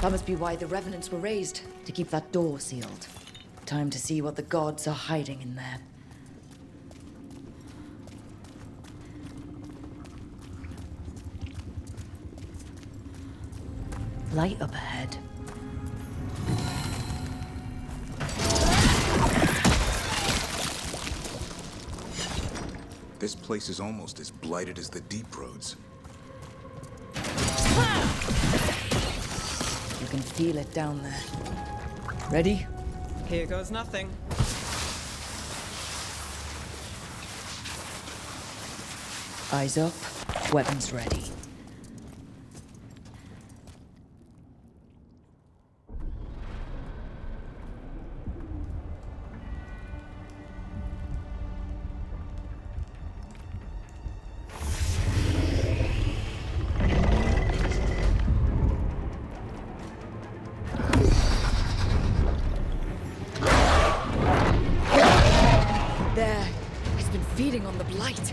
That must be why the revenants were raised, to keep that door sealed. Time to see what the gods are hiding in there. Light up ahead. This place is almost as blighted as the deep roads. You can feel it down there. Ready? Here goes nothing. Eyes up, weapons ready. There, he's been feeding on the blight.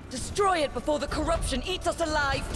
Destroy it before the corruption eats us alive!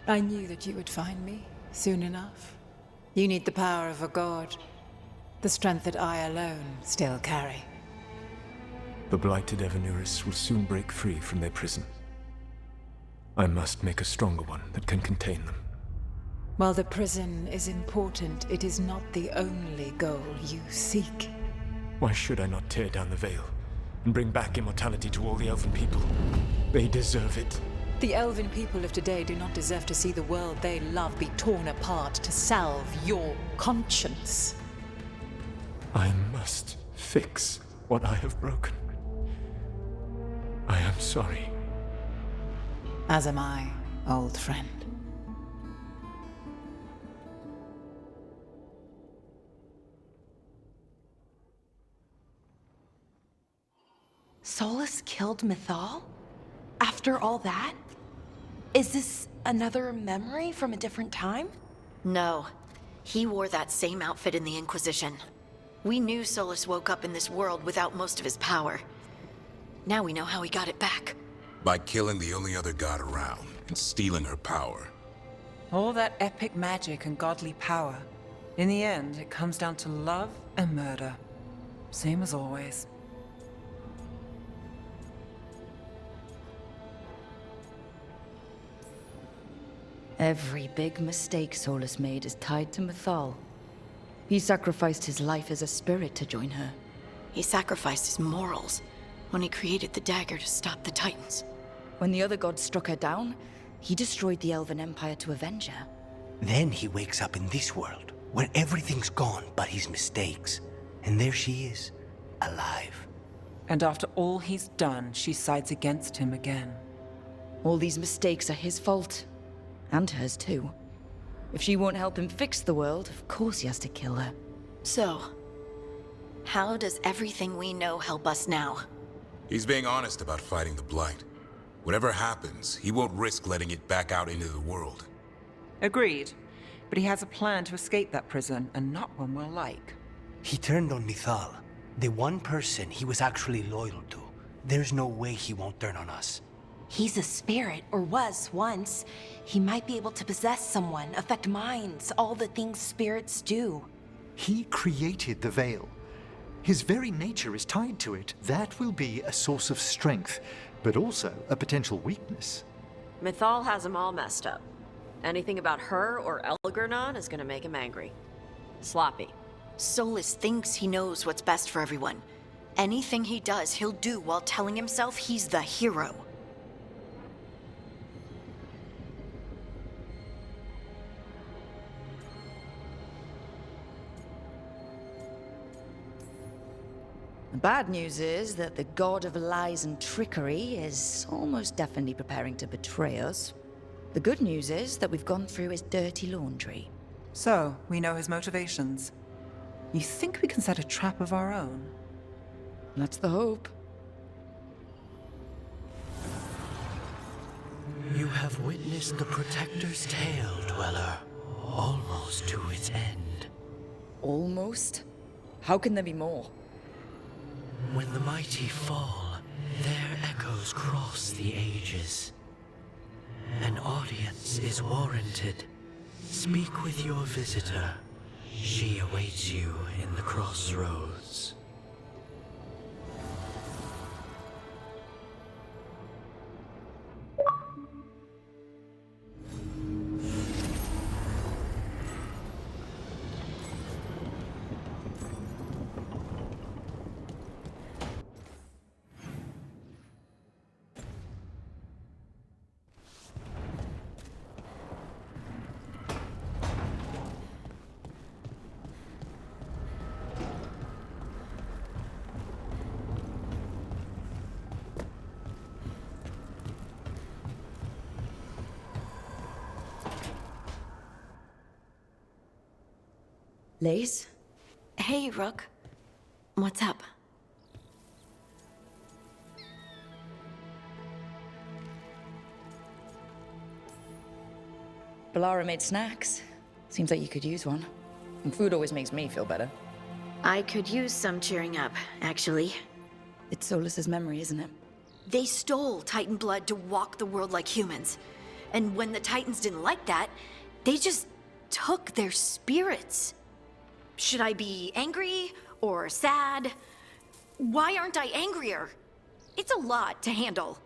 I knew that you would find me, soon enough. You need the power of a god. The strength that I alone still carry. The blighted Evanuris will soon break free from their prison. I must make a stronger one that can contain them. While the prison is important, it is not the only goal you seek. Why should I not tear down the veil and bring back immortality to all the Elven people? They deserve it. The Elven people of today do not deserve to see the world they love be torn apart to salve your conscience. I must fix what I have broken. I am sorry. As am I, old friend. Solus killed Mythal? After all that? Is this another memory from a different time? No. He wore that same outfit in the Inquisition. We knew Solus woke up in this world without most of his power. Now we know how he got it back. By killing the only other god around and stealing her power. All that epic magic and godly power. In the end, it comes down to love and murder. Same as always. Every big mistake Solus made is tied to Mythal. He sacrificed his life as a spirit to join her. He sacrificed his morals when he created the dagger to stop the Titans. When the other gods struck her down, he destroyed the Elven Empire to avenge her. Then he wakes up in this world, where everything's gone but his mistakes. And there she is, alive. And after all he's done, she sides against him again. All these mistakes are his fault. And hers too. If she won't help him fix the world, of course he has to kill her. So, how does everything we know help us now? He's being honest about fighting the Blight. Whatever happens, he won't risk letting it back out into the world. Agreed. But he has a plan to escape that prison, and not one we'll like. He turned on Mithal, the one person he was actually loyal to. There's no way he won't turn on us. He's a spirit, or was once. He might be able to possess someone, affect minds, all the things spirits do. He created the Veil. His very nature is tied to it. That will be a source of strength, but also a potential weakness. Mythal has him all messed up. Anything about her or Elgernon is gonna make him angry. Sloppy. Solus thinks he knows what's best for everyone. Anything he does, he'll do while telling himself he's the hero. The bad news is that the god of lies and trickery is almost definitely preparing to betray us. The good news is that we've gone through his dirty laundry. So, we know his motivations. You think we can set a trap of our own? That's the hope. You have witnessed the Protector's tale, Dweller, almost to its end. Almost? How can there be more? When the mighty fall, their echoes cross the ages. An audience is warranted. Speak with your visitor. She awaits you in the crossroads. Lace? Hey, Rook. What's up? Balara made snacks. Seems like you could use one. And food always makes me feel better. I could use some cheering up, actually. It's Solus's memory, isn't it? They stole Titan blood to walk the world like humans. And when the Titans didn't like that, they just took their spirits. Should I be angry or sad? Why aren't I angrier? It's a lot to handle.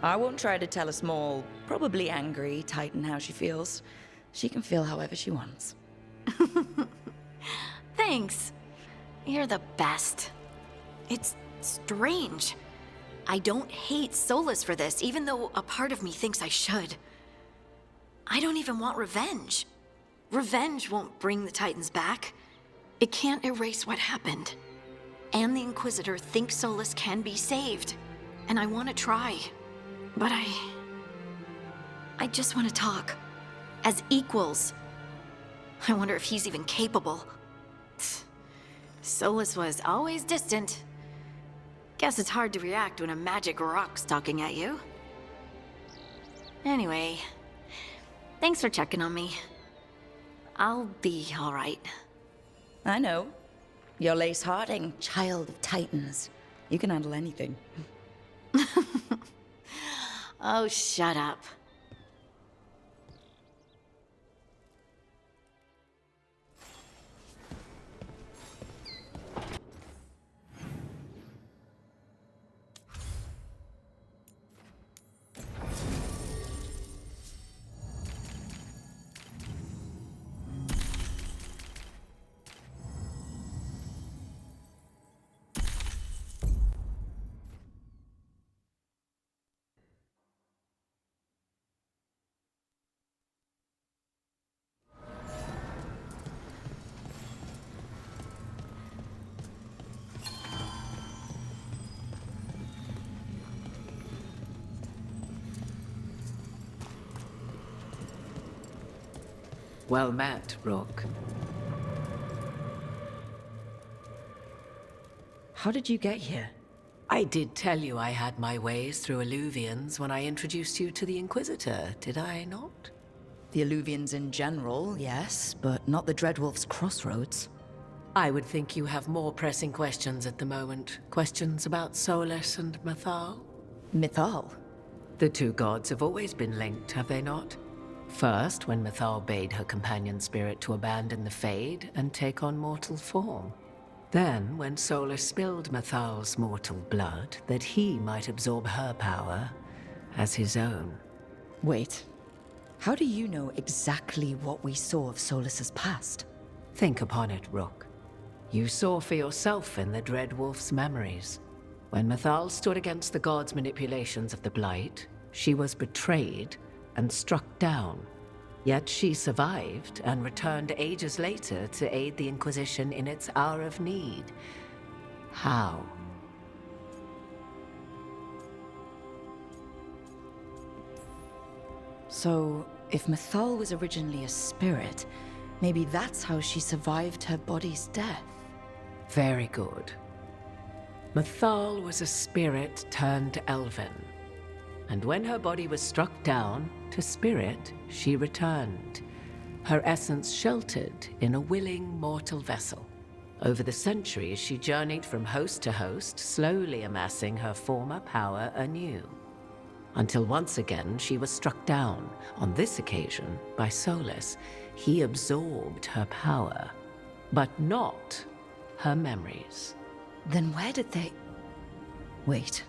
I won't try to tell a small, probably angry Titan how she feels. She can feel however she wants. Thanks. You're the best. It's strange. I don't hate Solus for this, even though a part of me thinks I should. I don't even want revenge. Revenge won't bring the Titans back. It can't erase what happened. And the Inquisitor thinks Solus can be saved. And I want to try. But I just want to talk. As equals. I wonder if he's even capable. Solus was always distant. Guess it's hard to react when a magic rock's talking at you. Anyway, thanks for checking on me. I'll be all right. I know. You're Lace Harding, child of Titans. You can handle anything. Oh, shut up. Well met, Rook. How did you get here? I did tell you I had my ways through Illuvians when I introduced you to the Inquisitor, did I not? The Illuvians in general, yes, but not the Dreadwolf's crossroads. I would think you have more pressing questions at the moment. Questions about Solus and Mythal? Mythal? The two gods have always been linked, have they not? First, when Mythal bade her companion spirit to abandon the Fade and take on mortal form. Then, when Solus spilled Mythal's mortal blood, that he might absorb her power as his own. Wait. How do you know exactly what we saw of Solus's past? Think upon it, Rook. You saw for yourself in the Dreadwolf's memories. When Mythal stood against the gods' manipulations of the Blight, she was betrayed and struck down. Yet she survived and returned ages later to aid the Inquisition in its hour of need. How? So, if Mythal was originally a spirit, maybe that's how she survived her body's death. Very good. Mythal was a spirit turned elven. And when her body was struck down, to spirit she returned, her essence sheltered in a willing mortal vessel. Over the centuries she journeyed from host to host, slowly amassing her former power anew. Until once again she was struck down, on this occasion by Solus. He absorbed her power, but not her memories. Then where did they... Wait.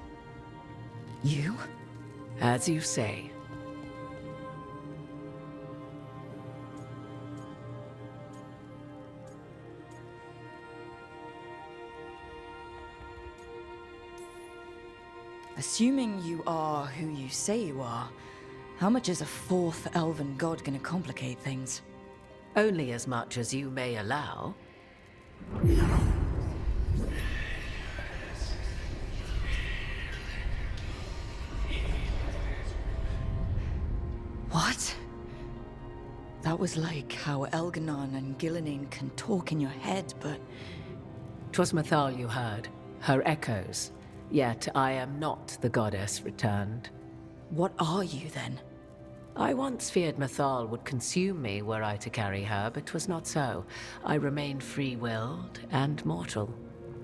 You? As you say. Assuming you are who you say you are, how much is a fourth elven god gonna complicate things? Only as much as you may allow. What? That was like how Elganon and Gillenane can talk in your head, but... 'Twas Mythal you heard, her echoes. Yet I am not the goddess returned. What are you then? I once feared Mythal would consume me were I to carry her, but 'twas not so. I remain free-willed and mortal.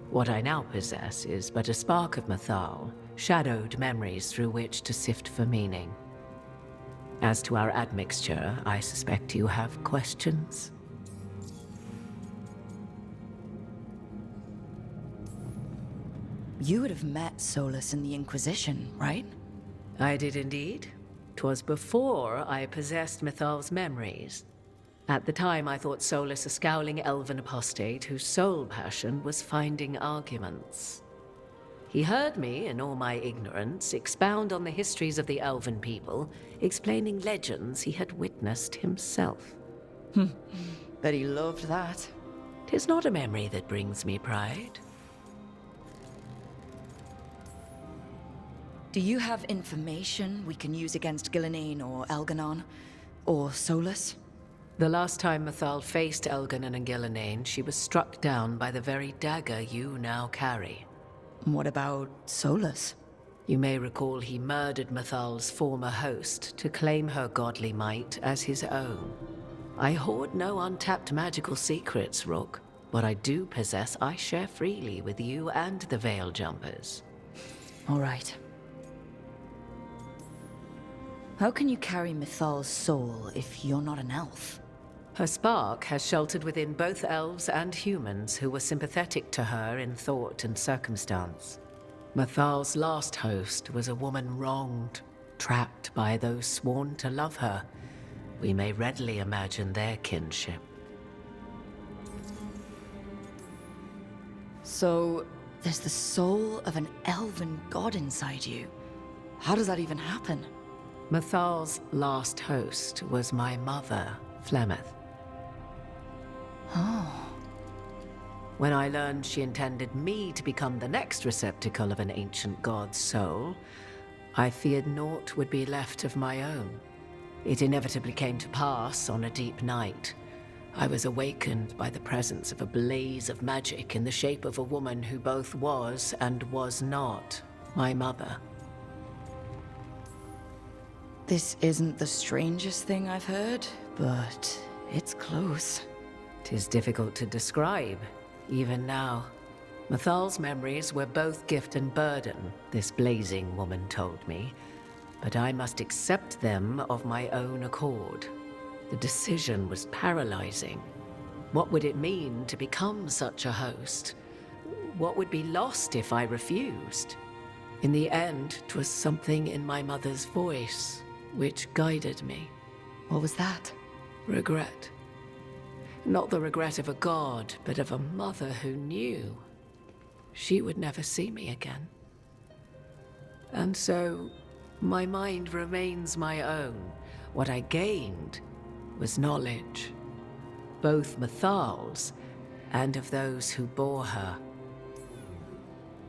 What I now possess is but a spark of Mythal, shadowed memories through which to sift for meaning. As to our admixture, I suspect you have questions. You would have met Solus in the Inquisition, right? I did indeed. 'Twas before I possessed Mythal's memories. At the time, I thought Solus a scowling elven apostate whose sole passion was finding arguments. He heard me, in all my ignorance, expound on the histories of the elven people, explaining legends he had witnessed himself. Bet he loved that. 'Tis not a memory that brings me pride. Do you have information we can use against Gillenane or Elganon? Or Solus? The last time Mythal faced Elganon and Gillenane, she was struck down by the very dagger you now carry. What about Solus? You may recall he murdered Mythal's former host to claim her godly might as his own. I hoard no untapped magical secrets, Rook. What I do possess, I share freely with you and the Veil Jumpers. All right. How can you carry Mythal's soul if you're not an elf? Her spark has sheltered within both elves and humans who were sympathetic to her in thought and circumstance. Mythal's last host was a woman wronged, trapped by those sworn to love her. We may readily imagine their kinship. So, there's the soul of an elven god inside you. How does that even happen? Mythal's last host was my mother, Flemeth. Oh. When I learned she intended me to become the next receptacle of an ancient god's soul, I feared naught would be left of my own. It inevitably came to pass on a deep night. I was awakened by the presence of a blaze of magic in the shape of a woman who both was and was not my mother. This isn't the strangest thing I've heard, but it's close. 'Tis difficult to describe, even now. Mathal's memories were both gift and burden, this blazing woman told me, but I must accept them of my own accord. The decision was paralyzing. What would it mean to become such a host? What would be lost if I refused? In the end, 'twas something in my mother's voice which guided me. What was that? Regret. Not the regret of a god, but of a mother who knew she would never see me again. And so, my mind remains my own. What I gained was knowledge, both Mathal's and of those who bore her.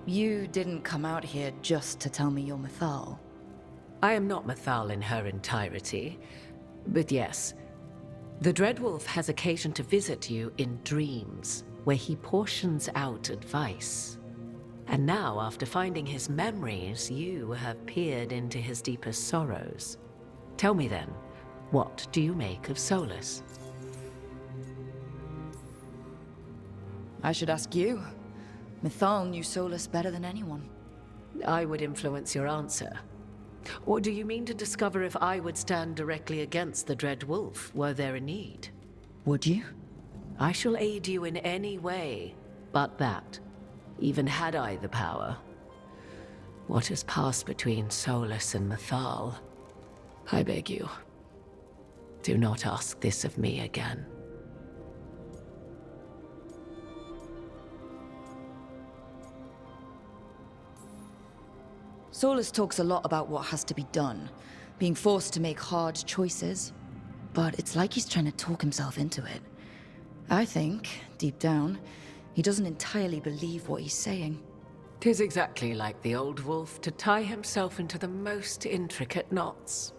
You didn't come out here just to tell me you're Mathal. I am not Mathal in her entirety, but yes, the Dreadwolf has occasion to visit you in dreams, where he portions out advice. And now, after finding his memories, you have peered into his deepest sorrows. Tell me then, what do you make of Solus? I should ask you. Mathal knew Solus better than anyone. I would influence your answer. Or do you mean to discover if I would stand directly against the Dread Wolf, were there a need? Would you? I shall aid you in any way, but that, even had I the power. What has passed between Solus and Mathal, I beg you, do not ask this of me again. Solus talks a lot about what has to be done, being forced to make hard choices. But it's like he's trying to talk himself into it. I think, deep down, he doesn't entirely believe what he's saying. 'Tis exactly like the old wolf to tie himself into the most intricate knots.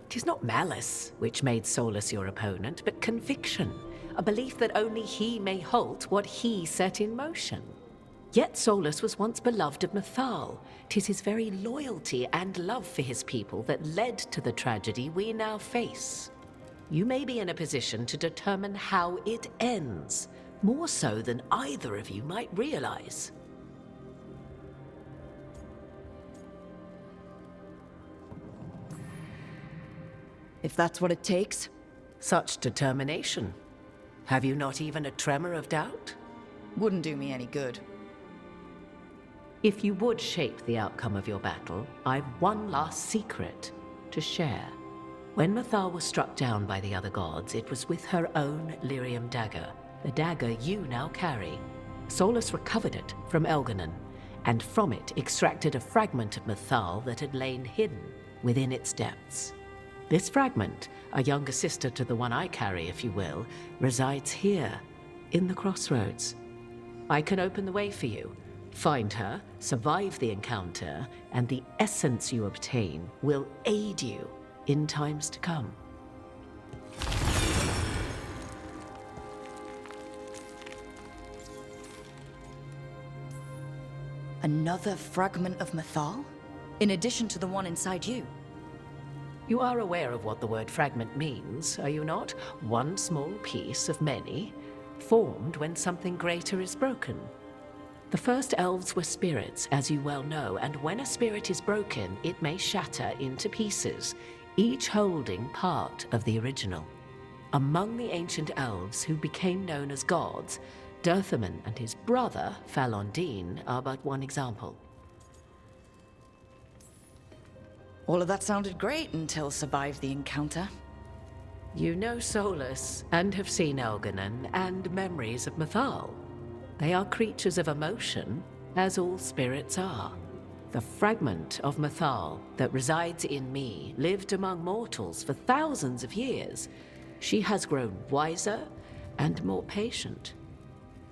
'Tis not malice which made Solus your opponent, but conviction, a belief that only he may halt what he set in motion. Yet Solus was once beloved of Mathal. 'Tis his very loyalty and love for his people that led to the tragedy we now face. You may be in a position to determine how it ends, more so than either of you might realize. If that's what it takes. Such determination. Have you not even a tremor of doubt? Wouldn't do me any good. If you would shape the outcome of your battle, I've one last secret to share. When Mathal was struck down by the other gods, it was with her own lyrium dagger, the dagger you now carry. Solus recovered it from Elganon, and from it extracted a fragment of Mathal that had lain hidden within its depths. This fragment, a younger sister to the one I carry, if you will, resides here, in the crossroads. I can open the way for you. Find her, survive the encounter, and the essence you obtain will aid you in times to come. Another fragment of Mathal? In addition to the one inside you? You are aware of what the word fragment means, are you not? One small piece of many, formed when something greater is broken. The first elves were spirits, as you well know, and when a spirit is broken, it may shatter into pieces, each holding part of the original. Among the ancient elves who became known as gods, Dirthaman and his brother, Falondine, are but one example. All of that sounded great until survived the encounter. You know Solus, and have seen Elganon, and memories of Mathal. They are creatures of emotion, as all spirits are. The fragment of Mathal that resides in me lived among mortals for thousands of years. She has grown wiser and more patient.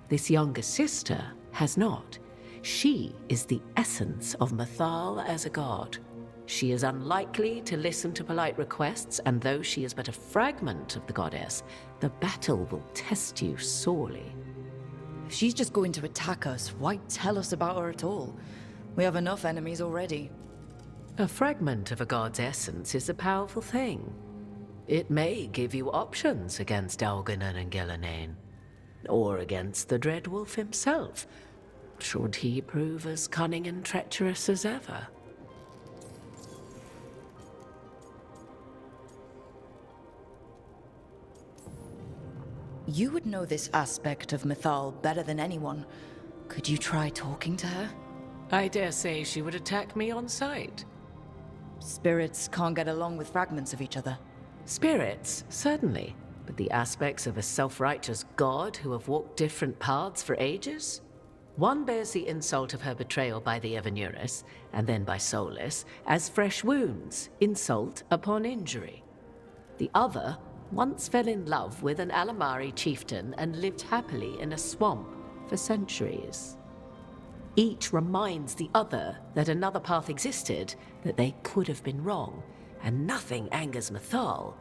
This younger sister has not. She is the essence of Mathal as a god. She is unlikely to listen to polite requests, and though she is but a fragment of the goddess, the battle will test you sorely. If she's just going to attack us, why tell us about her at all? We have enough enemies already. A fragment of a god's essence is a powerful thing. It may give you options against Algernon and Gillenane, or against the Dread Wolf himself, should he prove as cunning and treacherous as ever. You would know this aspect of Mythal better than anyone. Could you try talking to her? I dare say she would attack me on sight. Spirits can't get along with fragments of each other. Spirits, certainly. But the aspects of a self-righteous god who have walked different paths for ages? One bears the insult of her betrayal by the Evanuris, and then by Solus, as fresh wounds, insult upon injury. The other once fell in love with an Alamari chieftain and lived happily in a swamp for centuries. Each reminds the other that another path existed, that they could have been wrong, and nothing angers Mythal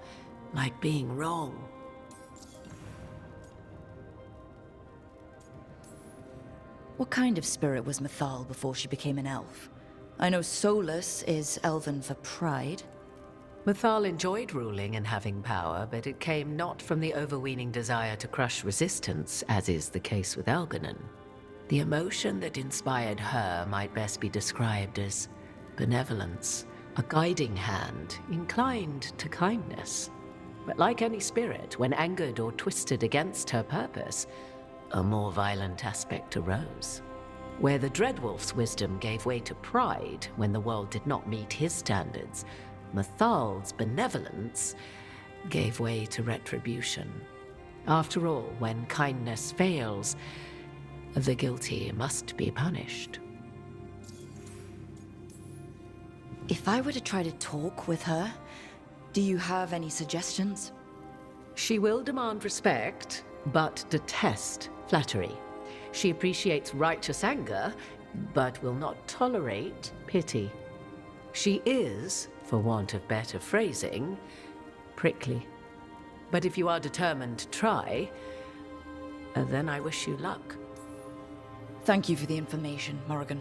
like being wrong. What kind of spirit was Mythal before she became an elf? I know Solus is elven for pride. Mythal enjoyed ruling and having power, but it came not from the overweening desire to crush resistance, as is the case with Algernon. The emotion that inspired her might best be described as benevolence, a guiding hand inclined to kindness. But like any spirit, when angered or twisted against her purpose, a more violent aspect arose. Where the Dreadwolf's wisdom gave way to pride when the world did not meet his standards, Mythal's benevolence gave way to retribution. After all, when kindness fails, the guilty must be punished. If I were to try to talk with her, do you have any suggestions? She will demand respect, but detest flattery. She appreciates righteous anger, but will not tolerate pity. She is, for want of better phrasing, prickly. But if you are determined to try, then I wish you luck. Thank you for the information, Morrigan.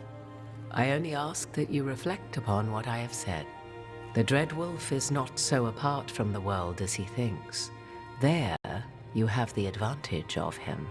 I only ask that you reflect upon what I have said. The Dreadwolf is not so apart from the world as he thinks. There, you have the advantage of him.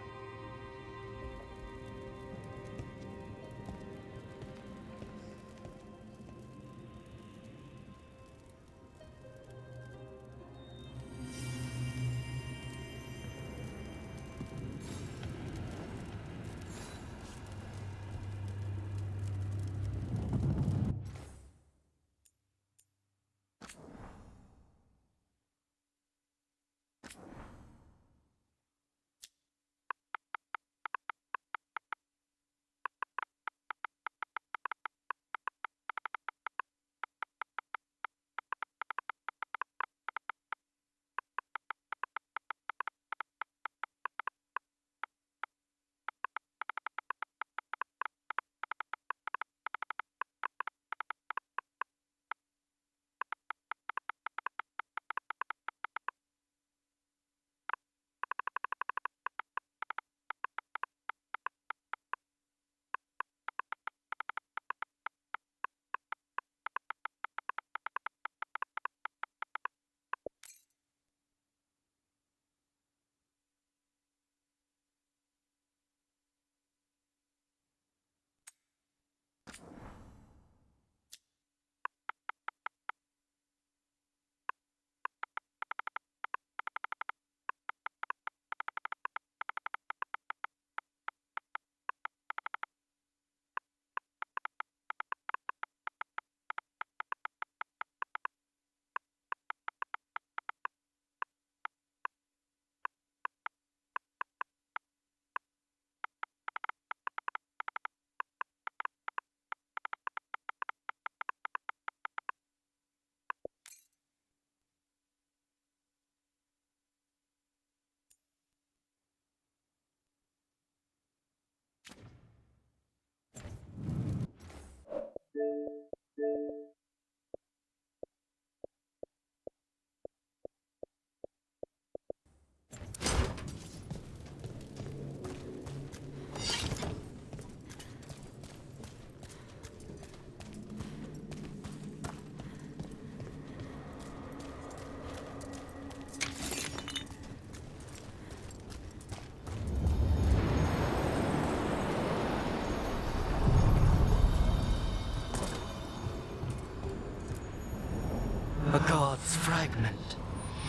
A god's fragment,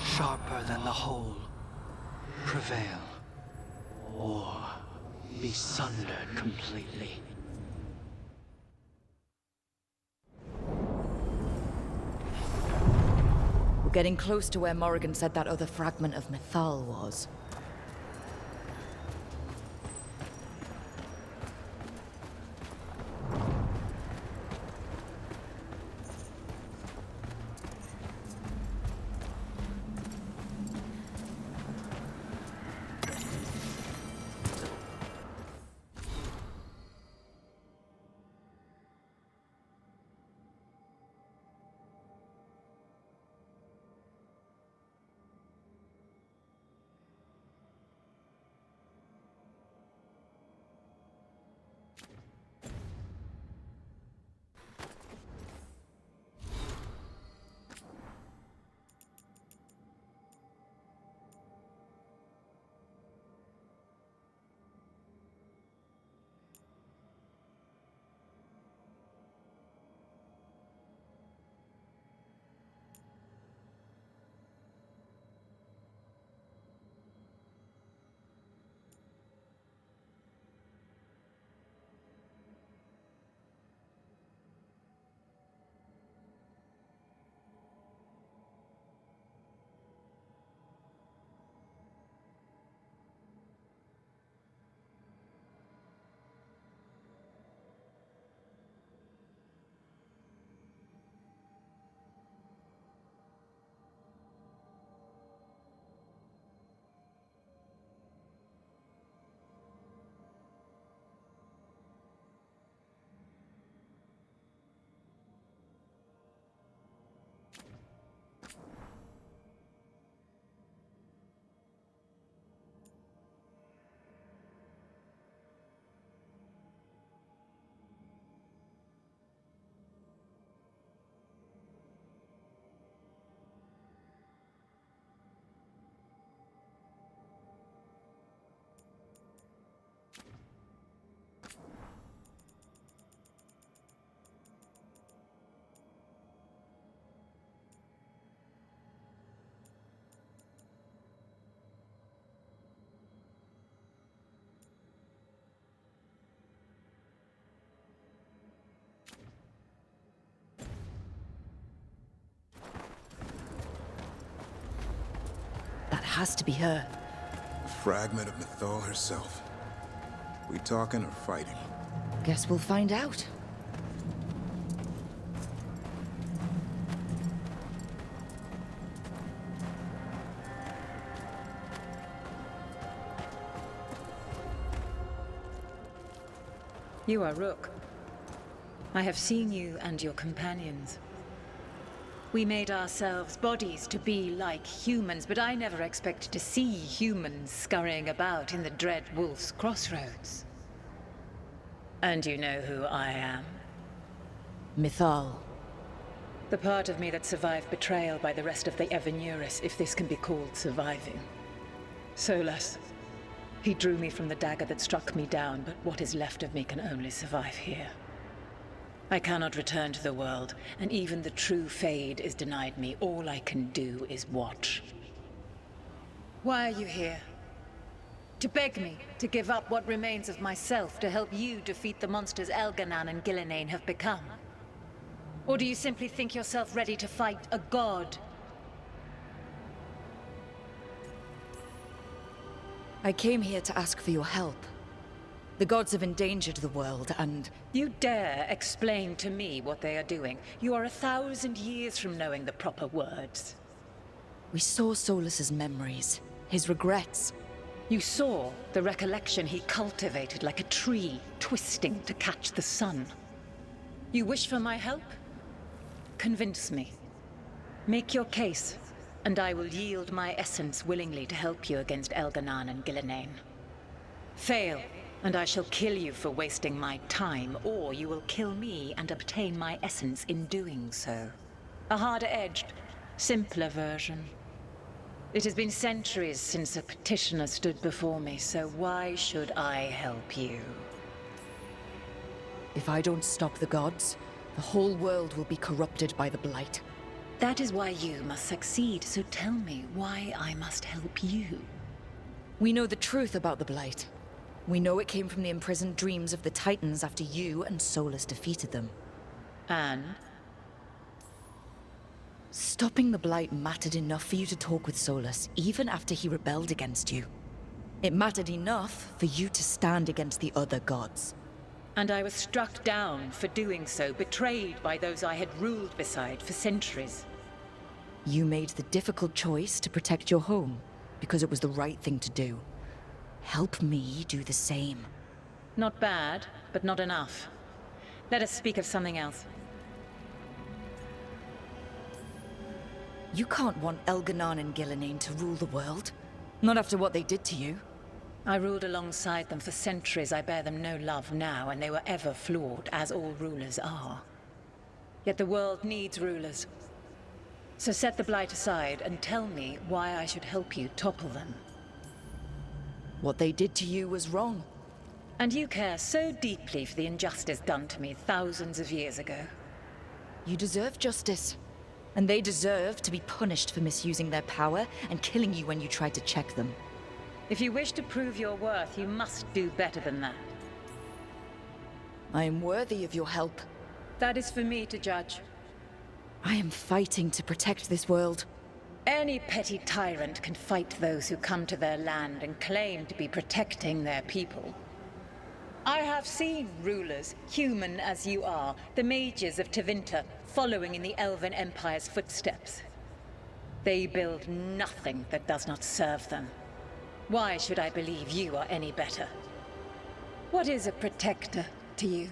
sharper than the whole, prevail, or be sundered completely. We're getting close to where Morrigan said that other fragment of Mythal was. That has to be her. A fragment of Mythal herself. We talking or fighting? Guess we'll find out. You are Rook. I have seen you and your companions. We made ourselves bodies to be like humans, but I never expected to see humans scurrying about in the Dread Wolf's crossroads. And you know who I am? Mythal. The part of me that survived betrayal by the rest of the Evanuris, if this can be called surviving. Solas. He drew me from the dagger that struck me down, but what is left of me can only survive here. I cannot return to the world, and even the true Fade is denied me. All I can do is watch. Why are you here? To beg me to give up what remains of myself to help you defeat the monsters Elganan and Gillenane have become? Or do you simply think yourself ready to fight a god? I came here to ask for your help. The gods have endangered the world, and... You dare explain to me what they are doing? You are 1,000 years from knowing the proper words. We saw Solas's memories, his regrets. You saw the recollection he cultivated like a tree, twisting to catch the sun. You wish for my help? Convince me. Make your case, and I will yield my essence willingly to help you against Elganan and Gillenane. Fail, and I shall kill you for wasting my time, or you will kill me and obtain my essence in doing so. A harder-edged, simpler version. It has been centuries since a petitioner stood before me, so why should I help you? If I don't stop the gods, the whole world will be corrupted by the Blight. That is why you must succeed, so tell me why I must help you. We know the truth about the Blight. We know it came from the imprisoned dreams of the Titans after you and Solus defeated them. And? Stopping the Blight mattered enough for you to talk with Solus, even after he rebelled against you. It mattered enough for you to stand against the other gods. And I was struck down for doing so, betrayed by those I had ruled beside for centuries. You made the difficult choice to protect your home, because it was the right thing to do. Help me do the same. Not bad, but not enough. Let us speak of something else. You can't want Elganon and Gillenane to rule the world. Not after what they did to you. I ruled alongside them for centuries. I bear them no love now, and they were ever flawed, as all rulers are. Yet the world needs rulers. So set the Blight aside and tell me why I should help you topple them. What they did to you was wrong. And you care so deeply for the injustice done to me thousands of years ago. You deserve justice. And they deserve to be punished for misusing their power and killing you when you tried to check them. If you wish to prove your worth, you must do better than that. I am worthy of your help. That is for me to judge. I am fighting to protect this world. Any petty tyrant can fight those who come to their land and claim to be protecting their people. I have seen rulers, human as you are, the mages of Tevinter, following in the Elven Empire's footsteps. They build nothing that does not serve them. Why should I believe you are any better? What is a protector to you?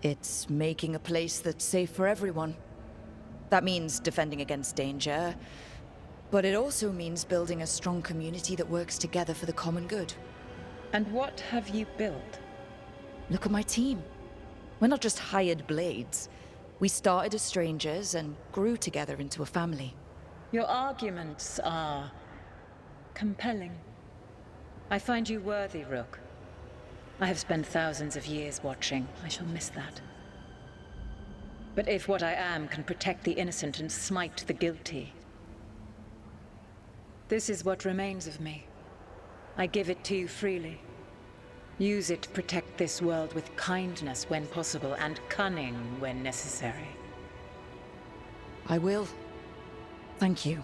It's making a place that's safe for everyone. That means defending against danger, but it also means building a strong community that works together for the common good. And what have you built? Look at my team. We're not just hired blades. We started as strangers and grew together into a family. Your arguments are compelling. I find you worthy, Rook. I have spent thousands of years watching. I shall miss that. But if what I am can protect the innocent and smite the guilty, this is what remains of me. I give it to you freely. Use it to protect this world with kindness when possible and cunning when necessary. I will. Thank you.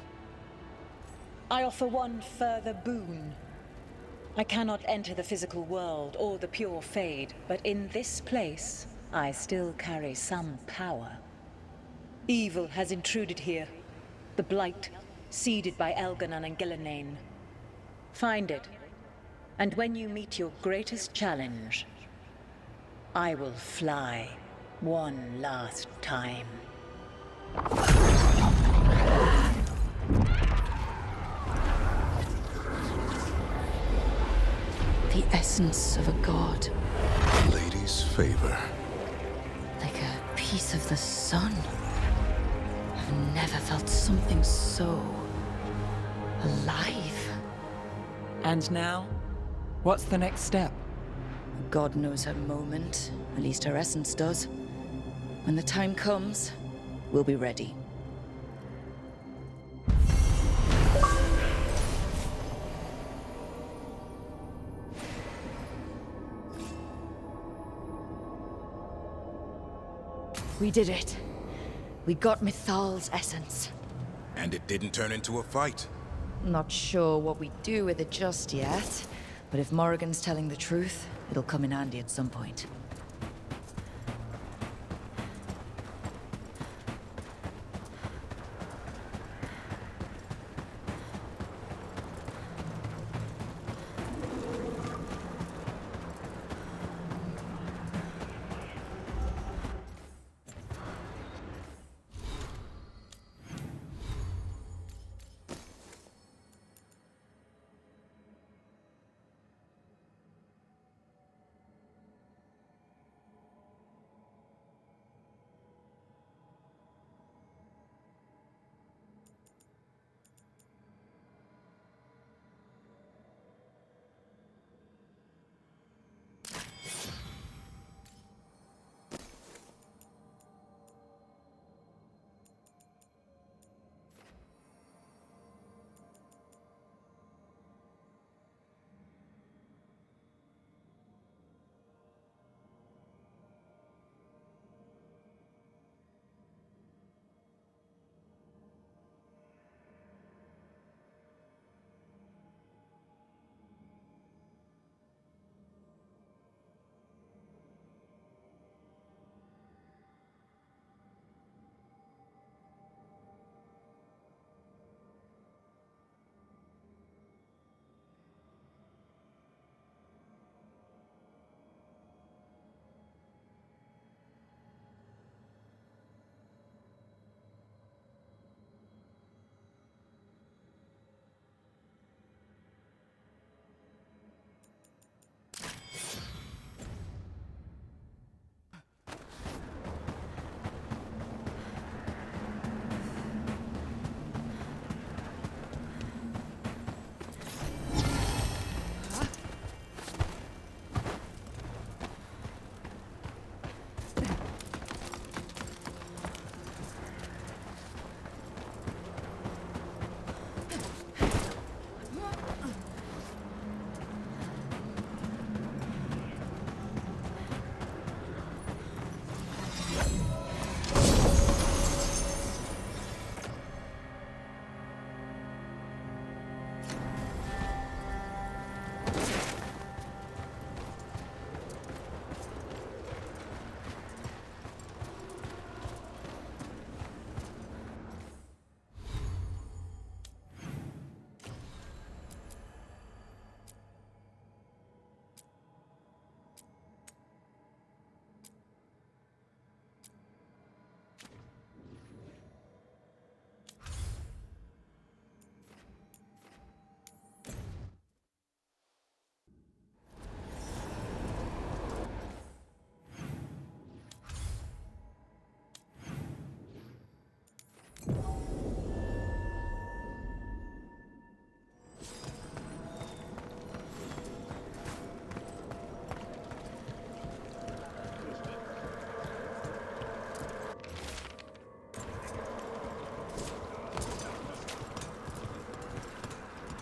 I offer one further boon. I cannot enter the physical world or the pure Fade, but in this place, I still carry some power. Evil has intruded here. The Blight, seeded by Elganon and Gillenane. Find it, and when you meet your greatest challenge, I will fly one last time. The essence of a god. Lady's favor. Like a piece of the sun. I've never felt something so alive. And now? What's the next step? God knows her moment. At least her essence does. When the time comes, we'll be ready. We did it. We got Mythal's essence. And it didn't turn into a fight. Not sure what we do with it just yet, but if Morrigan's telling the truth, it'll come in handy at some point.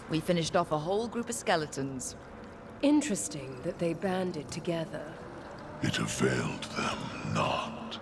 We finished off a whole group of skeletons. Interesting that they banded together. It availed them not.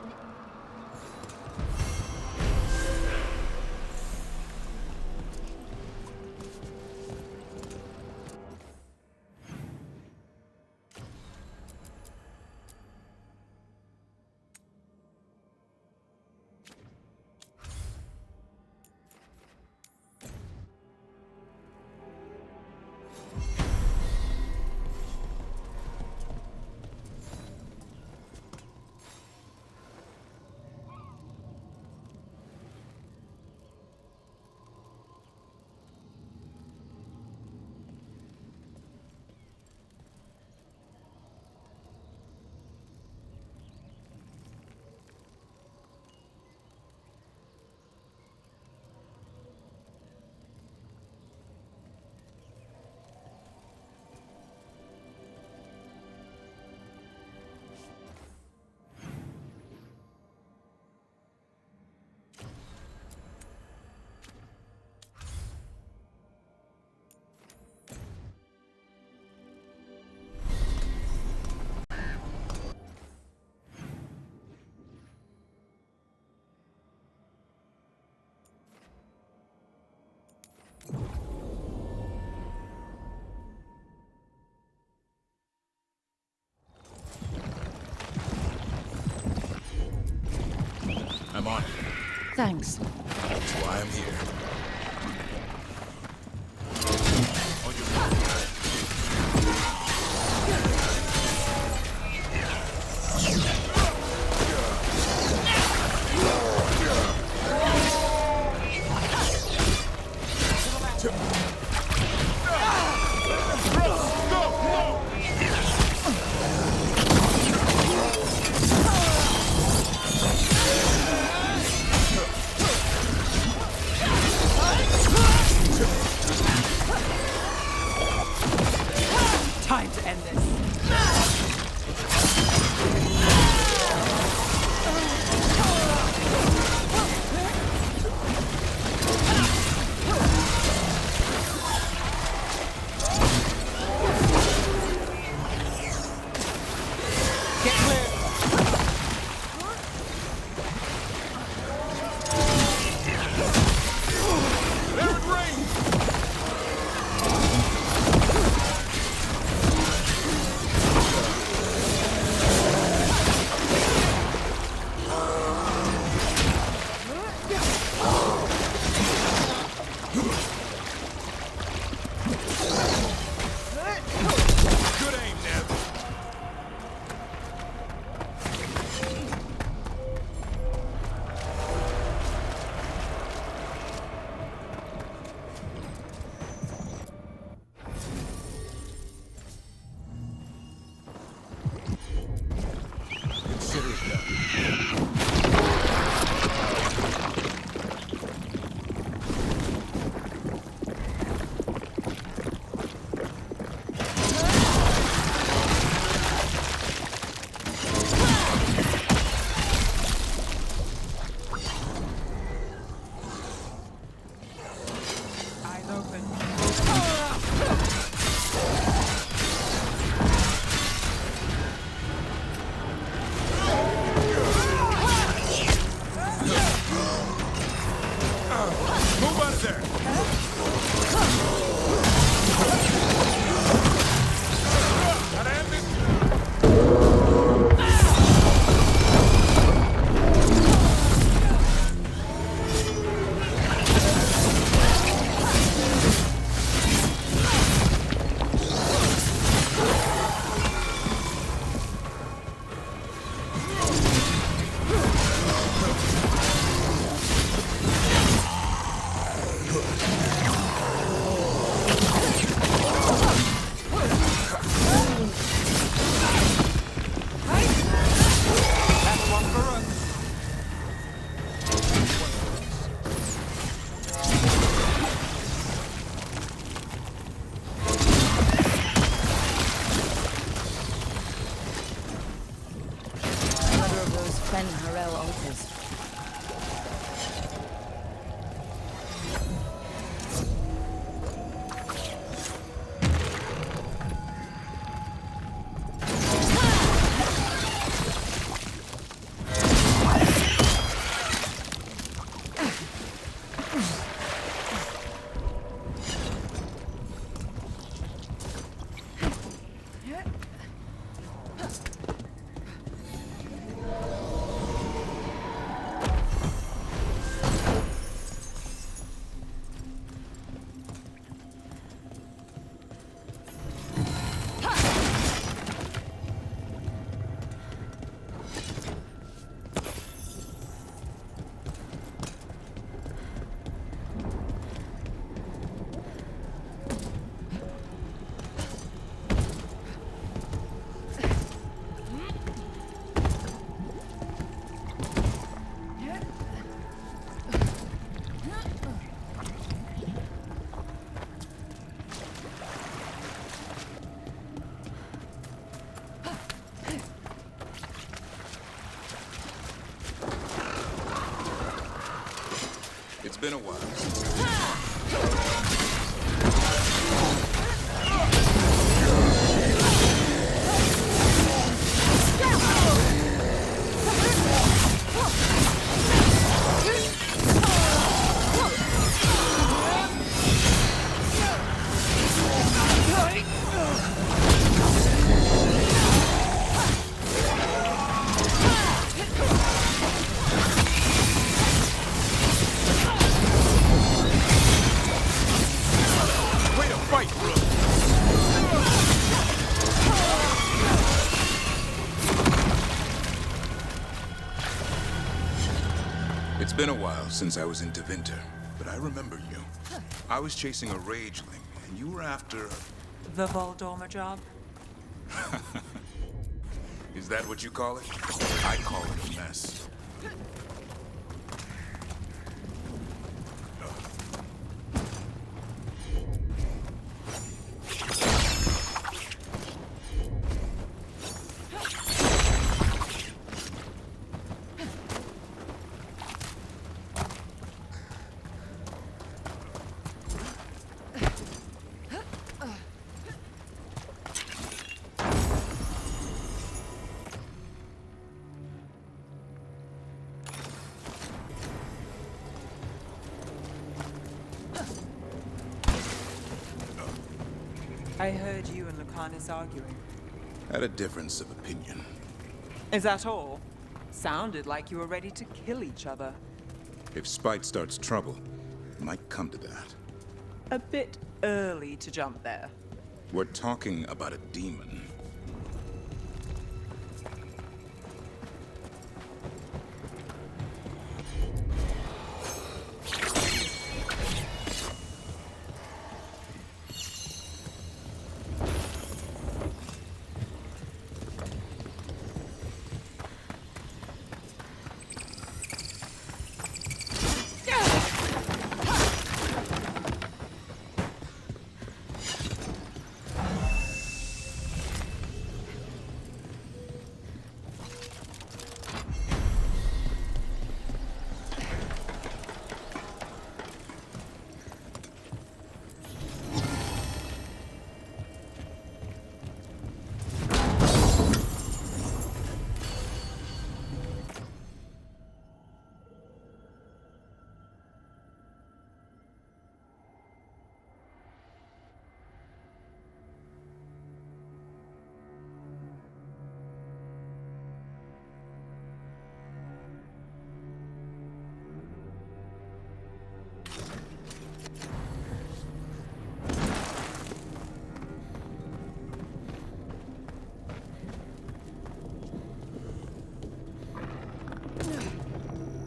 I'm on it. Thanks. That's why I'm here. On your been a while since... It's been a while since I was in Devinter, but I remember you. I was chasing a rageling, and you were after... The Voldorma job? Is that what you call it? I call it a mess. I heard you and Lucanus arguing. Had a difference of opinion. Is that all? Sounded like you were ready to kill each other. If spite starts trouble, it might come to that. A bit early to jump there. We're talking about a demon.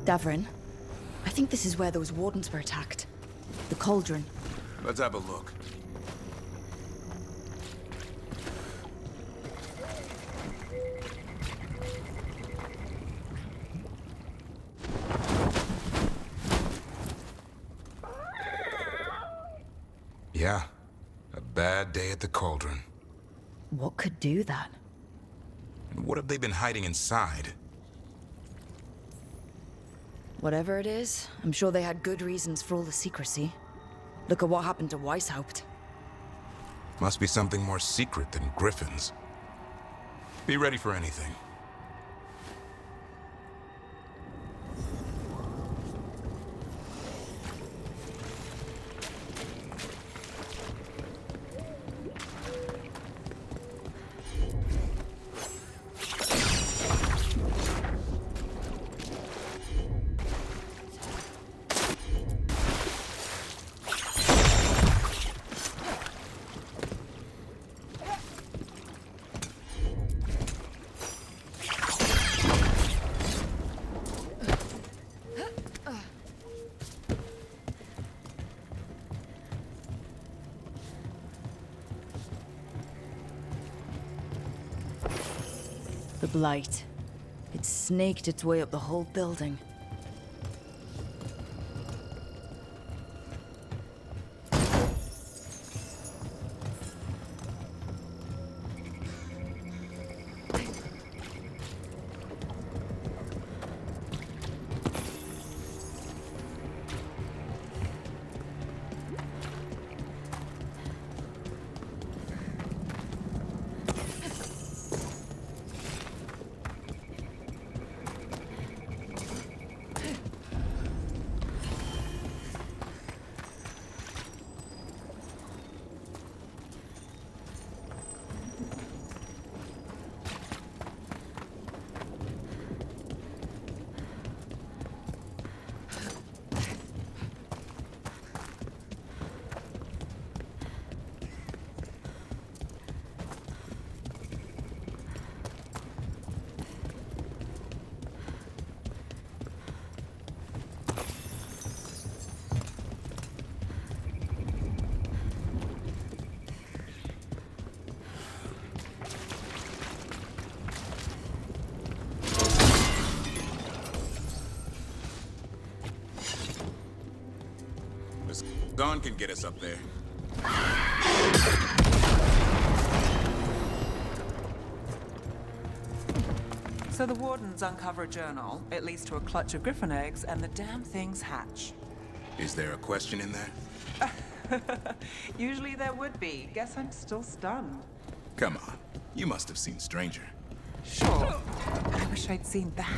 Davrin, I think this is where those wardens were attacked. The cauldron. Let's have a look. Yeah, a bad day at the cauldron. What could do that? And what have they been hiding inside? Whatever it is, I'm sure they had good reasons for all the secrecy. Look at what happened to Weishaupt. Must be something more secret than griffins. Be ready for anything. The Blight. It snaked its way up the whole building. us. Dawn can get us up there. So the wardens uncover a journal. It leads to a clutch of griffin eggs, and the damn things hatch. Is there a question in there? Usually there would be. Guess I'm still stunned. Come on. You must have seen Stranger. Sure. I wish I'd seen that.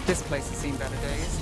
This place has seen better days.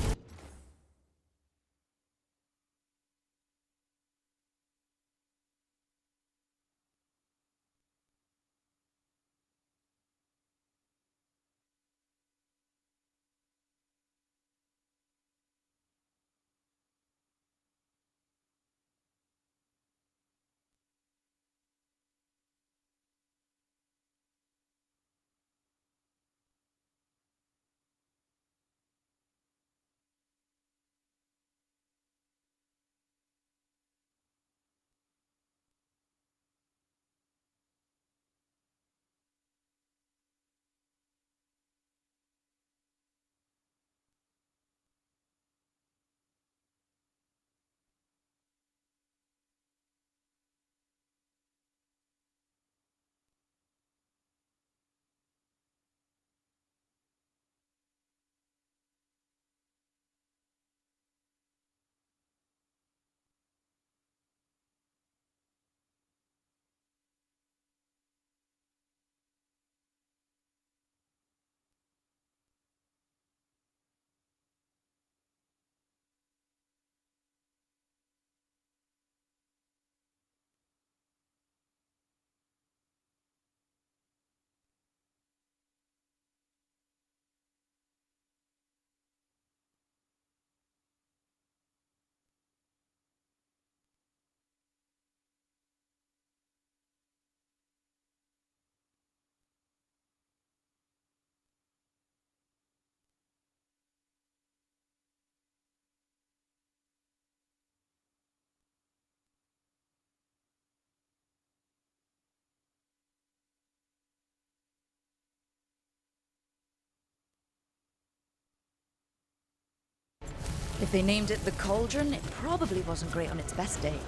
If they named it the Cauldron, it probably wasn't great on its best day.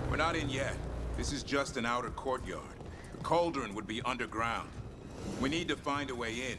We're not in yet. This is just an outer courtyard. The cauldron would be underground. We need to find a way in.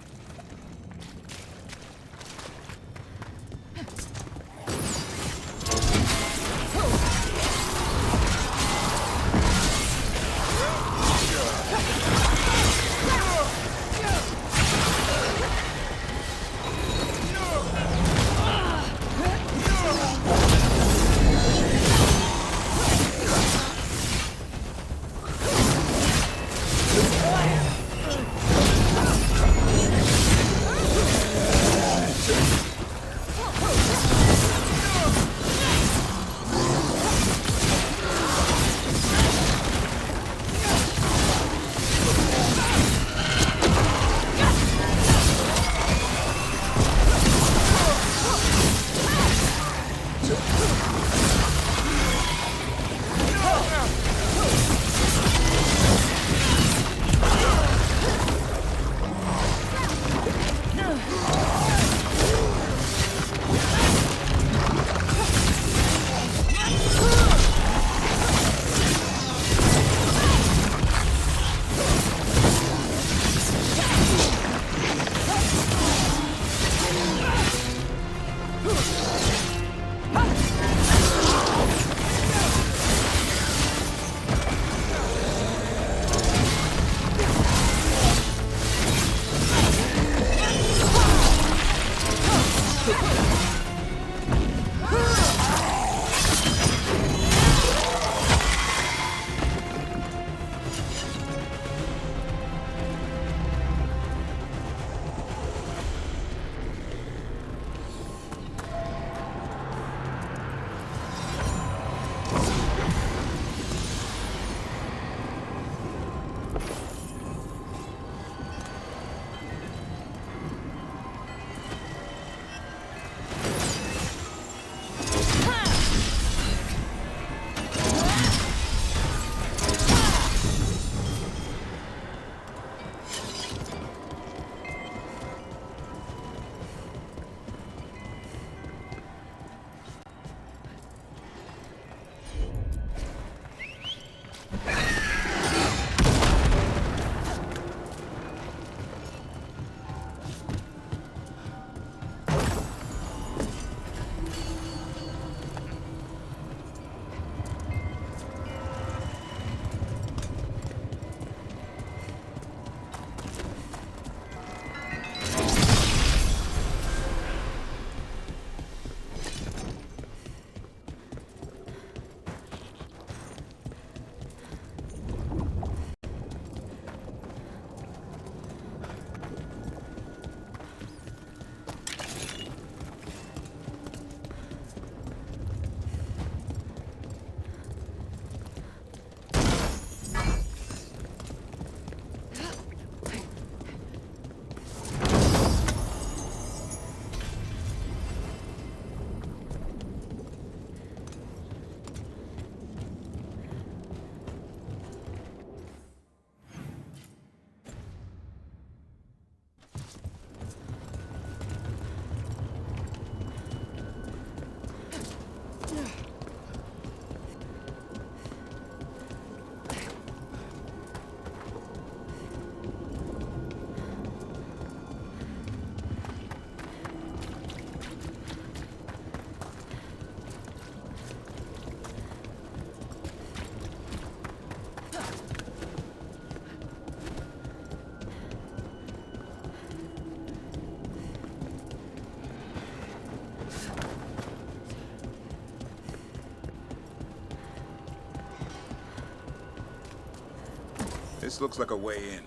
This looks like a way in.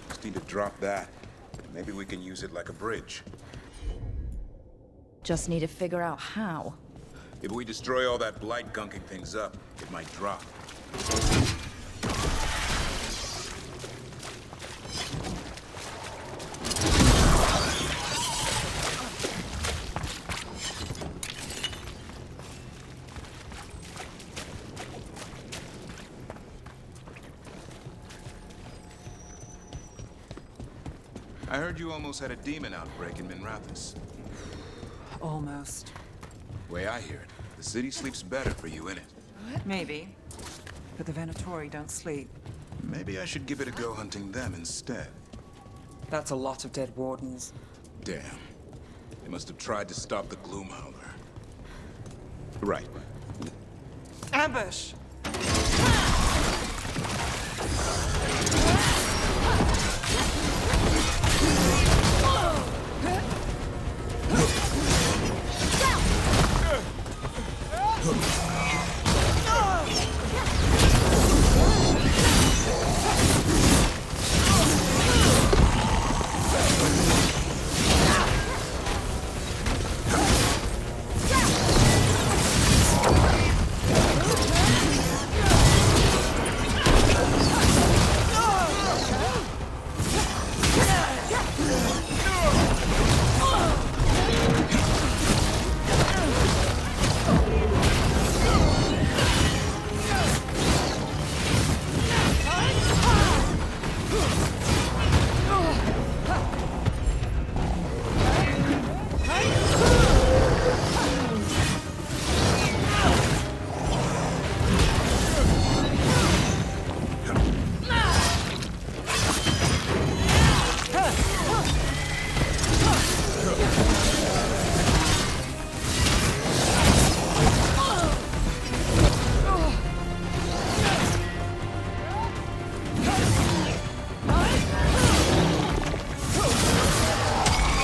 Just need to drop that. Maybe we can use it like a bridge. Just need to figure out how. If we destroy all that blight gunking things up, it might drop. I heard you almost had a demon outbreak in Minrathous. Almost. Way I hear it, the city sleeps better for you, innit? Maybe. But the Venatori don't sleep. Maybe I should give it a go hunting them instead. That's a lot of dead wardens. Damn. They must have tried to stop the Gloomhowler. Right. Ambush!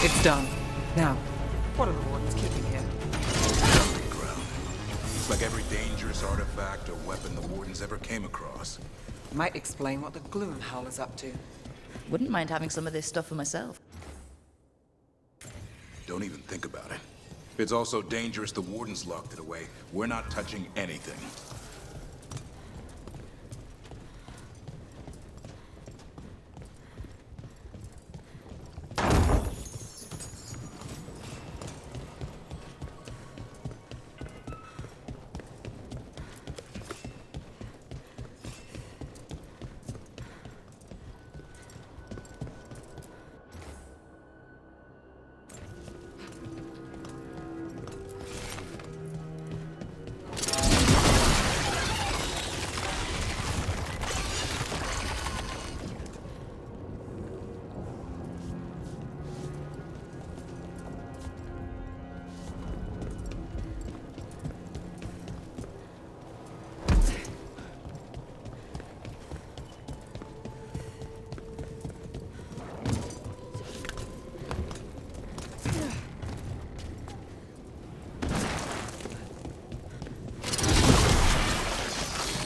It's done. Now, what are the wardens keeping here? Ground. It's like every dangerous artifact or weapon the Wardens ever came across. Might explain what the Gloomhowler's up to. Wouldn't mind having some of this stuff for myself. Don't even think about it. If it's also dangerous the Wardens locked it away, we're not touching anything.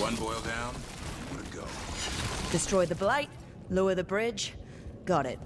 One boil down, more to go. Destroy the blight, lower the bridge. Got it.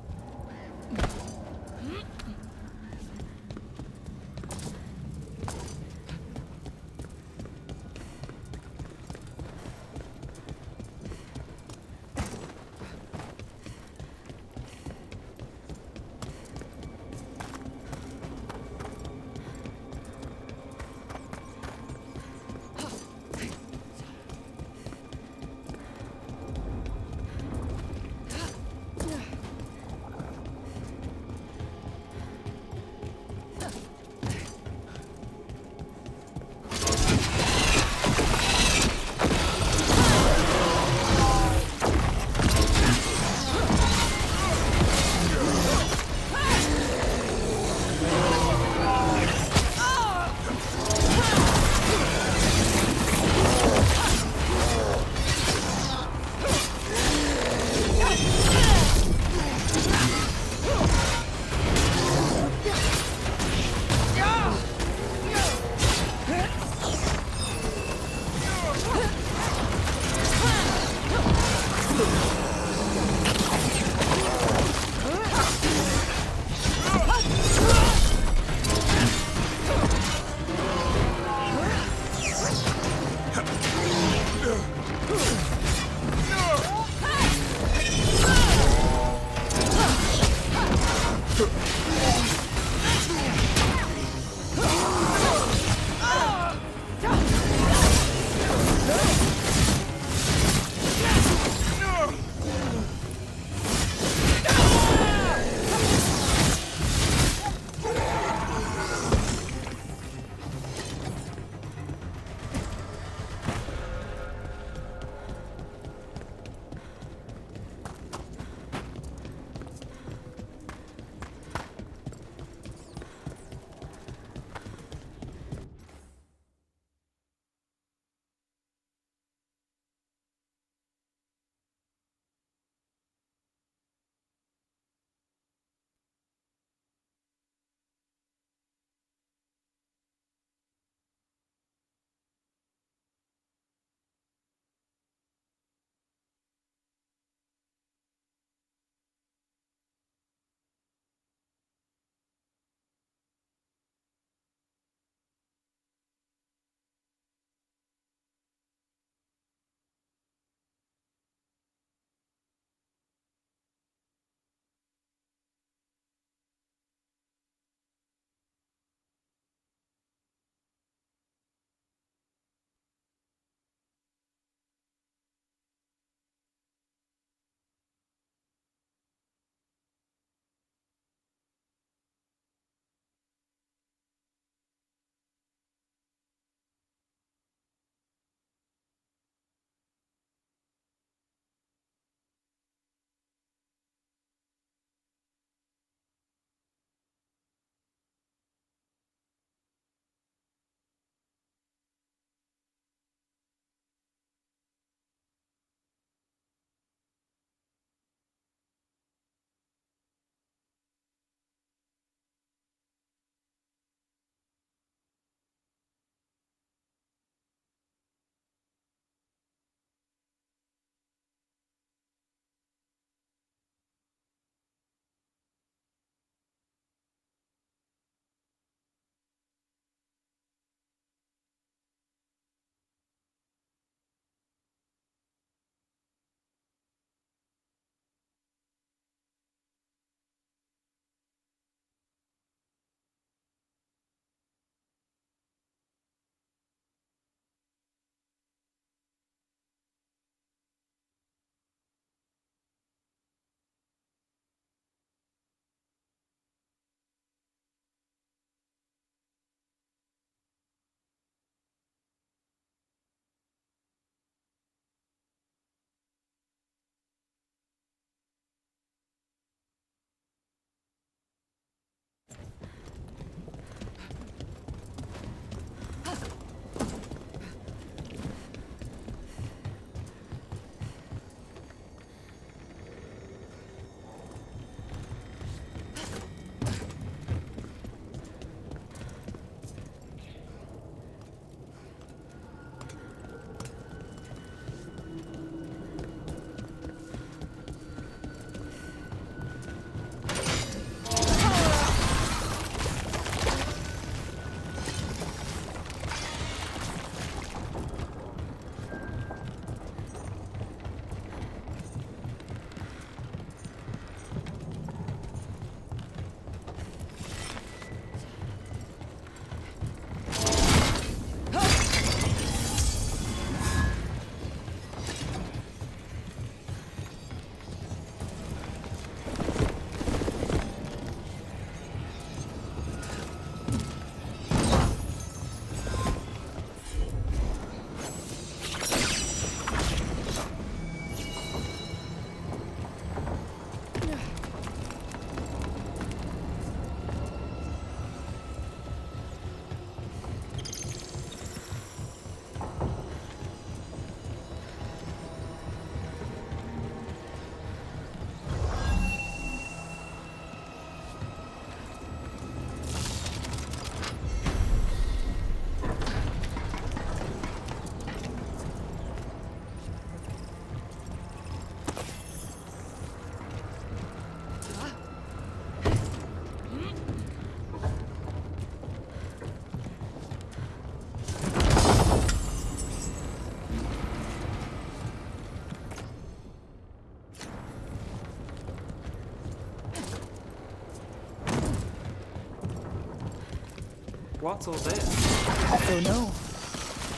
What's all this? Don't know.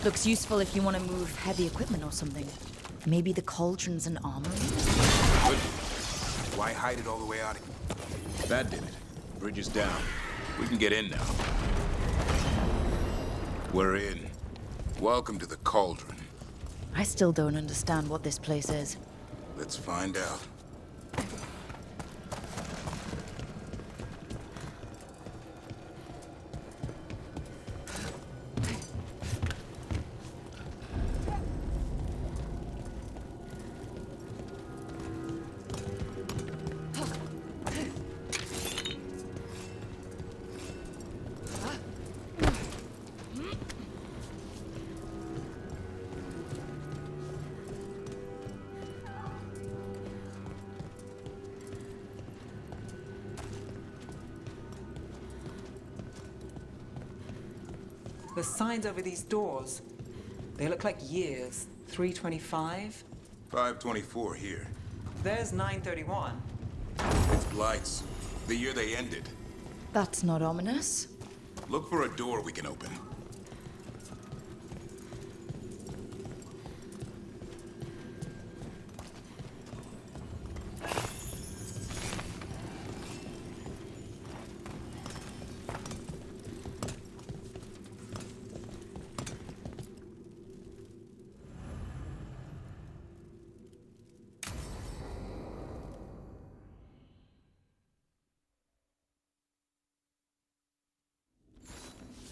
Looks useful if you want to move heavy equipment or something. Maybe the cauldron's an armory? Good. Why hide it all the way out here? That did it. Bridge is down. We can get in now. We're in. Welcome to the cauldron. I still don't understand what this place is. Let's find out. The signs over these doors. They look like years. 325. 524 here. There's 931. It's Blight's. The year they ended. That's not ominous. Look for a door we can open.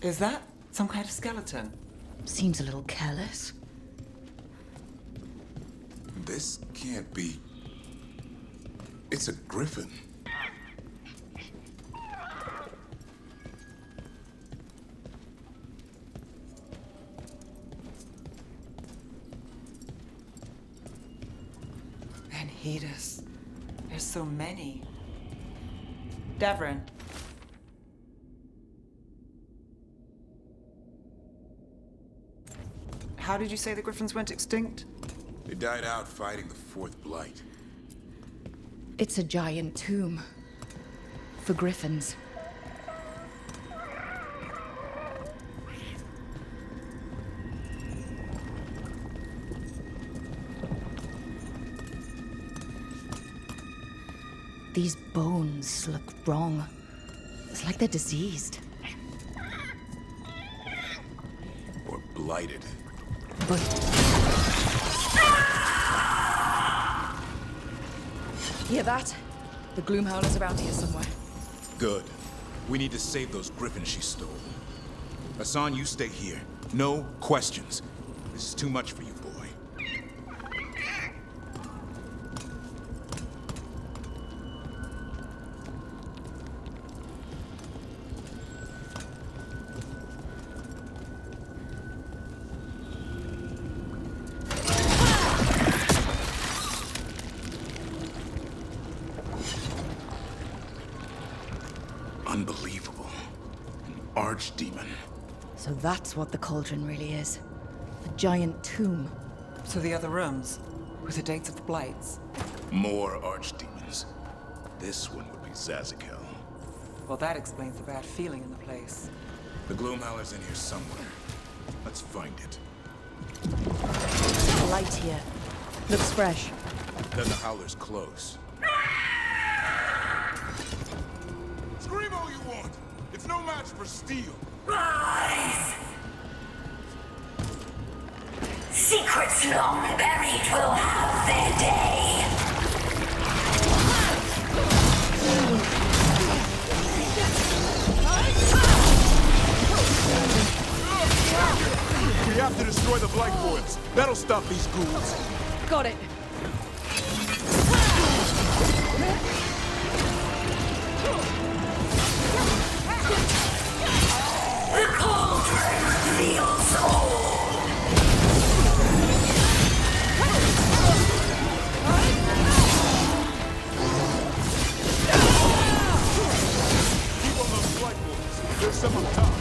Is that some kind of skeleton? Seems a little careless. This can't be... It's a griffin. Manhidas. There's so many. Davrin. How did you say the griffins went extinct? They died out fighting the fourth Blight. It's a giant tomb. For griffins. These bones look wrong. It's like they're diseased. Or blighted. But... Hear that? The Gloomhowler's around here somewhere. Good. We need to save those griffins she stole. Hassan, you stay here. No questions. This is too much for you, boy. Unbelievable. An archdemon. So that's what the cauldron really is. A giant tomb. So the other rooms, with the dates of the Blights. More archdemons. This one would be Zazakel. Well, that explains the bad feeling in the place. The Gloomhowler's in here somewhere. Let's find it. The light here. Looks fresh. Then the Howler's close. Scream all you want! It's no match for steel! Rise! Secrets long buried will have their day. We have to destroy the Blight Boys. That'll stop these ghouls. Got it. The cauldron feels old. Keep on those Blight Boys. There's some up top.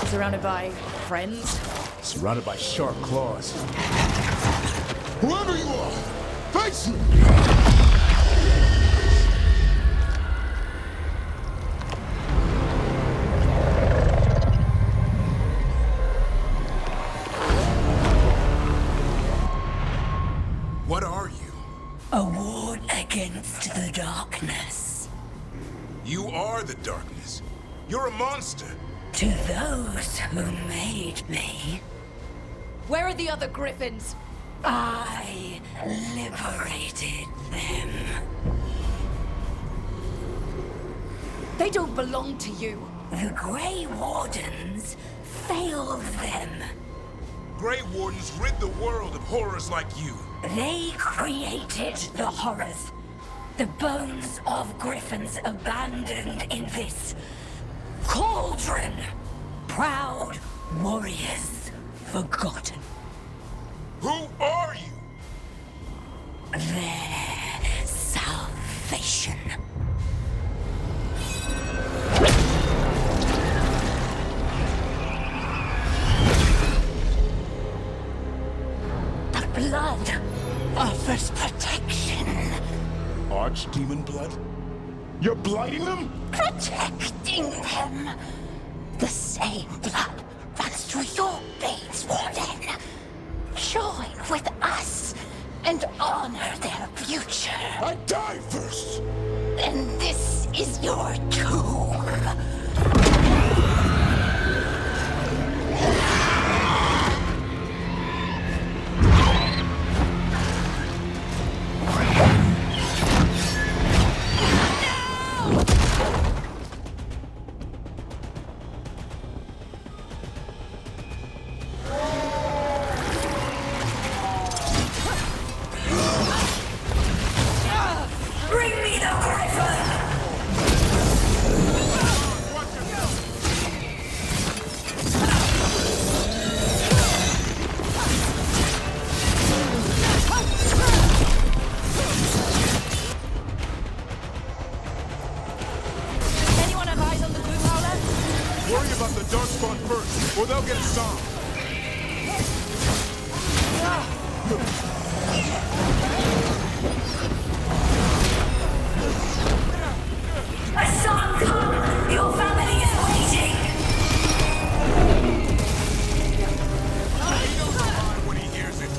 Surrounded by friends. Surrounded by sharp claws. Whoever you are, face me! What are you? A ward against the darkness. You are the darkness. You're a monster. To those who made me, Where are the other griffins? I liberated them. They don't belong to you. The Grey Wardens failed them. Grey Wardens rid the world of horrors like you. They created the horrors. The bones of griffins abandoned in this cauldron. Proud warriors forgotten. Who are you? Their salvation. The blood offers protection. Archdemon blood? You're blighting them? Protecting them. The same blood runs through your veins, Warden. Join with us and honor their future. I die first! Then this is your tomb. Hassan! Hassan, come! Your family is waiting! He knows a lie when he hears it.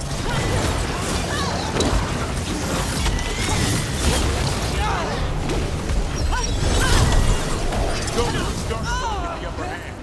Go to the start with the upper hand.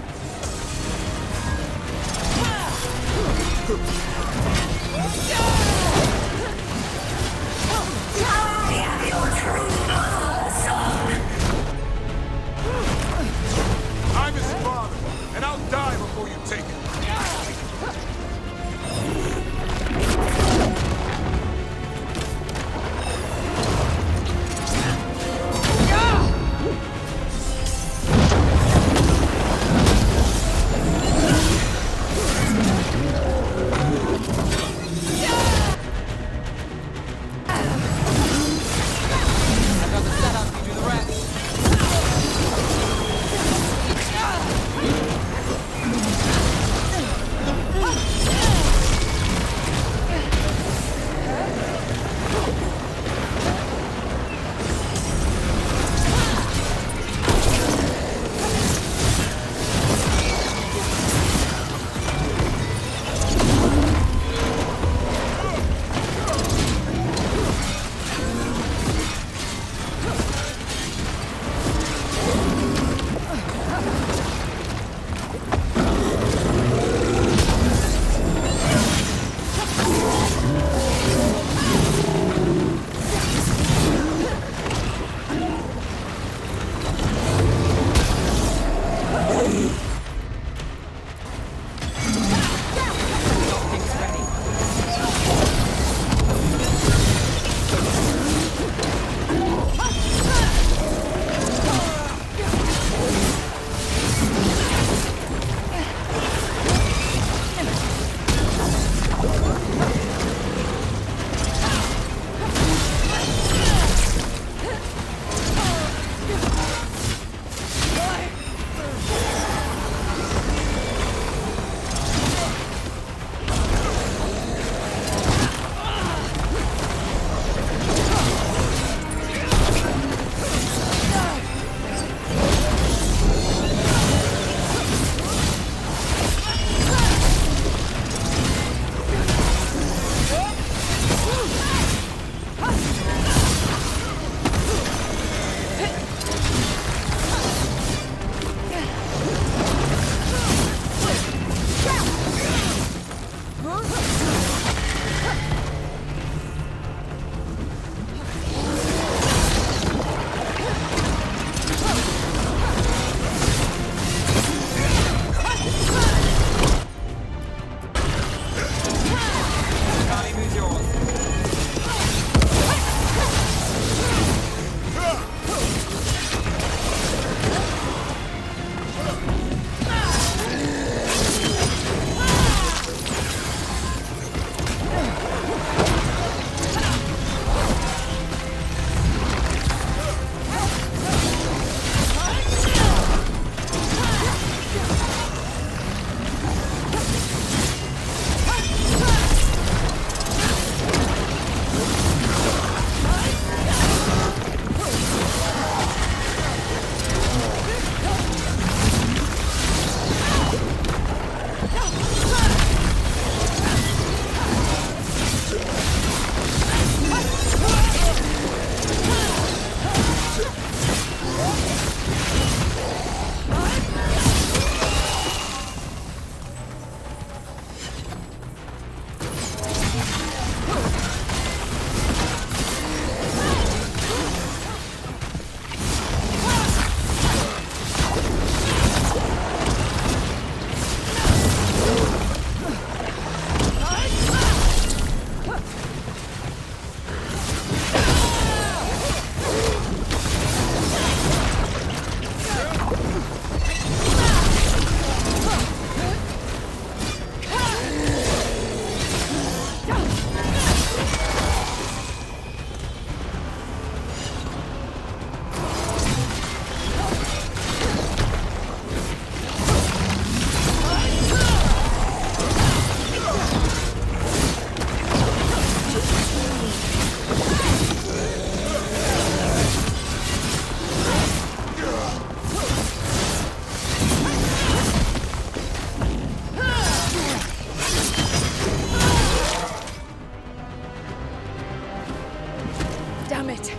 Wait!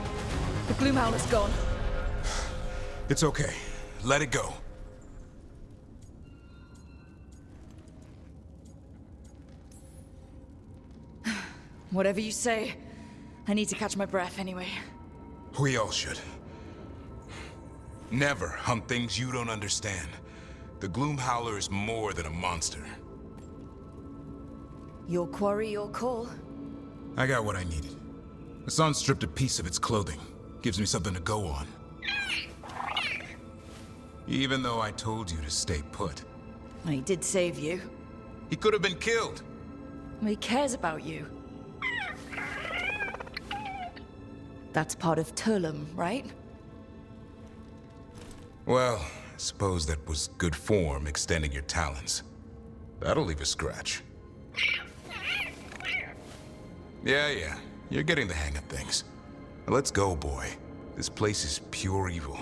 The Gloomhowler's gone. It's okay. Let it go. Whatever you say. I need to catch my breath anyway. We all should. Never hunt things you don't understand. The Gloomhowler is more than a monster. Your quarry, your call. I got what I needed. The sun stripped a piece of its clothing. Gives me something to go on. Even though I told you to stay put. He did save you. He could have been killed. He cares about you. That's part of Turlum, right? Well, I suppose that was good form, extending your talons. That'll leave a scratch. Yeah. You're getting the hang of things. Now let's go, boy. This place is pure evil.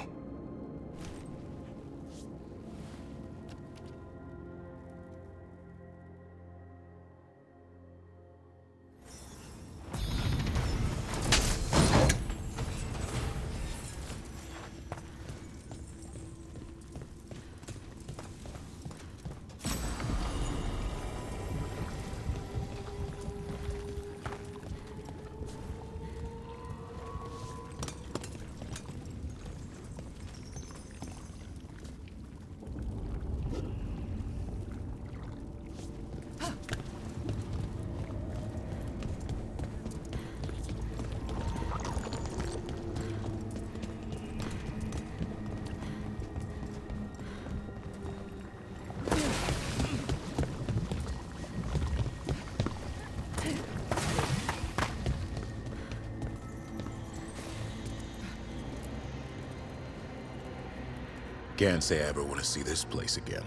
Can't say I ever want to see this place again.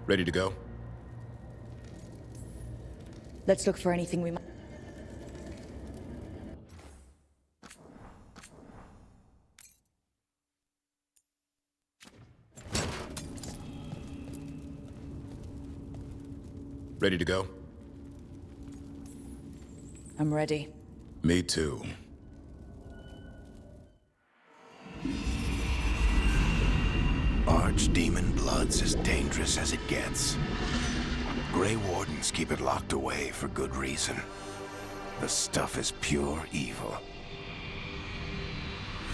Ready to go? Let's look for anything we might... Ready to go? I'm ready. Me too. Archdemon blood's as dangerous as it gets. Grey Wardens keep it locked away for good reason. The stuff is pure evil.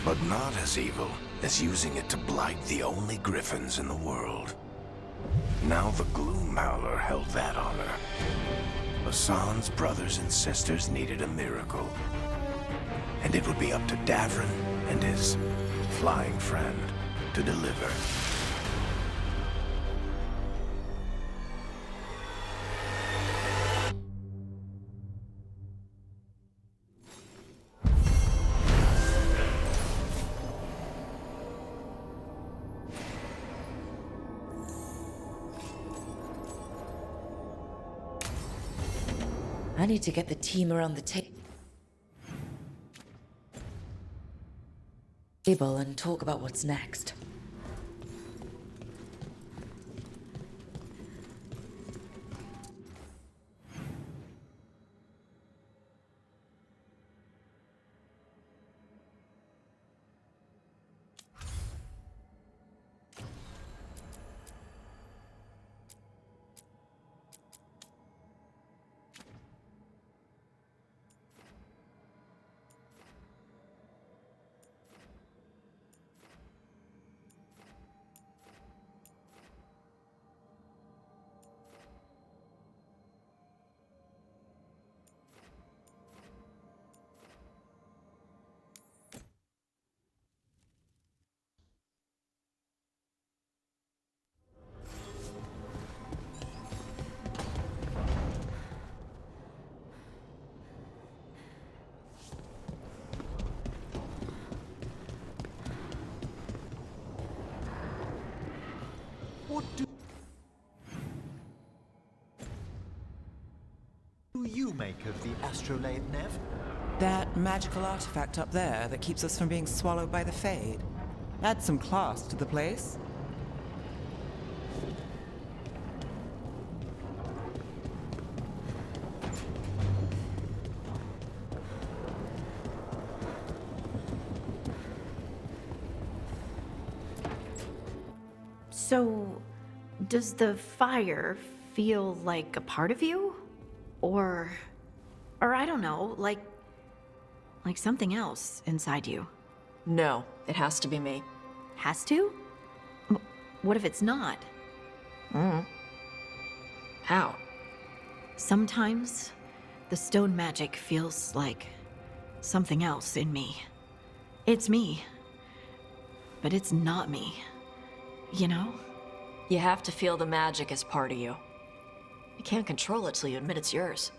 But not as evil as using it to blight the only griffins in the world. Now the Gloomhowler held that honor. Hassan's brothers and sisters needed a miracle. And it would be up to Davrin and his flying friend to deliver. I need to get the team around the table and talk about what's next. What do you make of the astrolabe, Nev? That magical artifact up there that keeps us from being swallowed by the Fade. Adds some class to the place. So, does the fire feel like a part of you? Or I don't know, like something else inside you? No, it has to be me. Has to? What if it's not? How? Sometimes the stone magic feels like something else in me. It's me, but it's not me. You know? You have to feel the magic as part of you. You can't control it till you admit it's yours.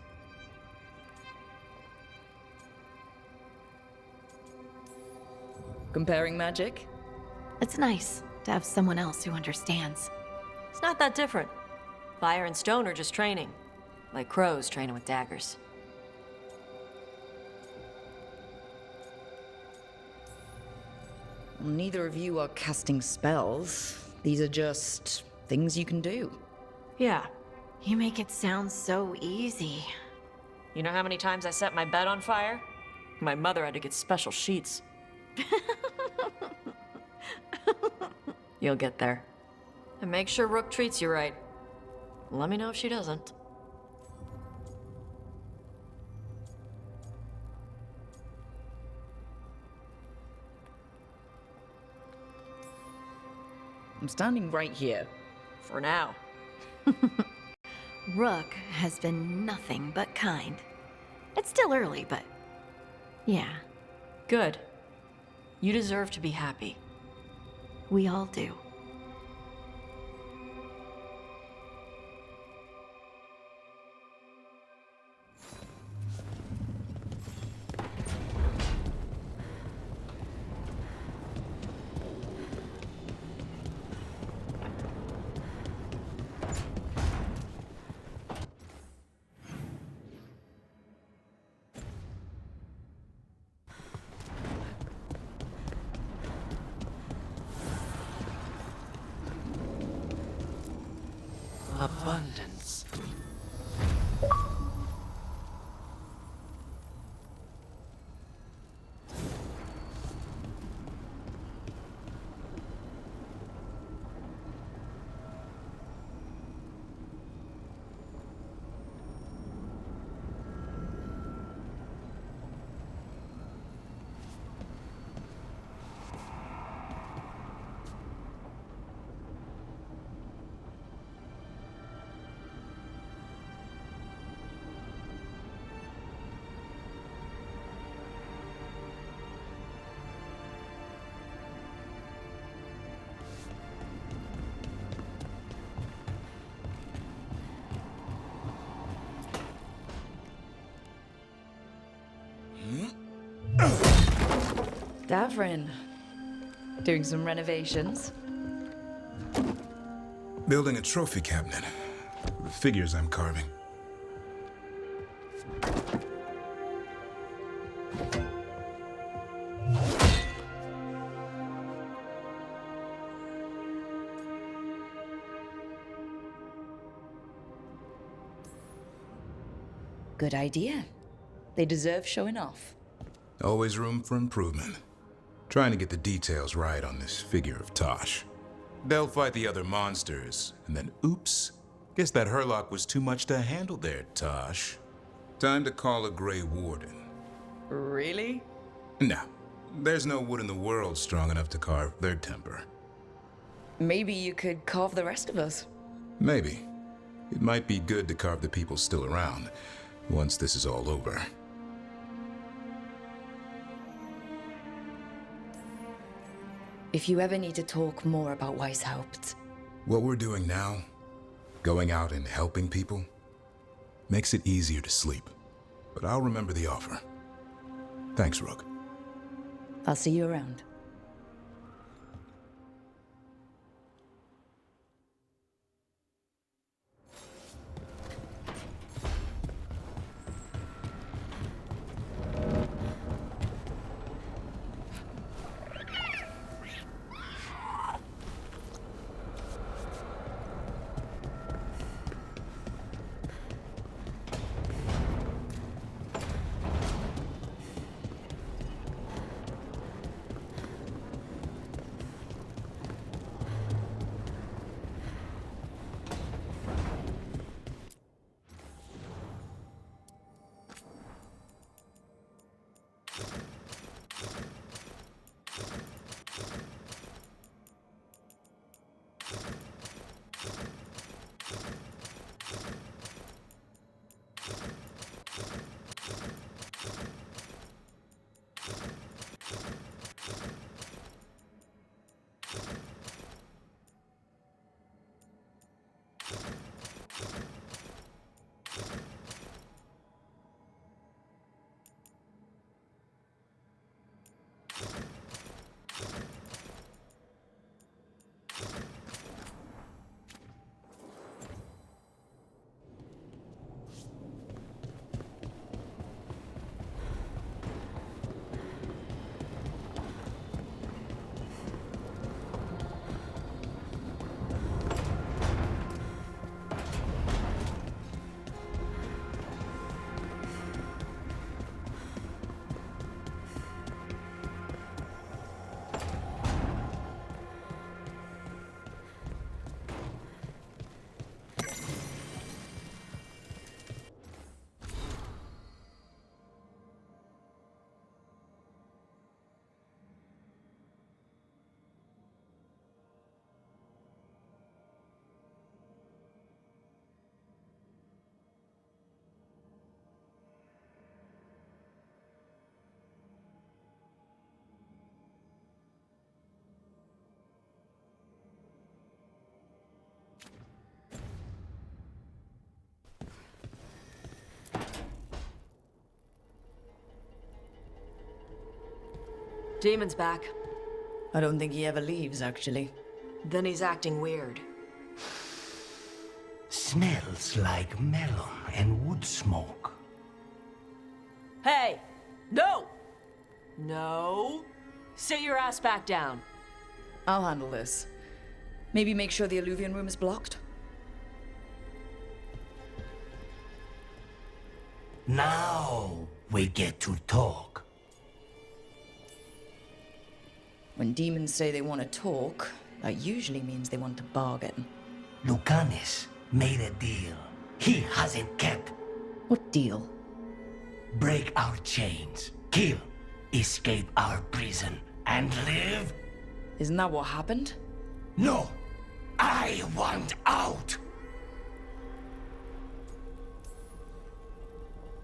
Comparing magic? It's nice to have someone else who understands. It's not that different. Fire and stone are just training. Like crows training with daggers. Neither of you are casting spells. These are just things you can do. Yeah. You make it sound so easy. You know how many times I set my bed on fire? My mother had to get special sheets. You'll get there. And make sure Rook treats you right. Let me know if she doesn't. I'm standing right here. For now. Rook has been nothing but kind. It's still early, but yeah. Good. You deserve to be happy. We all do. Abundance. Davrin. Doing some renovations. Building a trophy cabinet. The figures I'm carving. Good idea. They deserve showing off. Always room for improvement. Trying to get the details right on this figure of Tosh. They'll fight the other monsters, and then oops. Guess that Herlock was too much to handle there, Tosh. Time to call a Grey Warden. Really? No. There's no wood in the world strong enough to carve their temper. Maybe you could carve the rest of us. Maybe. It might be good to carve the people still around, once this is all over. If you ever need to talk more about Weishaupt. What we're doing now, going out and helping people, makes it easier to sleep. But I'll remember the offer. Thanks, Rook. I'll see you around. Demon's back. I don't think he ever leaves, actually. Then he's acting weird. Smells like melon and wood smoke. Hey! No! No! Sit your ass back down. I'll handle this. Maybe make sure the Illuvian room is blocked? Now we get to talk. When demons say they want to talk, that usually means they want to bargain. Lucanis made a deal he hasn't kept. What deal? Break our chains, kill, escape our prison, and live? Isn't that what happened? No! I want out!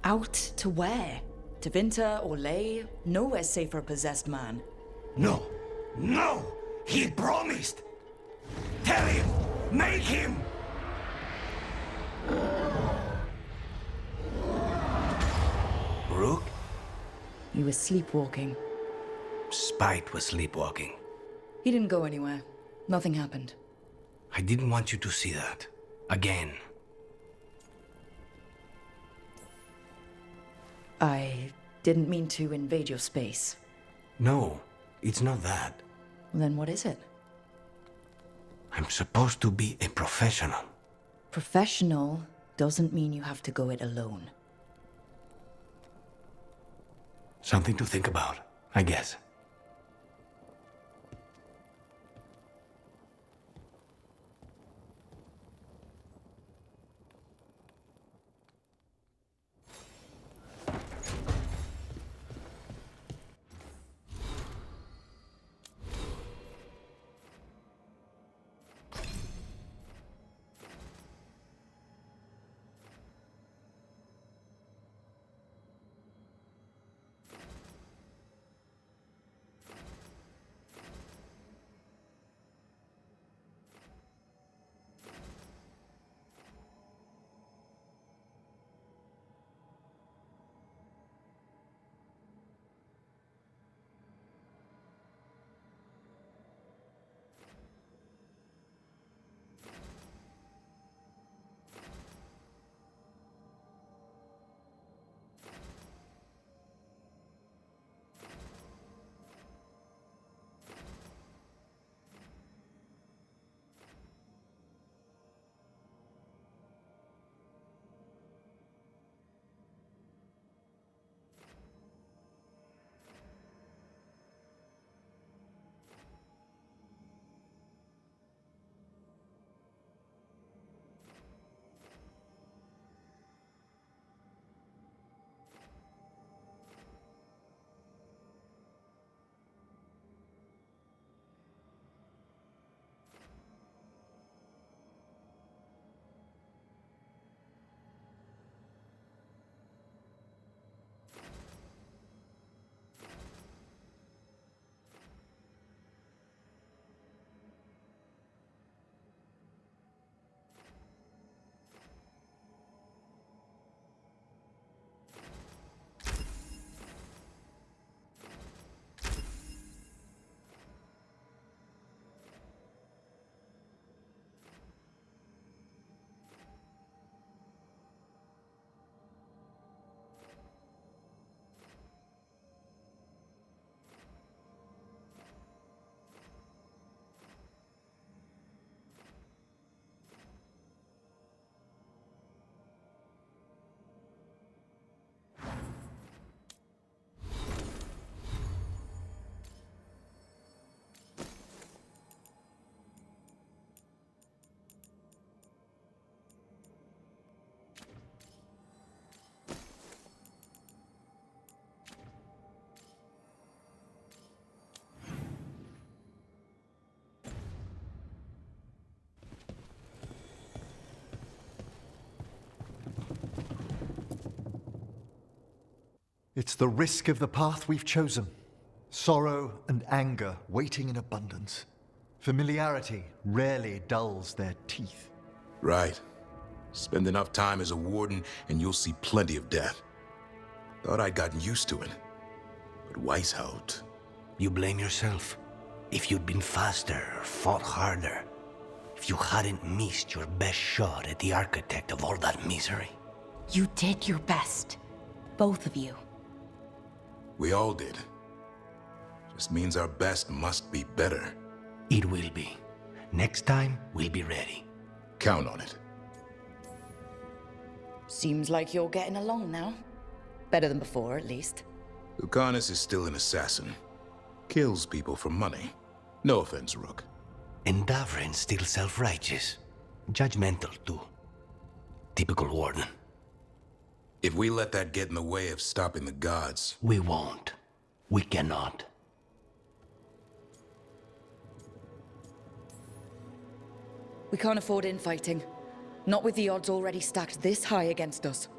Out to where? To Vinter or Lay? Nowhere's safe for a possessed man. No! No! He promised! Tell him! Make him! Rook? He was sleepwalking. Spite was sleepwalking. He didn't go anywhere. Nothing happened. I didn't want you to see that. Again. I didn't mean to invade your space. No, it's not that. Then what is it? I'm supposed to be a professional. Professional doesn't mean you have to go it alone. Something to think about, I guess. It's the risk of the path we've chosen. Sorrow and anger waiting in abundance. Familiarity rarely dulls their teeth. Right. Spend enough time as a warden and you'll see plenty of death. Thought I'd gotten used to it. But Weishaupt, You blame yourself. If you'd been faster or fought harder, if you hadn't missed your best shot at the architect of all that misery. You did your best. Both of you. We all did. Just means our best must be better. It will be. Next time, we'll be ready. Count on it. Seems like you're getting along now. Better than before, at least. Lucanus is still an assassin. Kills people for money. No offense, Rook. And Davrin's still self-righteous. Judgmental, too. Typical Warden. If we let that get in the way of stopping the gods... We won't. We cannot. We can't afford infighting. Not with the odds already stacked this high against us.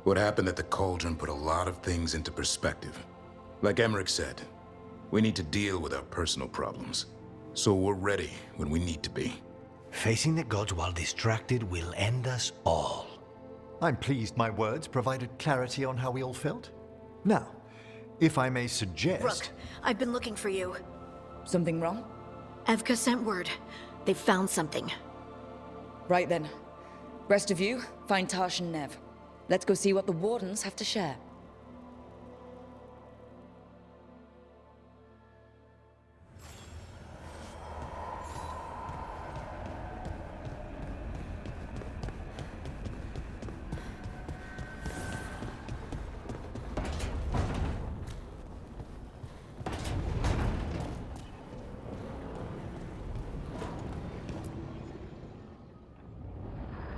What happened at the Cauldron put a lot of things into perspective. Like Emmerich said, we need to deal with our personal problems. So we're ready when we need to be. Facing the gods while distracted will end us all. I'm pleased my words provided clarity on how we all felt. Now, if I may suggest... Rook, I've been looking for you. Something wrong? Evka sent word. They found something. Right then. Rest of you, find Tash and Nev. Let's go see what the Wardens have to share.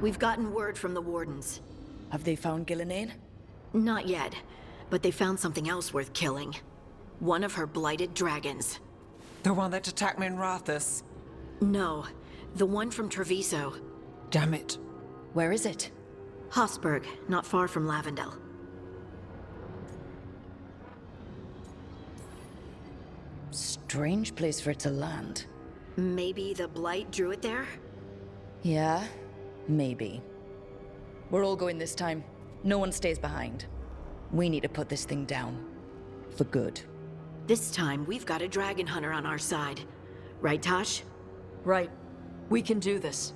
We've gotten word from the Wardens. Have they found Gillenane? Not yet, but they found something else worth killing. One of her blighted dragons. The one that attacked me in Rathus? No, the one from Treviso. Damn it. Where is it? Hosberg, not far from Lavendel. Strange place for it to land. Maybe the blight drew it there? Yeah, maybe. We're all going this time. No one stays behind. We need to put this thing down. For good. This time, we've got a dragon hunter on our side. Right, Tosh? Right. We can do this.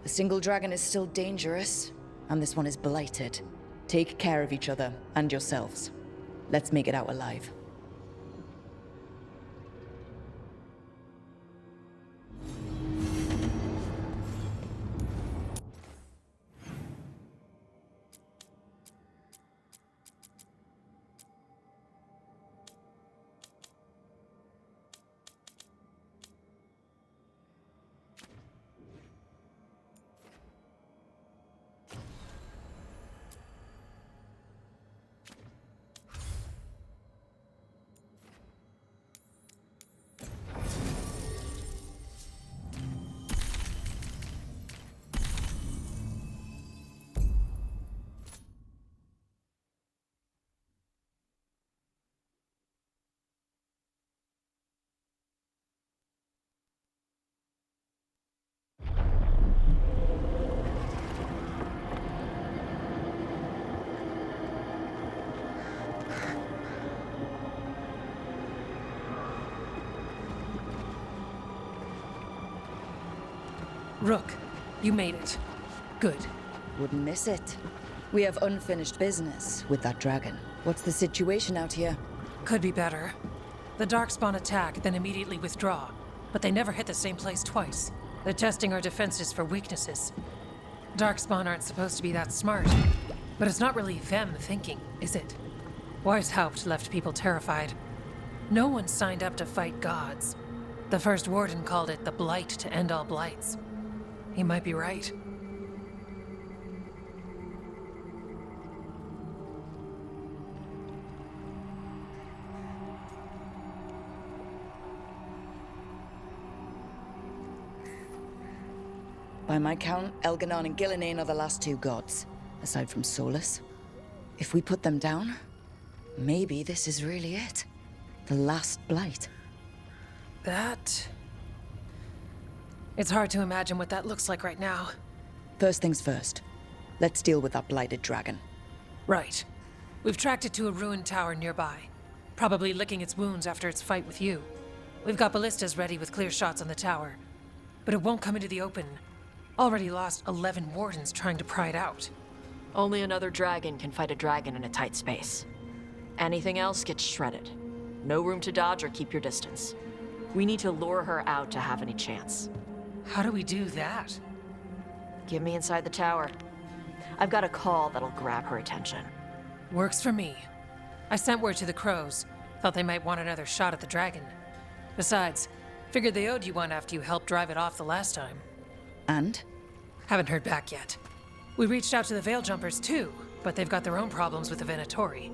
The single dragon is still dangerous, and this one is blighted. Take care of each other and yourselves. Let's make it out alive. Rook, you made it. Good. Wouldn't miss it. We have unfinished business with that dragon. What's the situation out here? Could be better. The Darkspawn attack, then immediately withdraw. But they never hit the same place twice. They're testing our defenses for weaknesses. Darkspawn aren't supposed to be that smart. But it's not really them thinking, is it? Weishaupt left people terrified. No one signed up to fight gods. The first warden called it the blight to end all blights. He might be right. By my count, Elganon and Gillinane are the last two gods, aside from Solus. If we put them down, maybe this is really it. The last blight. It's hard to imagine what that looks like right now. First things first. Let's deal with that blighted dragon. Right. We've tracked it to a ruined tower nearby. Probably licking its wounds after its fight with you. We've got ballistas ready with clear shots on the tower. But it won't come into the open. Already lost 11 wardens trying to pry it out. Only another dragon can fight a dragon in a tight space. Anything else gets shredded. No room to dodge or keep your distance. We need to lure her out to have any chance. How do we do that? Get me inside the tower. I've got a call that'll grab her attention. Works for me. I sent word to the crows. Thought they might want another shot at the dragon. Besides, figured they owed you one after you helped drive it off the last time. And? Haven't heard back yet. We reached out to the Veil Jumpers too, but they've got their own problems with the Venatori.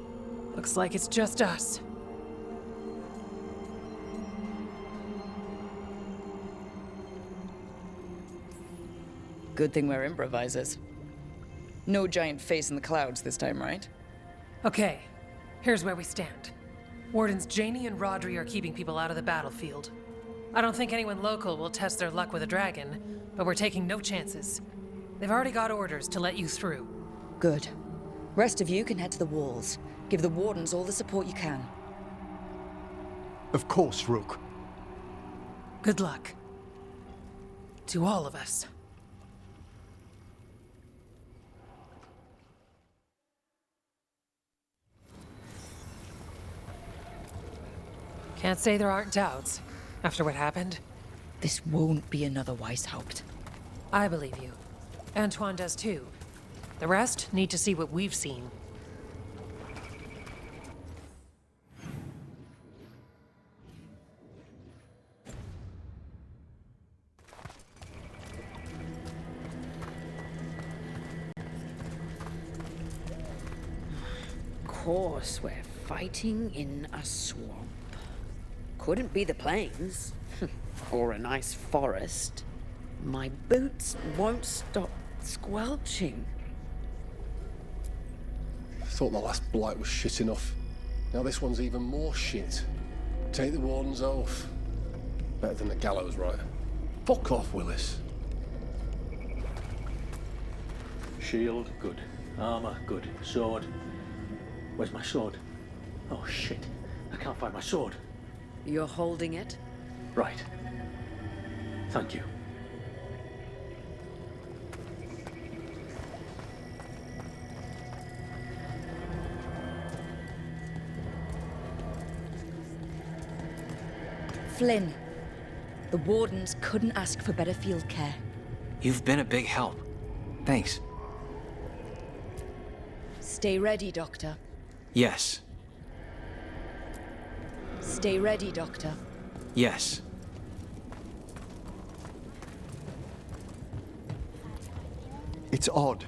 Looks like it's just us. Good thing we're improvisers. No giant face in the clouds this time, right? Okay, here's where we stand. Wardens Janie and Rodri are keeping people out of the battlefield. I don't think anyone local will test their luck with a dragon, but we're taking no chances. They've already got orders to let you through. Good. Rest of you can head to the walls. Give the wardens all the support you can. Of course, Rook. Good luck. To all of us. Can't say there aren't doubts, after what happened. This won't be another Weishaupt. I believe you. Antoine does too. The rest need to see what we've seen. Of course, we're fighting in a swamp. Couldn't be the plains. Or a nice forest. My boots won't stop squelching. Thought the last blight was shit enough. Now this one's even more shit. Take the warden's oath. Better than the gallows, right? Fuck off, Willis. Shield, good. Armor, good. Sword. Where's my sword? Oh shit. I can't find my sword. You're holding it? Right. Thank you. Flynn, the wardens couldn't ask for better field care. You've been a big help. Thanks. Stay ready, Doctor. Yes. Stay ready, Doctor. Yes. It's odd.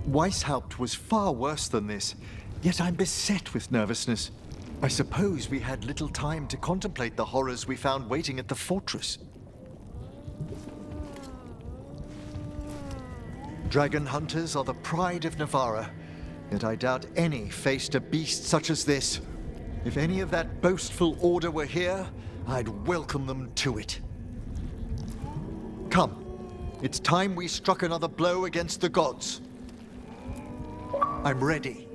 Weishaupt was far worse than this, yet I'm beset with nervousness. I suppose we had little time to contemplate the horrors we found waiting at the fortress. Dragon hunters are the pride of Navarra, yet I doubt any faced a beast such as this. If any of that boastful order were here, I'd welcome them to it. Come, it's time we struck another blow against the gods. I'm ready.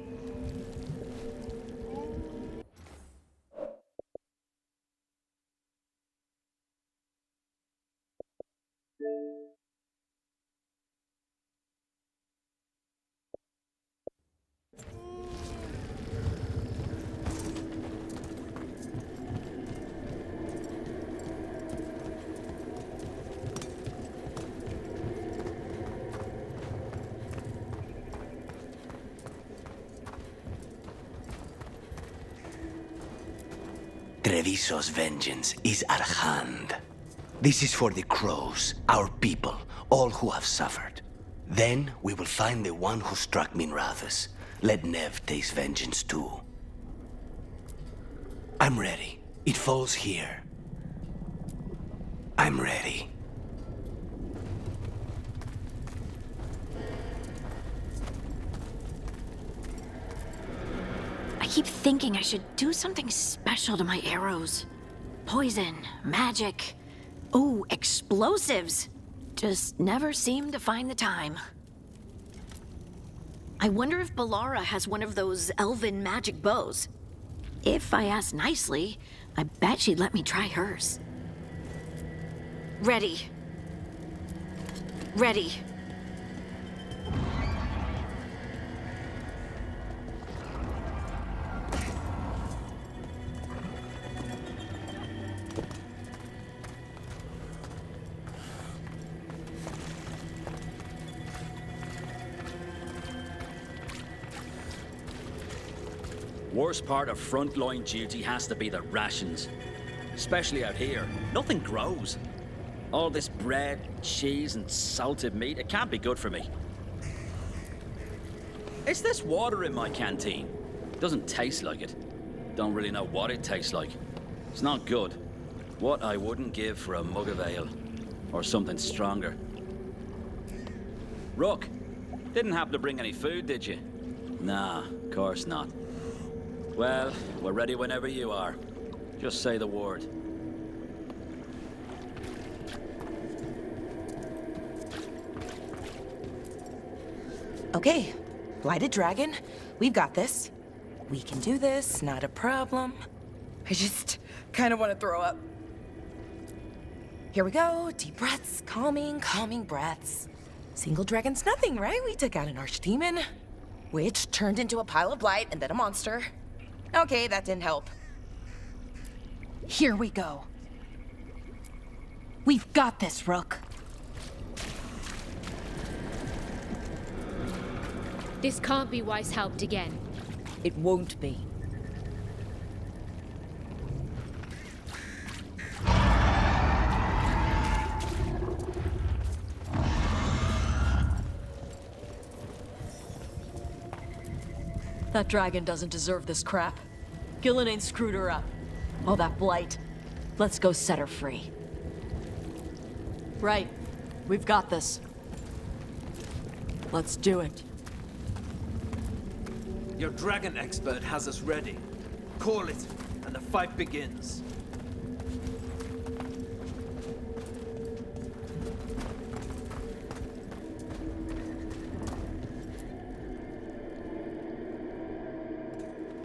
Treviso's vengeance is at hand. This is for the crows, our people, all who have suffered. Then we will find the one who struck Minrathus. Let Nev taste vengeance too. I'm ready. It falls here. I'm ready. keep thinking I should do something special to my arrows. Poison, magic, oh, explosives. Just never seem to find the time. I wonder if Balara has one of those elven magic bows. If I ask nicely, I bet she'd let me try hers. Ready. Ready. Worst part of frontline duty has to be the rations. Especially out here. Nothing grows. All this bread, cheese, and salted meat, it can't be good for me. It's this water in my canteen. Doesn't taste like it. Don't really know what it tastes like. It's not good. What I wouldn't give for a mug of ale. Or something stronger. Rook, didn't happen to bring any food, did you? Nah, of course not. Well, we're ready whenever you are. Just say the word. Okay, Blighted Dragon, we've got this. We can do this, not a problem. I just kind of want to throw up. Here we go, deep breaths, calming breaths. Single dragon's nothing, right? We took out an archdemon, which turned into a pile of blight and then a monster. Okay, that didn't help. Here we go. We've got this, Rook. This can't be Weiss helped again. It won't be. That dragon doesn't deserve this crap. Gillenane screwed her up. All that blight. Let's go set her free. Right. We've got this. Let's do it. Your dragon expert has us ready. Call it, and the fight begins.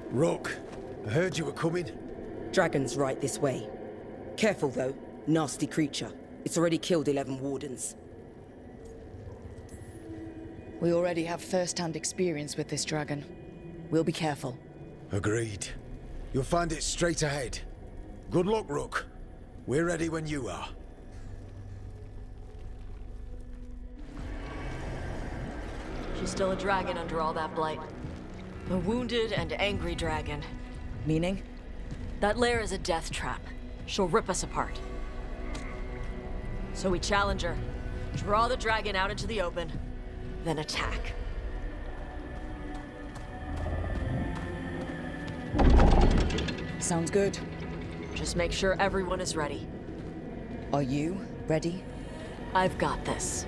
Rook, I heard you were coming. Dragon's right this way. Careful though, nasty creature. It's already killed 11 wardens. We already have first-hand experience with this dragon. We'll be careful. Agreed. You'll find it straight ahead. Good luck, Rook. We're ready when you are. She's still a dragon under all that blight. A wounded and angry dragon. Meaning? That lair is a death trap. She'll rip us apart. So we challenge her, draw the dragon out into the open, then attack. Sounds good. Just make sure everyone is ready. Are you ready? I've got this.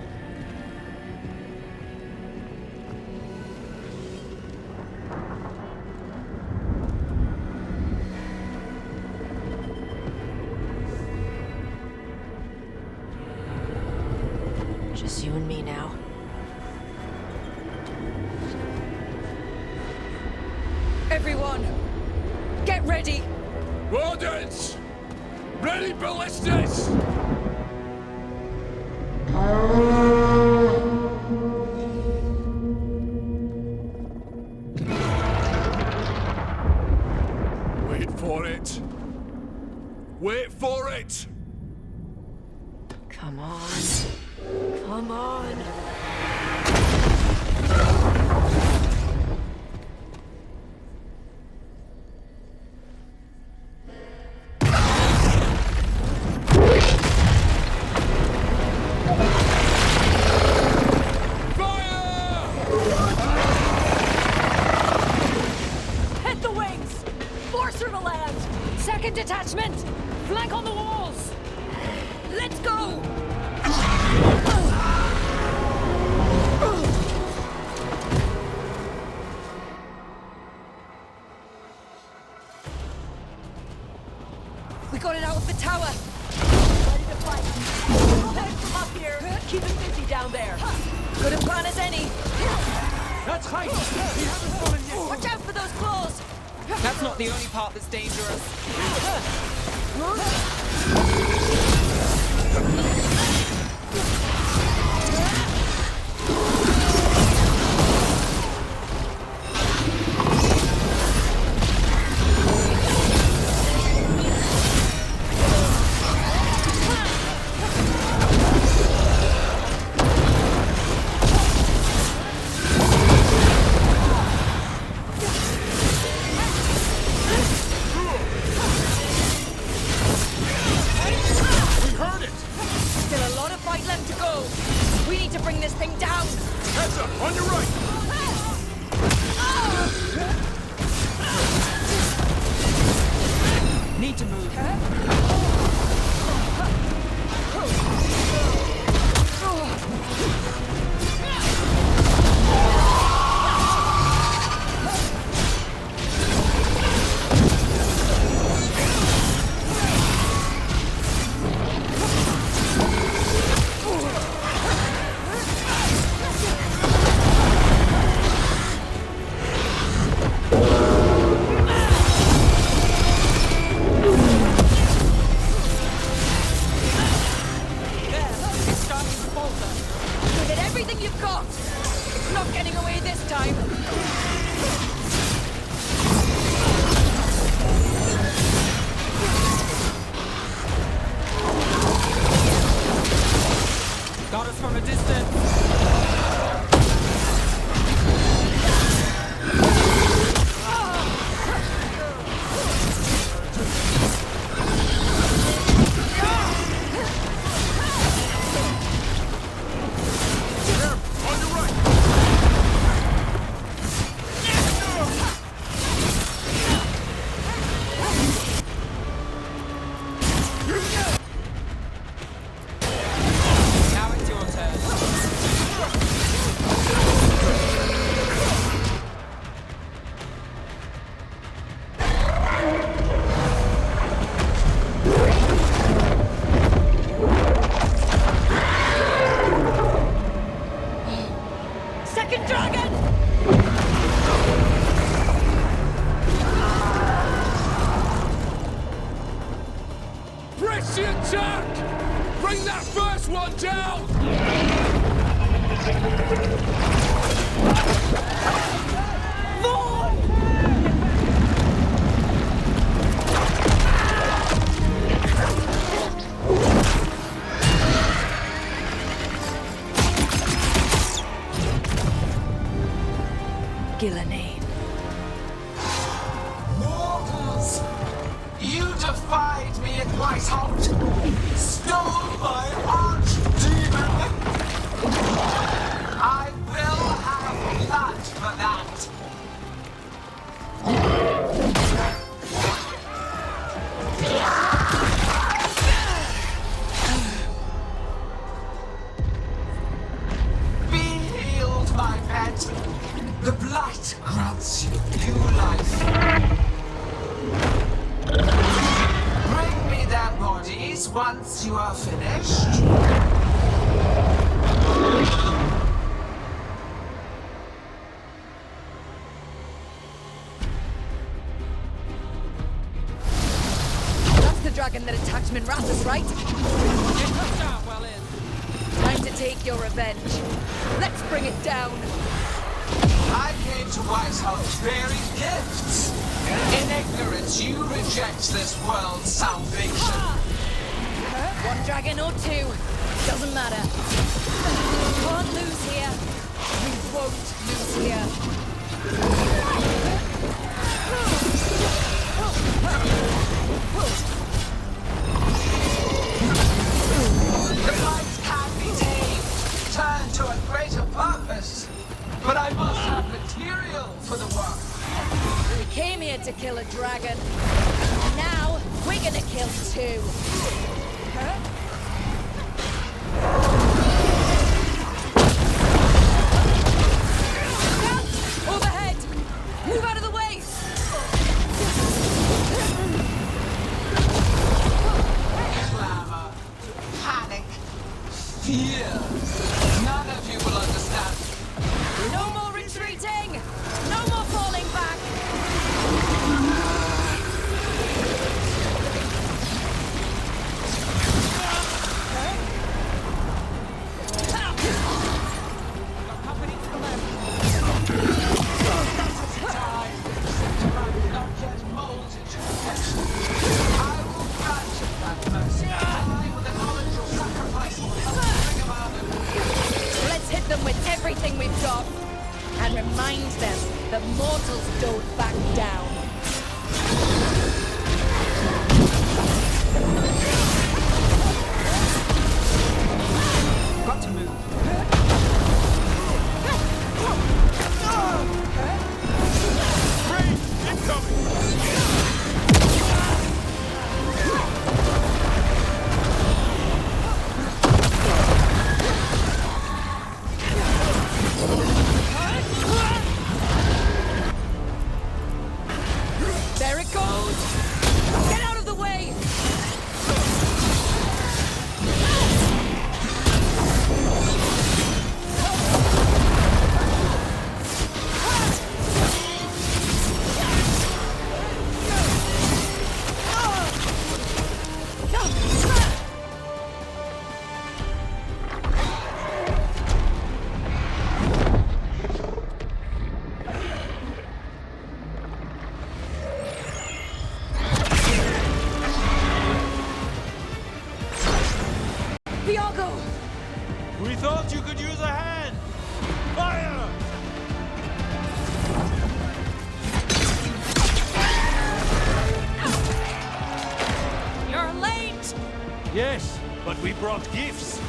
Just you and me now. Everyone, get ready! Wardens! Ready ballistas! Wait for it! Wait for it! Come on. Come on. Hit the wings! Force her to land! Second detachment! Flank on the walls! Let's go! down there. Good a plan as any. That's right! We haven't fallen yet! Watch out for those claws! That's not the only part that's dangerous. Mortals! You defied me at Whitehall! Stole my archdemon! I will have blood for that! Be healed, my pet! The blight grants you new life. Bring me their bodies once you are finished. That's the dragon that attacked Minrathus, right? Get pushed out well in. Time to take your revenge. Let's bring it down. I came to Whitehall's bearing gifts. In ignorance, you reject this world's salvation. One dragon or two, doesn't matter. We can't lose here. We won't lose here. The light can be tamed, turned to a greater purpose. But I must have material for the work. We came here to kill a dragon. Now, we're gonna kill two. Overhead! Move out of the way! Clamor, panic, fear. None them with everything we've got. And remind them that mortals don't back down. Got to move. There it goes! Get out of the way! We thought you could use a hand! Fire! You're late! Yes, but we brought gifts.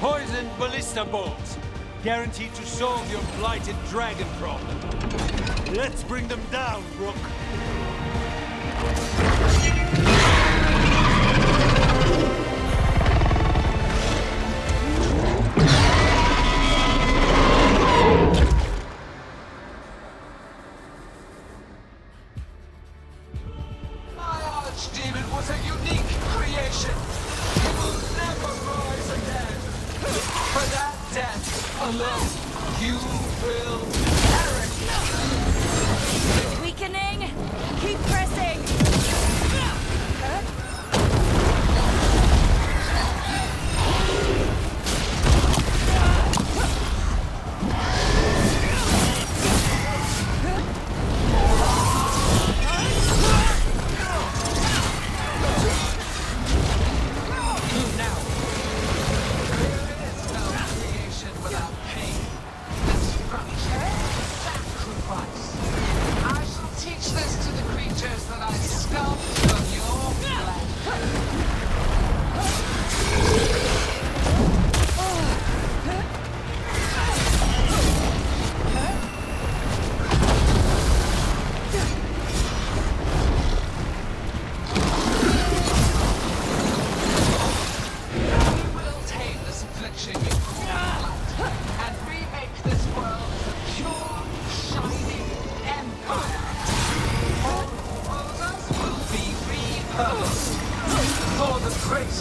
Poisoned ballista bolts. Guaranteed to solve your blighted dragon problem. Let's bring them down, Rook. My archdemon was a unique creation. He will never rise again. For that death alone, you will perish. It's weakening! Keep pressing! I shall teach this to the creatures that I sculpt from your flesh. We will tame this affliction you call light, and remake this world a pure, shining empire. All roses will be repurposed for the great.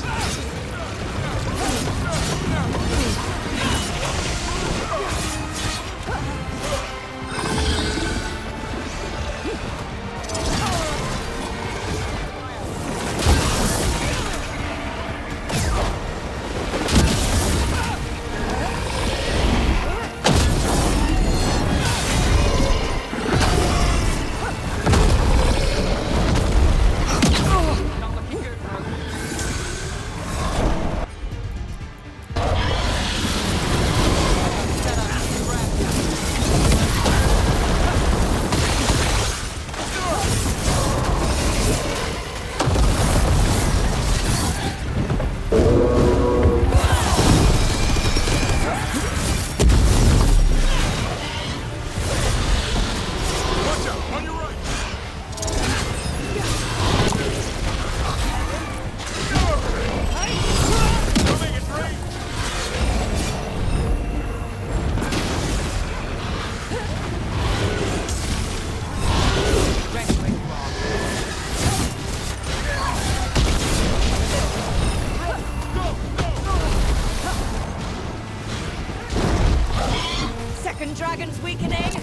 Second dragon's weakening.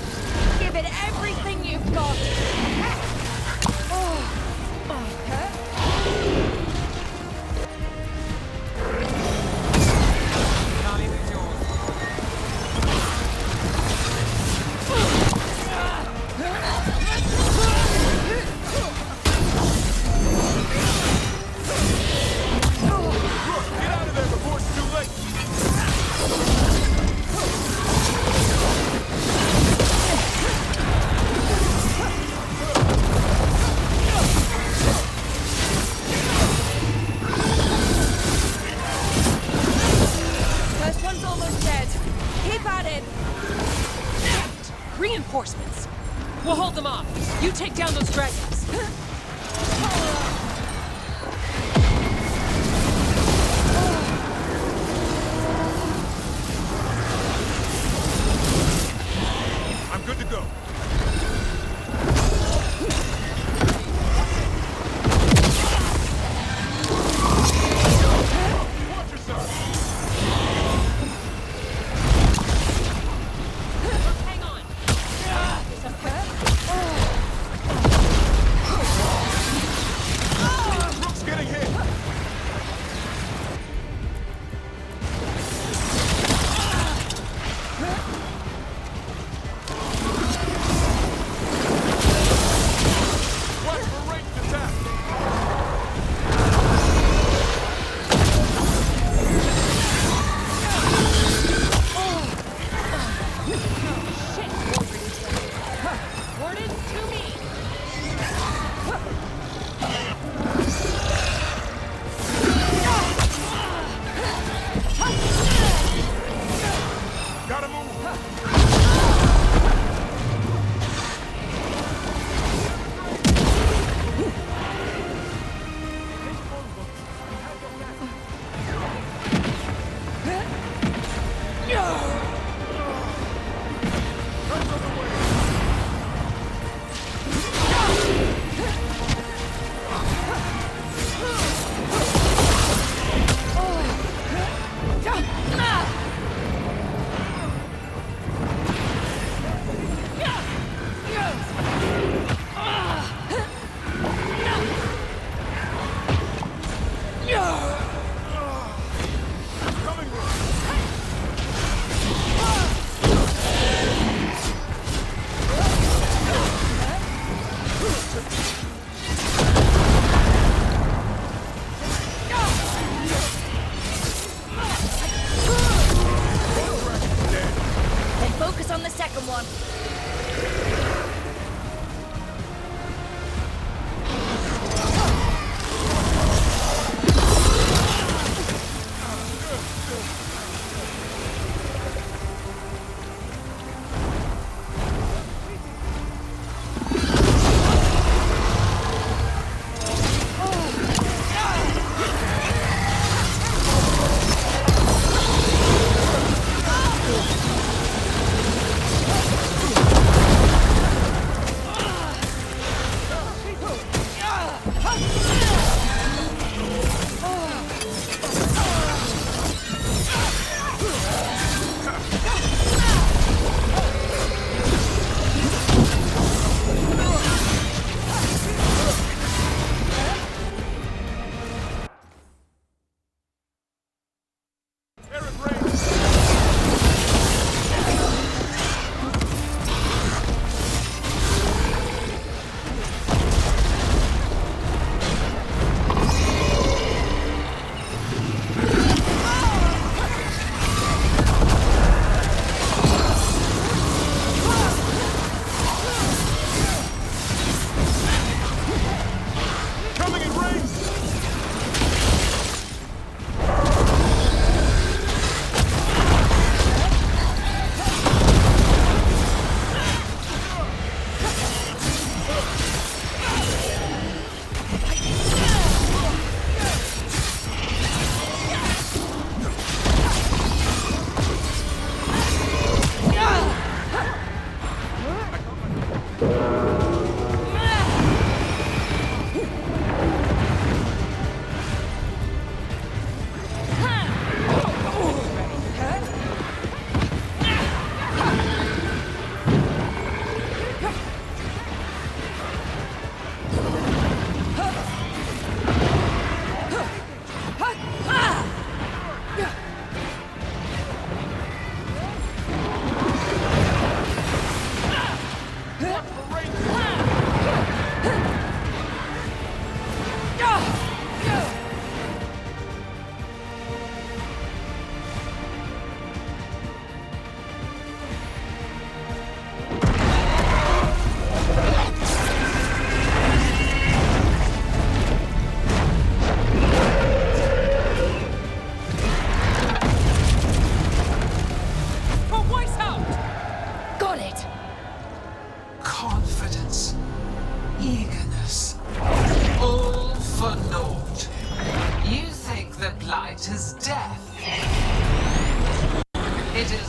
Give it everything you've got. Get out of there before it's too late! Reinforcements! We'll hold them off. You take down those dragons. I'm good to go. Watch yourself! Hang on. Rook's getting hit! Watch for ranged attack! Warden, to me! Gotta move!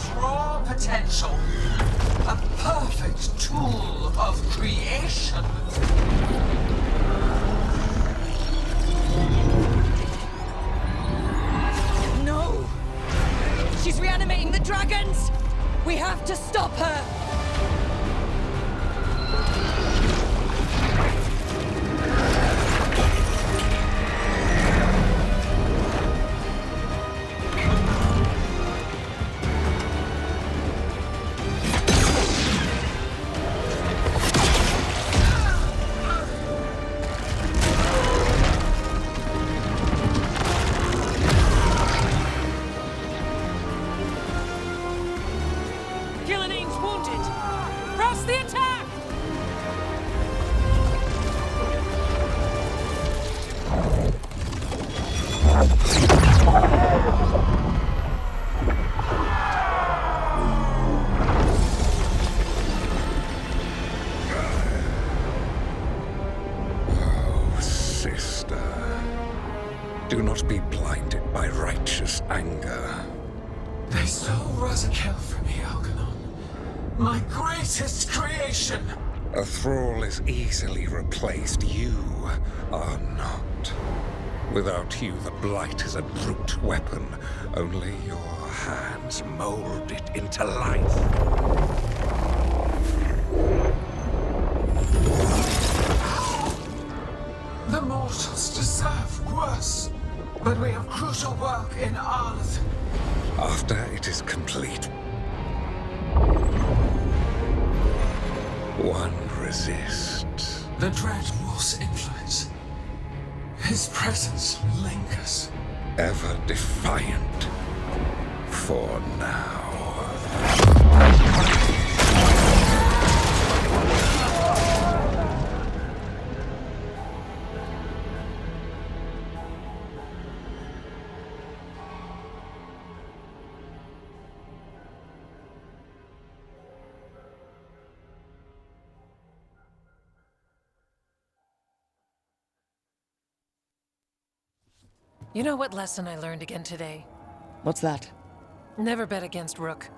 its raw potential. A perfect tool of creation. No! She's reanimating the dragons! We have to stop her! Do not be blinded by righteous anger. They stole Rosakel from me, Algernon. My greatest creation! A thrall is easily replaced. You are not. Without you, the Blight is a brute weapon. Only your hands mold it into life. The mortals deserve worse. But we have crucial work in Arth. After it is complete, one resists. The Dread Wolf's influence. His presence lingers. Ever defiant. For now. You know what lesson I learned again today? What's that? Never bet against Rook.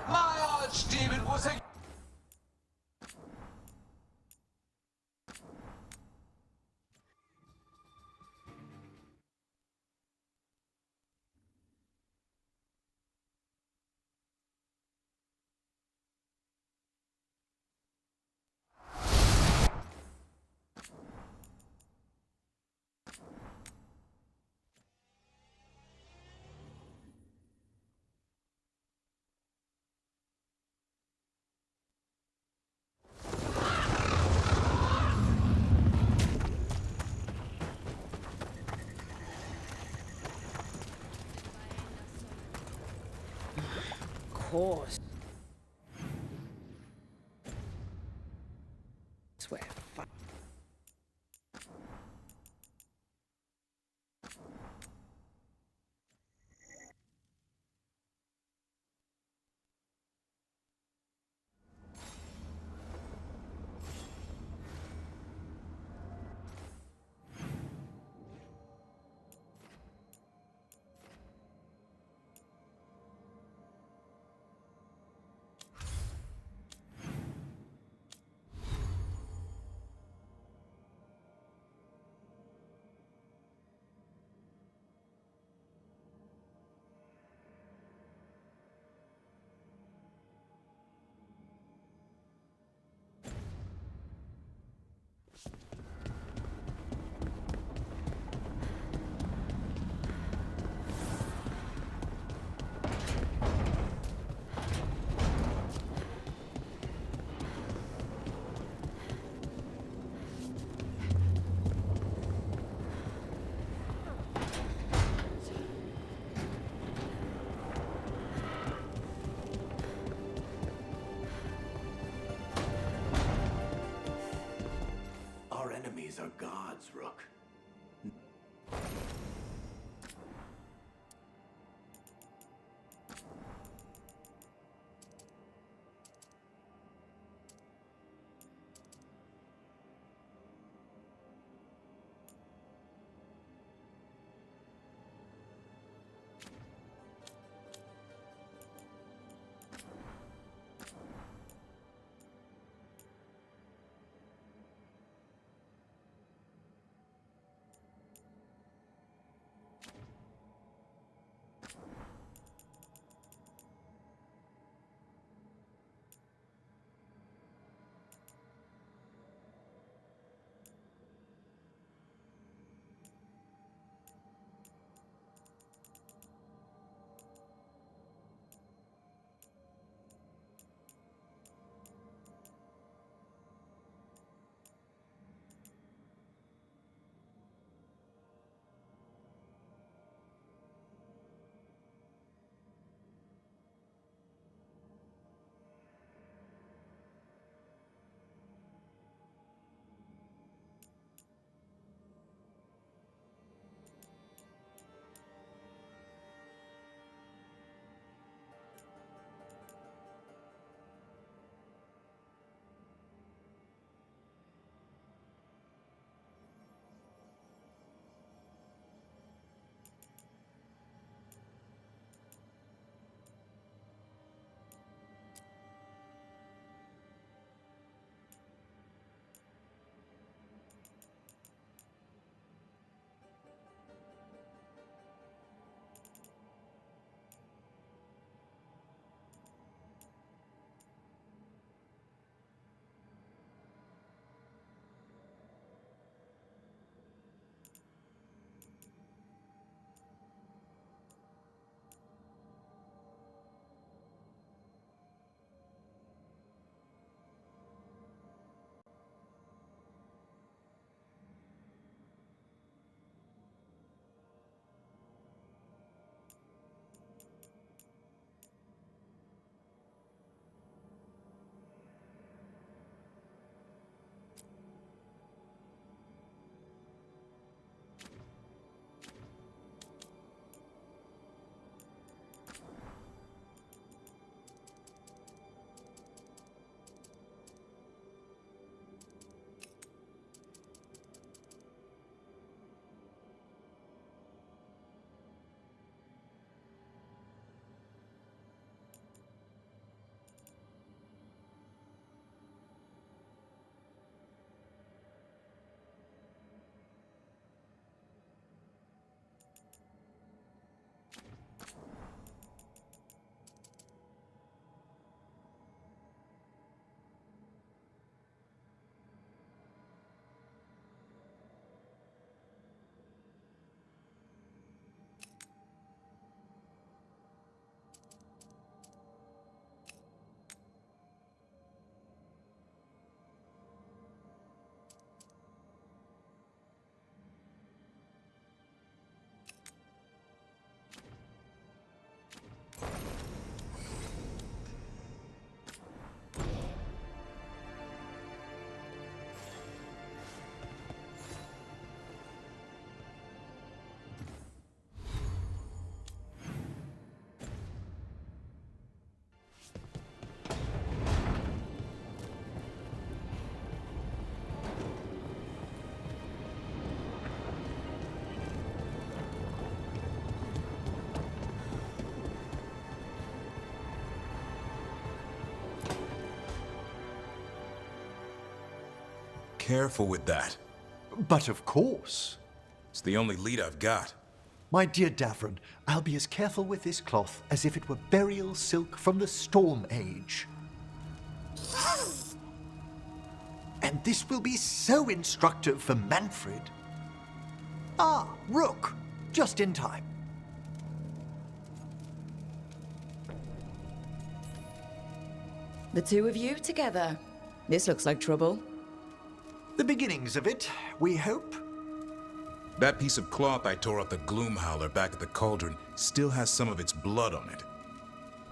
My archdemon was a... Course. Swear. careful with that. But of course. It's the only lead I've got. My dear Davron, I'll be as careful with this cloth as if it were burial silk from the Storm Age. And this will be so instructive for Manfred. Ah, Rook, just in time. The two of you together. This looks like trouble. The beginnings of it, we hope. That piece of cloth I tore off the Gloom Howler back at the cauldron still has some of its blood on it.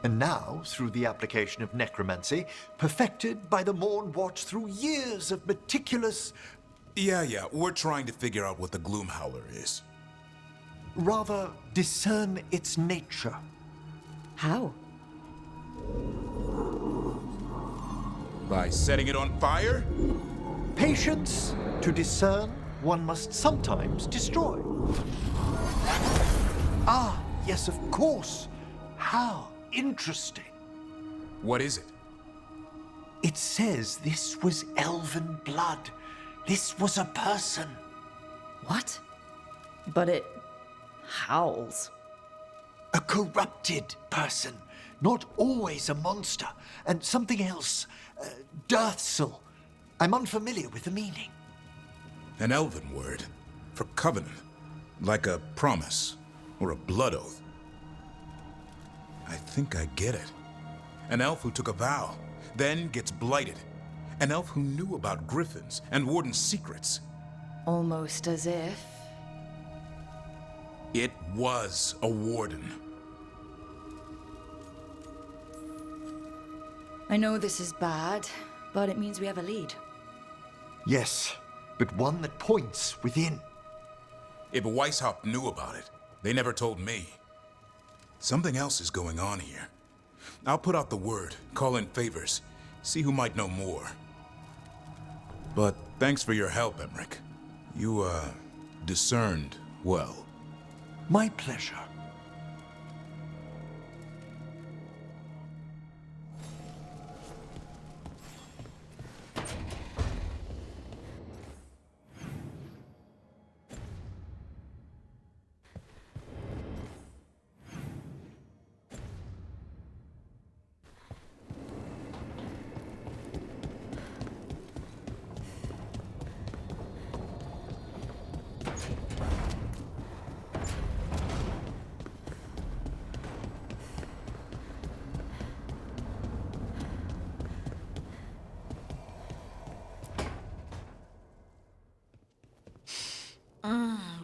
And now, through the application of necromancy, perfected by the Morn Watch through years of meticulous... Yeah, we're trying to figure out what the Gloom Howler is. Rather, discern its nature. How? By setting it on fire? Patience. To discern, one must sometimes destroy. Ah, yes, of course. How interesting. What is it? It says this was elven blood. This was a person. What? But it howls. A corrupted person. Not always a monster. And something else. Deathsel. I'm unfamiliar with the meaning. An elven word. For covenant. Like a promise. Or a blood oath. I think I get it. An elf who took a vow. Then gets blighted. An elf who knew about griffins and Warden's secrets. Almost as if... It was a warden. I know this is bad, but it means we have a lead. Yes, but one that points within. If Weishaupt knew about it, they never told me. Something else is going on here. I'll put out the word, call in favors, see who might know more. But thanks for your help, Emmerich. You, discerned well. My pleasure.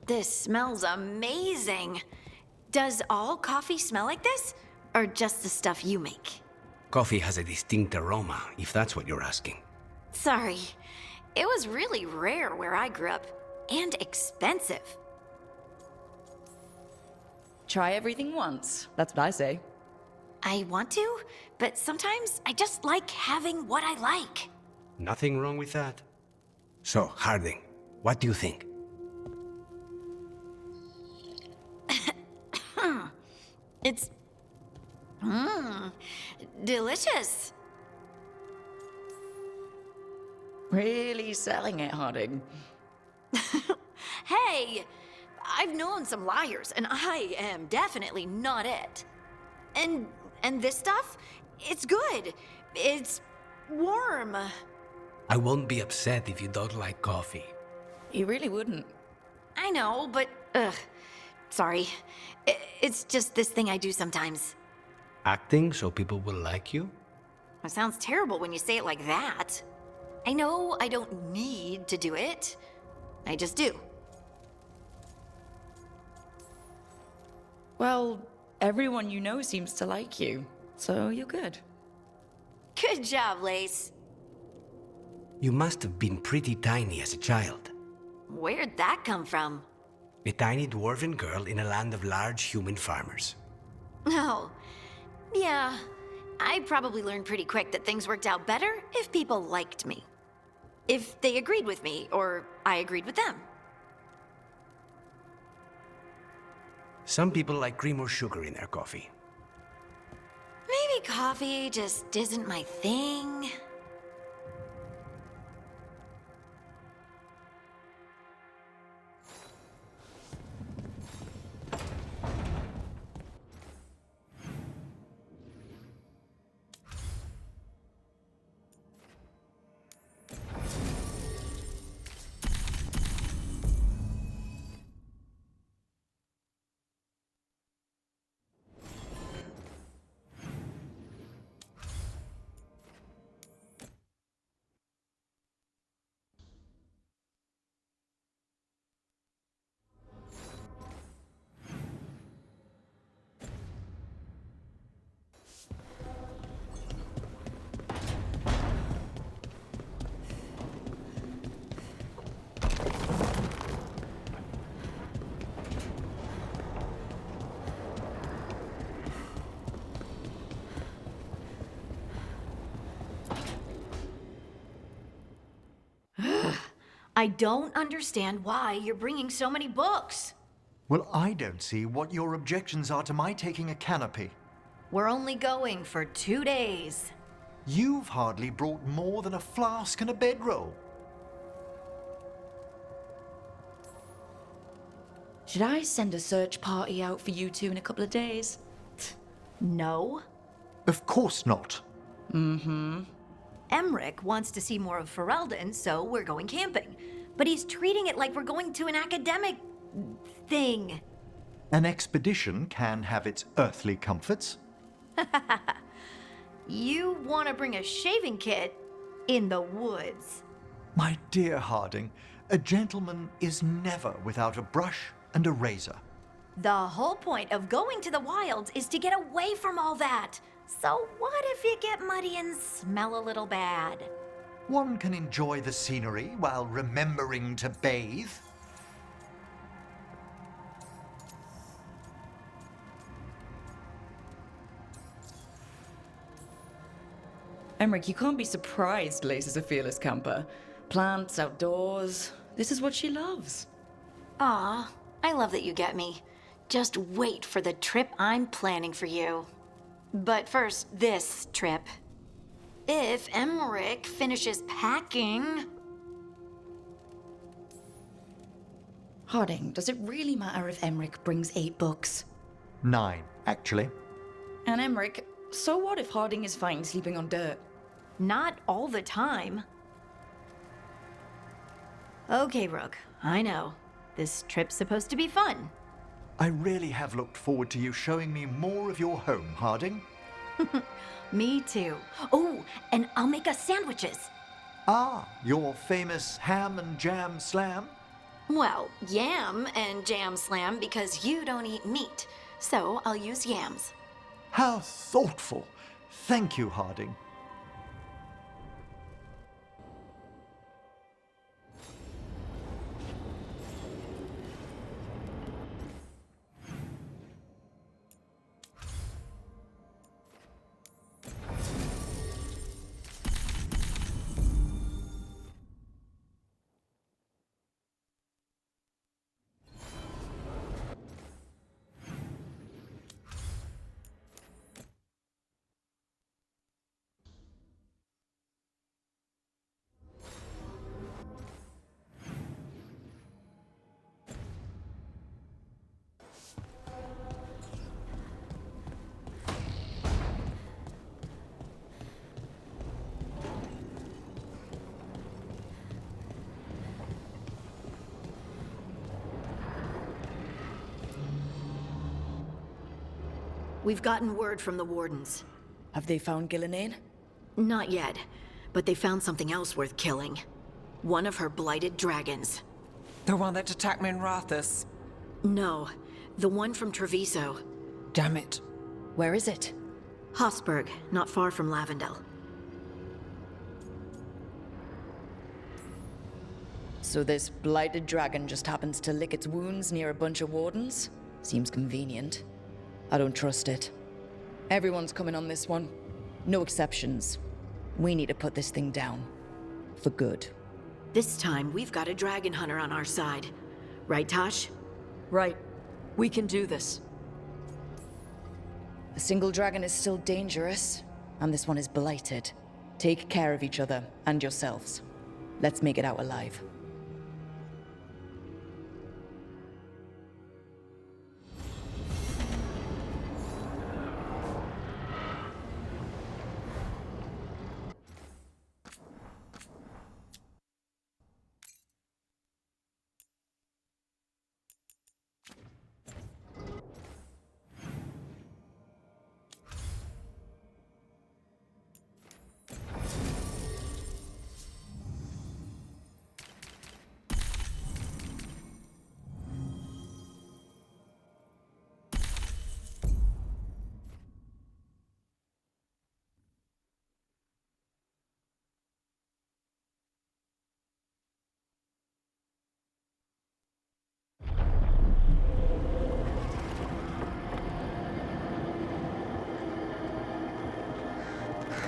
This smells amazing. Does all coffee smell like this? Or just the stuff you make? Coffee has a distinct aroma, if that's what you're asking. Sorry. It was really rare where I grew up. And expensive. Try everything once. That's what I say. I want to, but sometimes I just like having what I like. Nothing wrong with that. So, Harding, what do you think? It's... delicious. Really selling it, Harding. Hey, I've known some liars, and I am definitely not it. And this stuff, it's good. It's warm. I won't be upset if you don't like coffee. You really wouldn't. I know, but sorry. It's just this thing I do sometimes. Acting so people will like you? It sounds terrible when you say it like that. I know I don't need to do it. I just do. Well, everyone you know seems to like you, so you're good. Good job, Lace. You must have been pretty tiny as a child. Where'd that come from? A tiny dwarven girl in a land of large human farmers. Oh, yeah. I probably learned pretty quick that things worked out better if people liked me. If they agreed with me, or I agreed with them. Some people like cream or sugar in their coffee. Maybe coffee just isn't my thing. I don't understand why you're bringing so many books. Well, I don't see what your objections are to my taking a canopy. We're only going for 2 days. You've hardly brought more than a flask and a bedroll. Should I send a search party out for you two in a couple of days? No. Of course not. Mm-hmm. Emmerich wants to see more of Ferelden, so we're going camping. But he's treating it like we're going to an academic thing. An expedition can have its earthly comforts. You want to bring a shaving kit in the woods. My dear Harding, a gentleman is never without a brush and a razor. The whole point of going to the wilds is to get away from all that. So what if you get muddy and smell a little bad? One can enjoy the scenery while remembering to bathe. Emmerich, you can't be surprised Lace is a fearless camper. Plants, outdoors. This is what she loves. Aw, I love that you get me. Just wait for the trip I'm planning for you. But first, this trip. If Emmerich finishes packing... Harding, does it really matter if Emmerich brings 8 books? 9, actually. And Emmerich, so what if Harding is fine sleeping on dirt? Not all the time. Okay, Rook, I know. This trip's supposed to be fun. I really have looked forward to you showing me more of your home, Harding. Me too. Oh, and I'll make us sandwiches. Ah, your famous ham and jam slam? Well, yam and jam slam because you don't eat meat. So I'll use yams. How thoughtful. Thank you, Harding. We've gotten word from the wardens. Have they found Gillenane? Not yet, but they found something else worth killing. One of her blighted dragons. The one that attacked me in Rathus? No, the one from Treviso. Damn it. Where is it? Hosberg, not far from Lavendel. So this blighted dragon just happens to lick its wounds near a bunch of wardens? Seems convenient. I don't trust it. Everyone's coming on this one. No exceptions. We need to put this thing down. For good. This time, we've got a dragon hunter on our side. Right, Tosh? Right. We can do this. A single dragon is still dangerous, and this one is blighted. Take care of each other and yourselves. Let's make it out alive.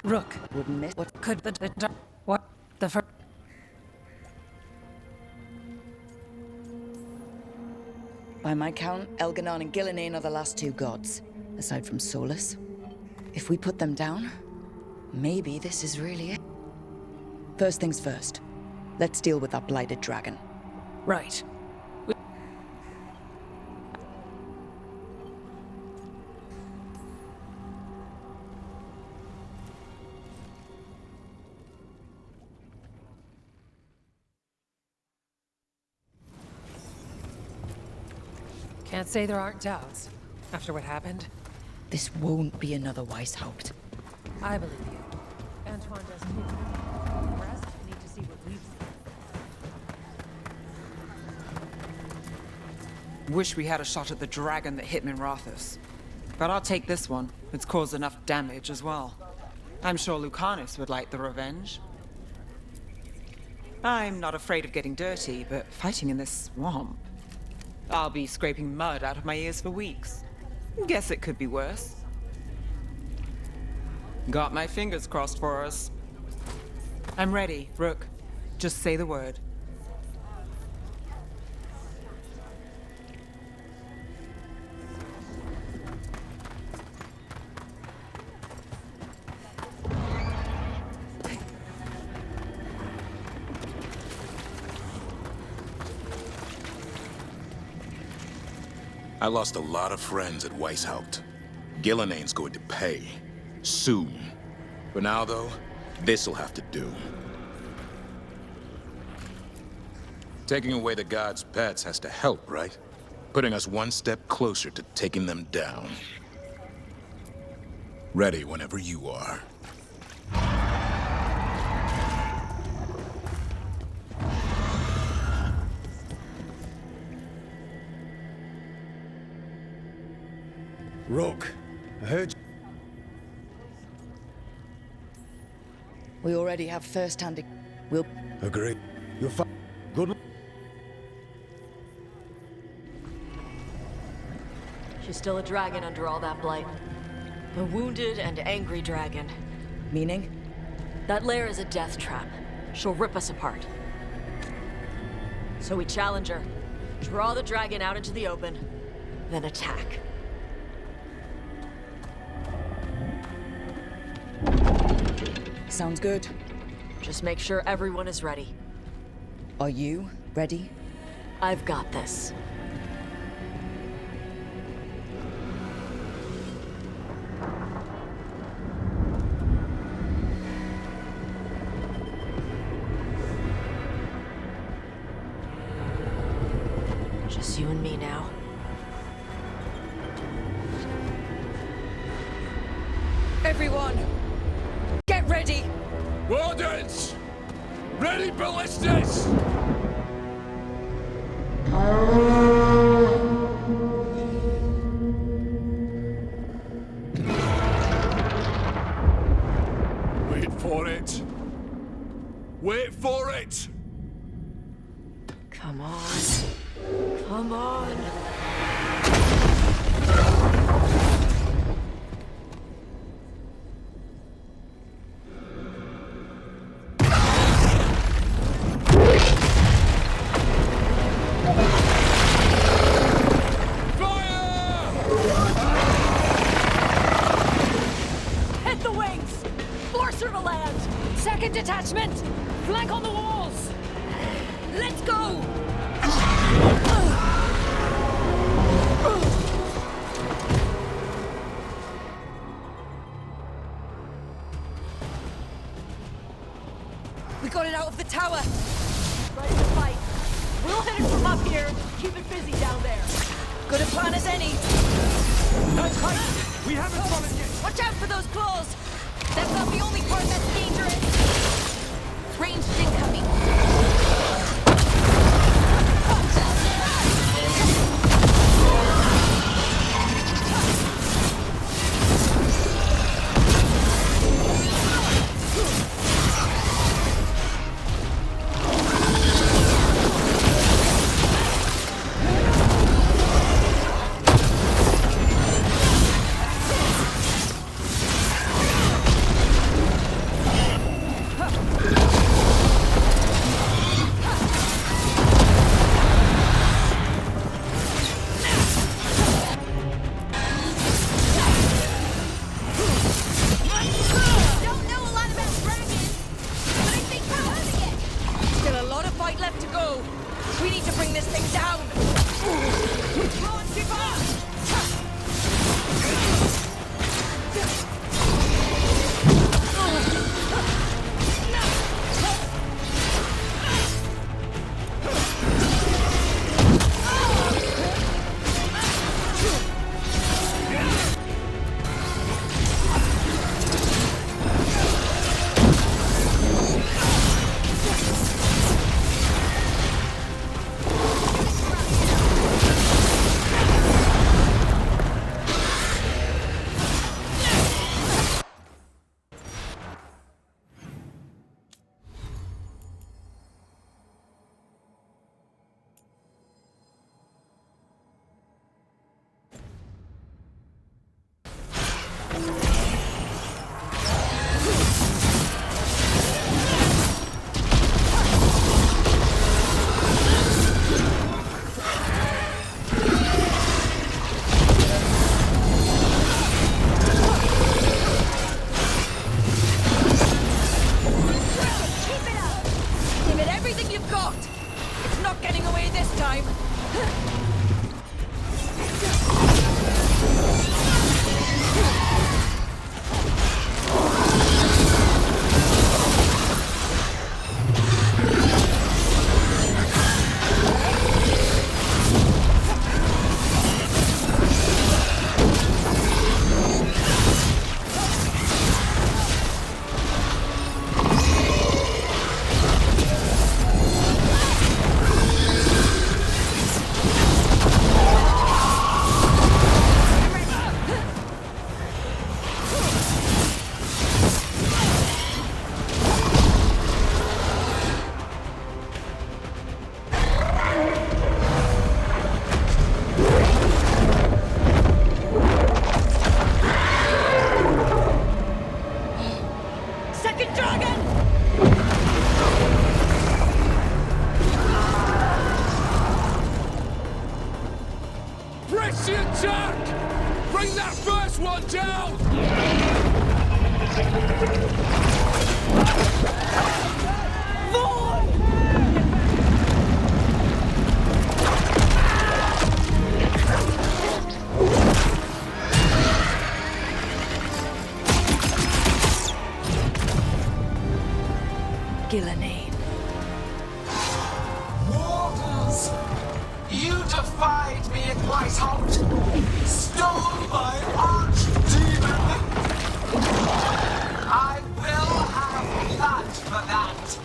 Rook, Wouldn't miss. what could the what the first? By my count, Elganon and Gillenane are the last two gods, aside from Solus. If we put them down, maybe this is really it. First things first. Let's deal with that blighted dragon. Right. Can't say there aren't doubts. After what happened, This won't be another Weishaupt. I believe you. Antoine does too. The rest need to see what we've seen. Wish we had a shot at the dragon that hit Minrathous. But I'll take this one. It's caused enough damage as well. I'm sure Lucanus would like the revenge. I'm not afraid of getting dirty, but fighting in this swamp... I'll be scraping mud out of my ears for weeks. Guess it could be worse. Got my fingers crossed for us. I'm ready, Rook. Just say the word. I lost a lot of friends at Weishaupt. Gillenane's going to pay. Soon. For now, though, this'll have to do. Taking away the gods' pets has to help, right? Putting us one step closer to taking them down. Ready whenever you are. Rook, I heard We already have first-hand... We'll... Agree. You're fine. Good luck. She's still a dragon under all that blight. A wounded and angry dragon. Meaning? That lair is a death trap. She'll rip us apart. So we challenge her, draw the dragon out into the open, then attack. Sounds good. Just make sure everyone is ready. Are you ready? I've got this. Just you and me now. Everyone, get ready! Wardens! Ready ballistas! Wait for it. Wait for it! Come on. Come on. Hit the wings! Force her to land! Second detachment! Flank on the walls! Let's go! We got it out of the tower! Ready to fight. We'll hit it from up here. Keep it busy down there. Good a plan as any! That's right! We haven't fallen yet! Watch out for those claws! That's not the only part that's dangerous! Ranged incoming! regular name. Wardens! You defied me at Whitehall, stole my archdemon! I will have blood for that!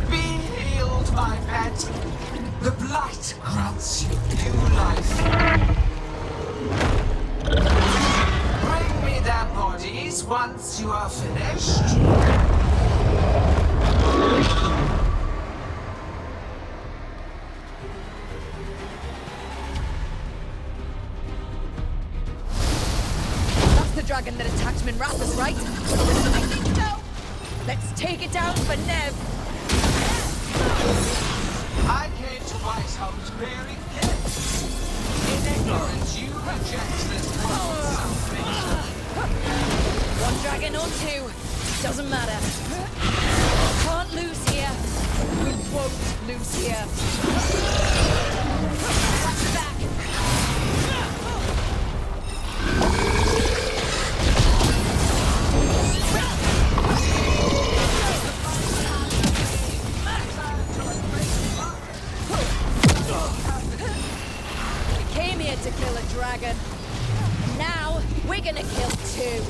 Be healed, my pet. The blight grants you new life. Bring me their bodies once you are finished. That's the dragon that attacked Minrathous, right? I think so. Let's take it down for Nev. I came to Whitehouse bearing gifts. In ignorance, you reject this world salvation. One dragon or two, doesn't matter. Can't lose here. We won't lose here. Back. We came here to kill a dragon. Now we're gonna kill two.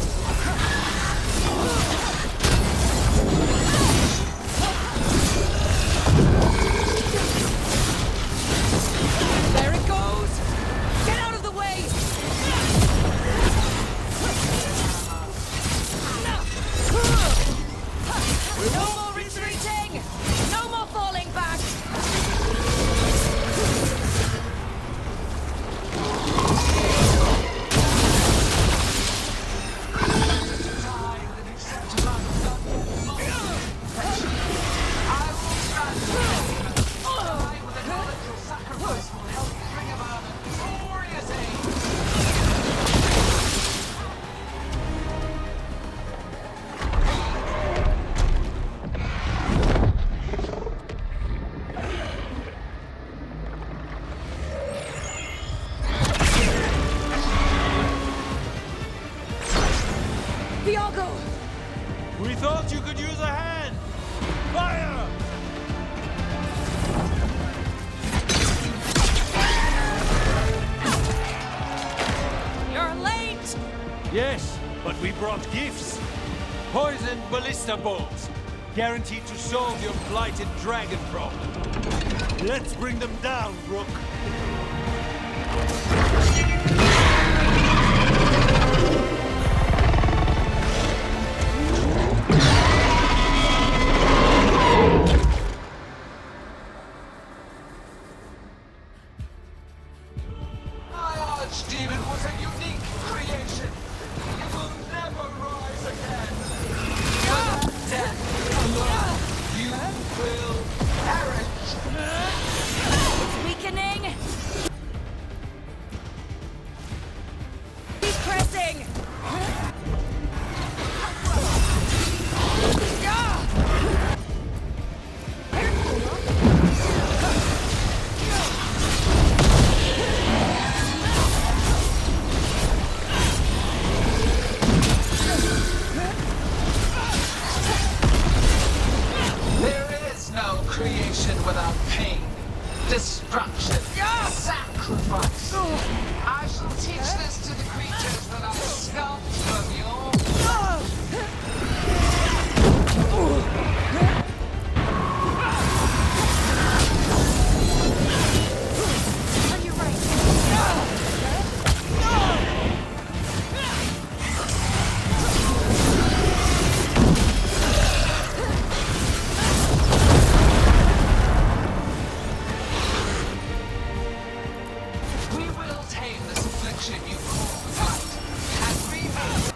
There it goes! Get out of the way! No more retreating! No more falling back! We thought you could use a hand! Fire! You're late! Yes, but we brought gifts. Poisoned ballista bolts. Guaranteed to solve your blighted dragon problem. Let's bring them down, Rook. My archdemon was a unique creation. It will never rise again. With death alone, you will perish. It's weakening! Keep pressing! There is no creation without pain, destruction, sacrifice. I shall teach this to the creatures that I sculpt from you. We will tame this affliction you call flight, and remake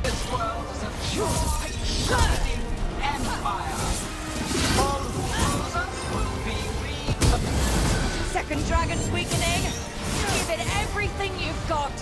this world as a pure, shining empire. All who lose us will be Second dragon's weakening! Give it everything you've got!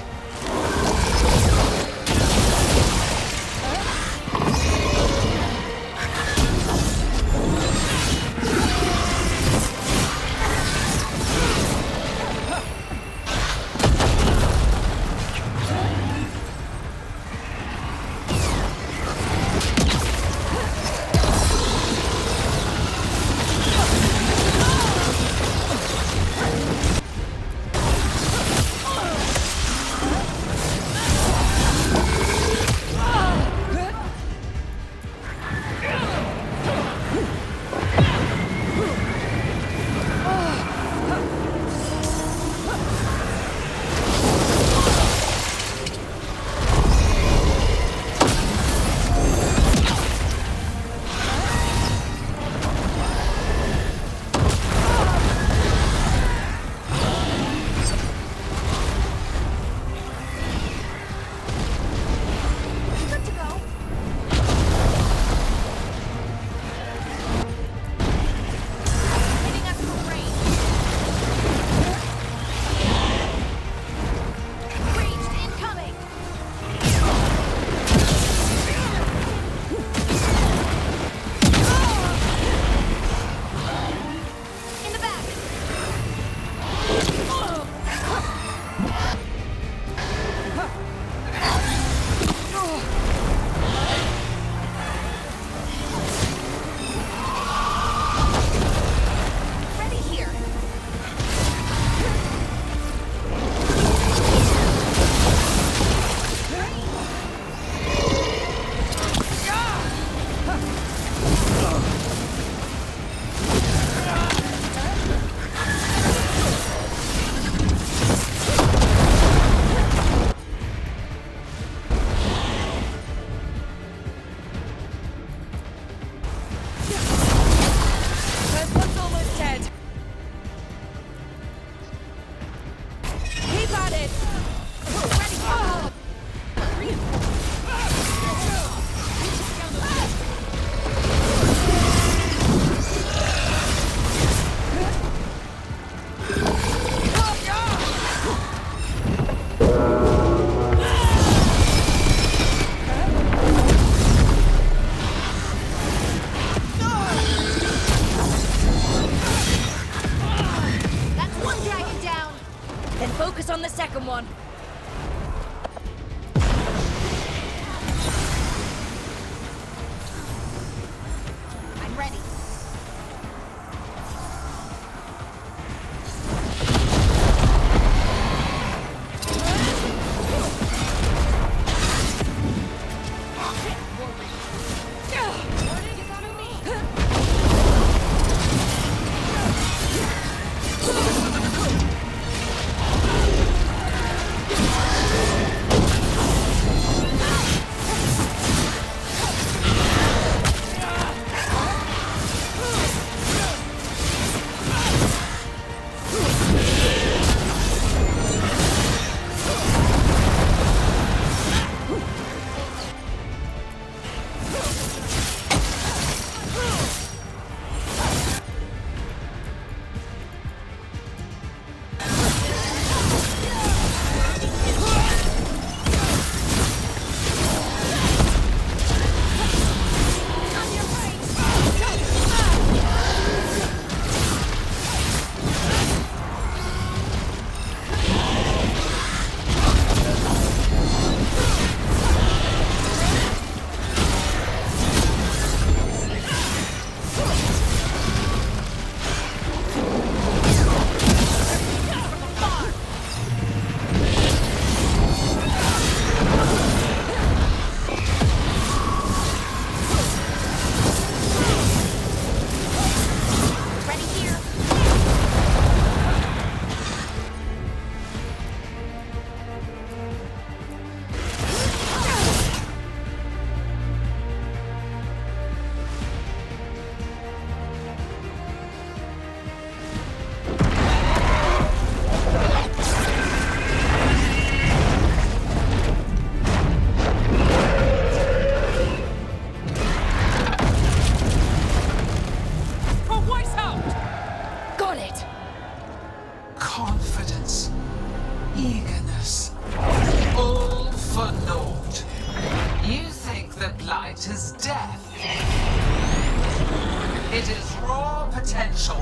is raw potential.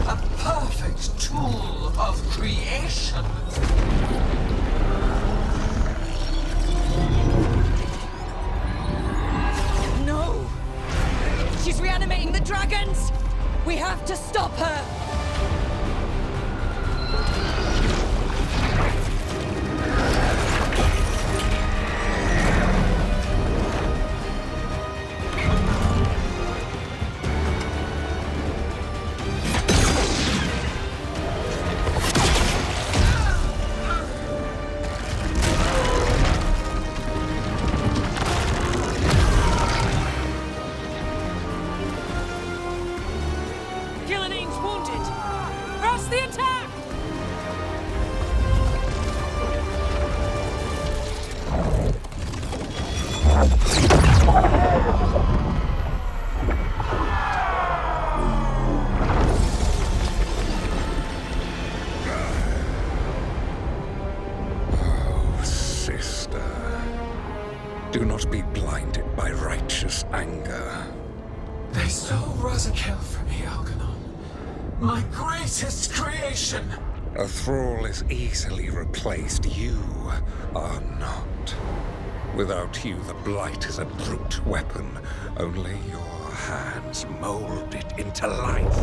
A perfect tool of creation. No! She's reanimating the dragons! We have to stop her! Do not be blinded by righteous anger. They stole Rosakill from me, Algernon. My greatest creation! A thrall is easily replaced. You are not. Without you, the blight is a brute weapon. Only your hands mold it into life.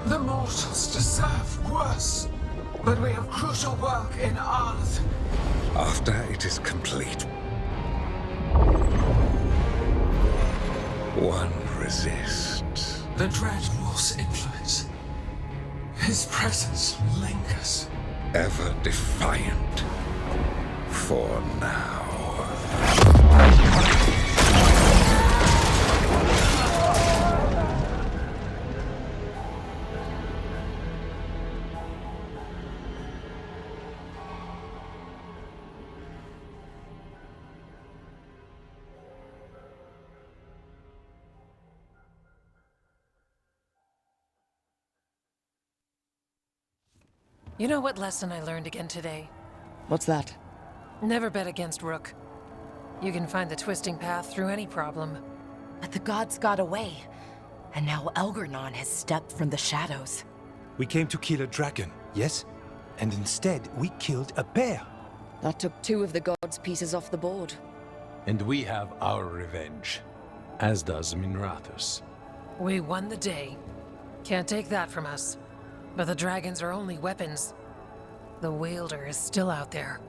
The mortals deserve worse. But we have crucial work in Arth. After it is complete, one resists. The Dread Wolf's influence. His presence lingers. Ever defiant. For now. You know what lesson I learned again today? What's that? Never bet against Rook. You can find the twisting path through any problem. But the gods got away, and now Algernon has stepped from the shadows. We came to kill a dragon, yes? And instead, we killed a bear. That took 2 of the gods' pieces off the board. And we have our revenge, as does Minrathus. We won the day. Can't take that from us. But the dragons are only weapons. The wielder is still out there.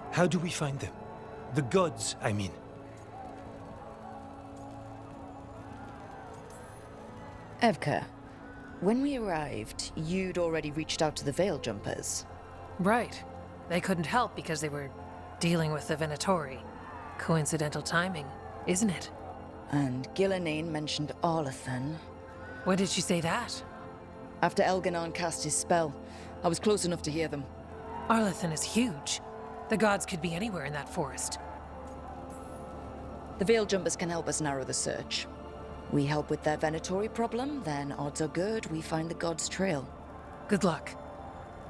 How do we find them? The gods, I mean. Evka, when we arrived, you'd already reached out to the Veil Jumpers. Right. They couldn't help because they were dealing with the Venatori. Coincidental timing, isn't it? And Gillenane mentioned Arlathan. When did she say that? After Elganon cast his spell, I was close enough to hear them. Arlathan is huge. The gods could be anywhere in that forest. The Veil Jumpers can help us narrow the search. We help with their Venatori problem, then odds are good we find the gods' trail. Good luck.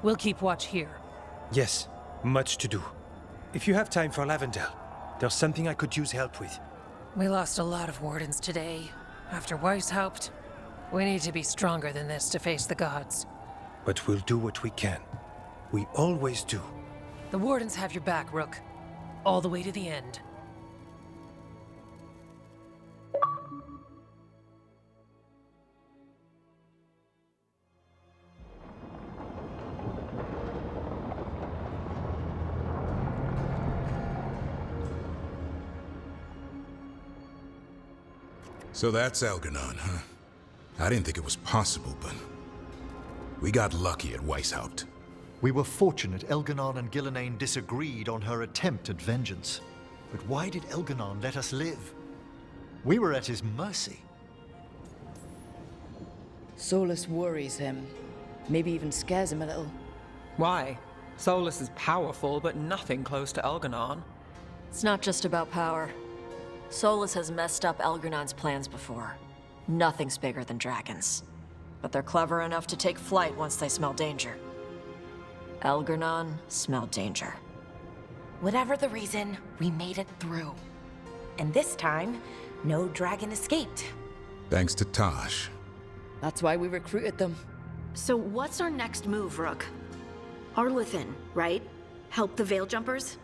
We'll keep watch here. Yes, much to do. If you have time for Lavendel, there's something I could use help with. We lost a lot of wardens today. After Weishaupt, we need to be stronger than this to face the gods. But we'll do what we can. We always do. The wardens have your back, Rook. All the way to the end. So that's Algernon, huh? I didn't think it was possible, but we got lucky at Weishaupt. We were fortunate Elganon and Gillenane disagreed on her attempt at vengeance. But why did Elganon let us live? We were at his mercy. Solus worries him. Maybe even scares him a little. Why? Solus is powerful, but nothing close to Elganon. It's not just about power. Solus has messed up Elgernon's plans before. Nothing's bigger than dragons. But they're clever enough to take flight once they smell danger. Elgernon smelled danger. Whatever the reason, we made it through. And this time, no dragon escaped. Thanks to Tosh. That's why we recruited them. So what's our next move, Rook? Arlithin, right? Help the Veil Jumpers?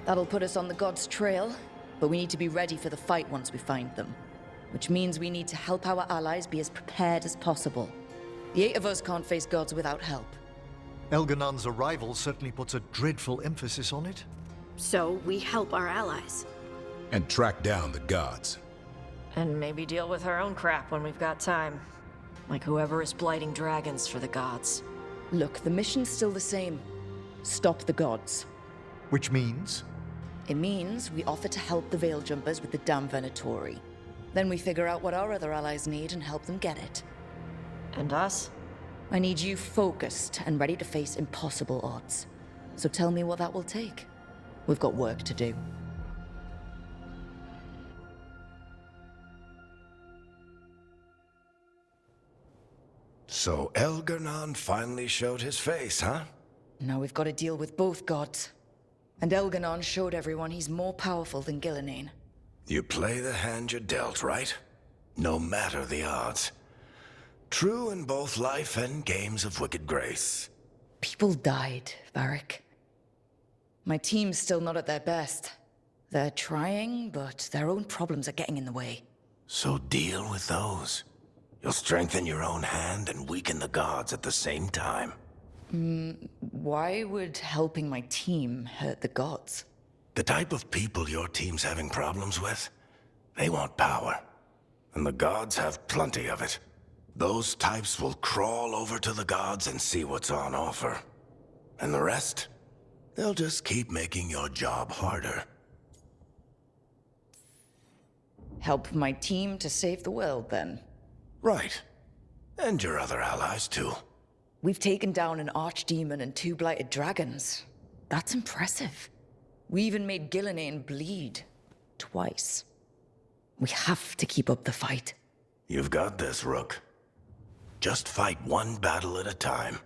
That'll put us on the gods' trail, but we need to be ready for the fight once we find them. Which means we need to help our allies be as prepared as possible. The 8 of us can't face gods without help. Elganon's arrival certainly puts a dreadful emphasis on it. So we help our allies. And track down the gods. And maybe deal with our own crap when we've got time. Like whoever is blighting dragons for the gods. Look, the mission's still the same. Stop the gods. Which means? It means we offer to help the Veil Jumpers with the damn Venatori. Then we figure out what our other allies need and help them get it. And us? I need you focused and ready to face impossible odds. So tell me what that will take. We've got work to do. So Elgarnon finally showed his face, huh? Now we've got to deal with both gods. And Elganon showed everyone he's more powerful than Gillenane. You play the hand you're dealt, right? No matter the odds. True in both life and games of wicked grace. People died, Varric. My team's still not at their best. They're trying, but their own problems are getting in the way. So deal with those. You'll strengthen your own hand and weaken the gods at the same time. Why would helping my team hurt the gods? The type of people your team's having problems with, they want power. And the gods have plenty of it. Those types will crawl over to the gods and see what's on offer. And the rest, they'll just keep making your job harder. Help my team to save the world, then? Right. And your other allies, too. We've taken down an archdemon and 2 blighted dragons. That's impressive. We even made Gillenane bleed. Twice. We have to keep up the fight. You've got this, Rook. Just fight one battle at a time.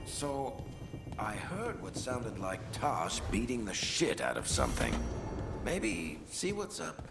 So, I heard what sounded like Tosh beating the shit out of something. Maybe see what's up.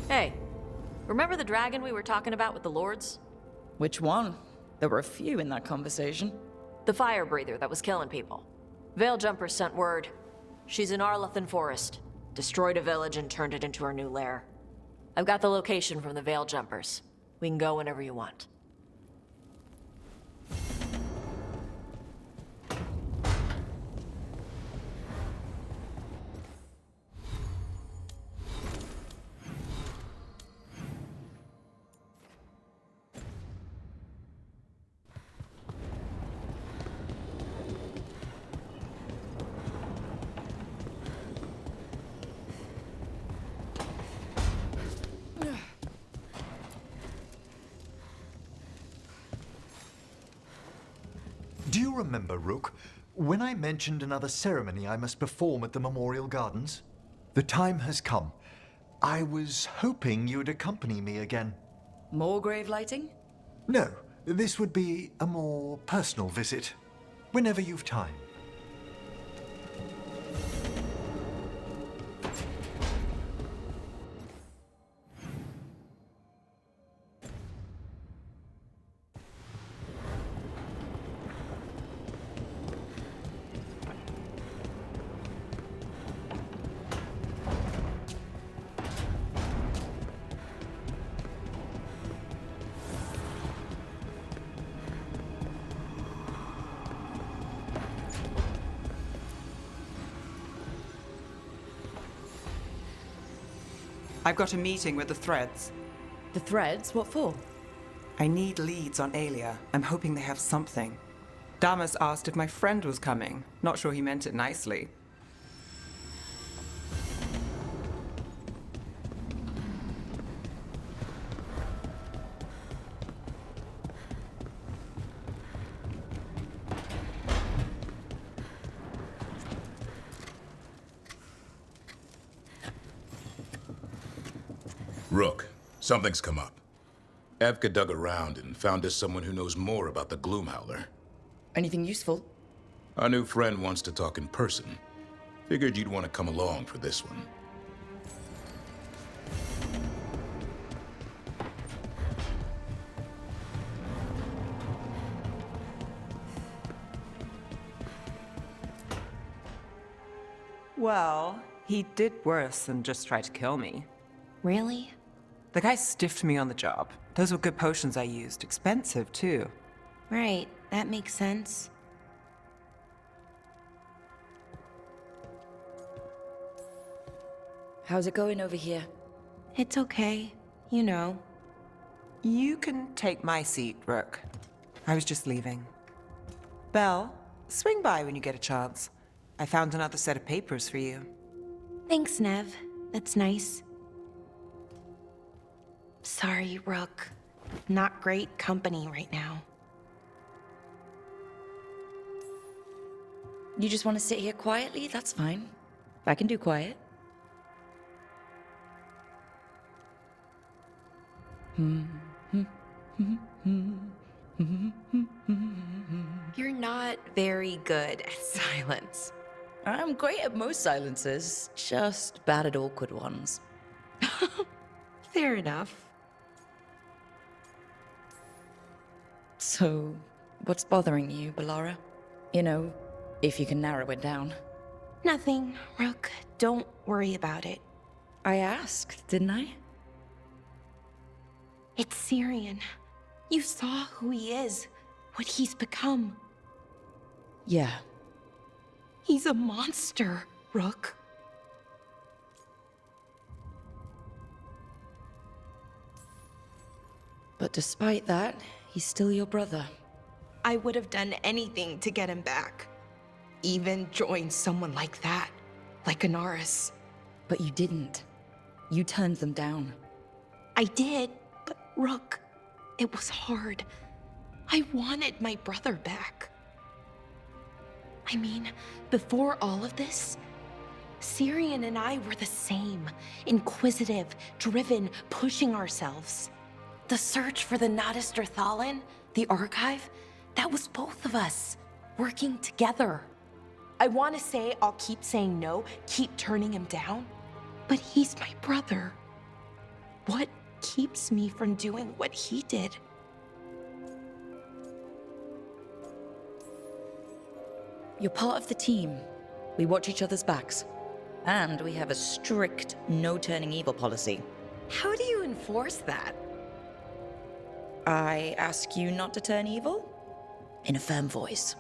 Hey, remember the dragon we were talking about with the lords? Which one? There were a few in that conversation. The fire breather that was killing people. Veiljumpers sent word. She's in Arlathan Forest. Destroyed a village and turned it into her new lair. I've got the location from the Veiljumpers. We can go whenever you want. Do you remember, Rook, when I mentioned another ceremony I must perform at the Memorial Gardens? The time has come. I was hoping you'd accompany me again. More grave lighting? No, this would be a more personal visit. Whenever you've time. I've got a meeting with the Threads. The Threads? What for? I need leads on Aelia. I'm hoping they have something. Damas asked if my friend was coming. Not sure he meant it nicely. Rook, something's come up. Evka dug around and found us someone who knows more about the Gloomhowler. Anything useful? Our new friend wants to talk in person. Figured you'd want to come along for this one. Well, he did worse than just try to kill me. Really? The guy stiffed me on the job. Those were good potions I used. Expensive, too. Right, that makes sense. How's it going over here? It's okay. You know. You can take my seat, Rook. I was just leaving. Belle, swing by when you get a chance. I found another set of papers for you. Thanks, Nev. That's nice. Sorry, Rook. Not great company right now. You just want to sit here quietly? That's fine. I can do quiet. You're not very good at silence. I'm great at most silences, just bad at awkward ones. Fair enough. So, what's bothering you, Bellara? You know, if you can narrow it down. Nothing, Rook. Don't worry about it. I asked, didn't I? It's Syrian. You saw who he is, what he's become. Yeah. He's a monster, Rook. But despite that, he's still your brother. I would have done anything to get him back. Even join someone like that, like Anaris. But you didn't. You turned them down. I did, but Rook, it was hard. I wanted my brother back. I mean, before all of this, Syrian and I were the same. Inquisitive, driven, pushing ourselves. The search for the Nadister Thalin, the archive, that was both of us, working together. I want to say I'll keep saying no, keep turning him down, but he's my brother. What keeps me from doing what he did? You're part of the team. We watch each other's backs. And we have a strict no turning evil policy. How do you enforce that? I ask you not to turn evil? In a firm voice.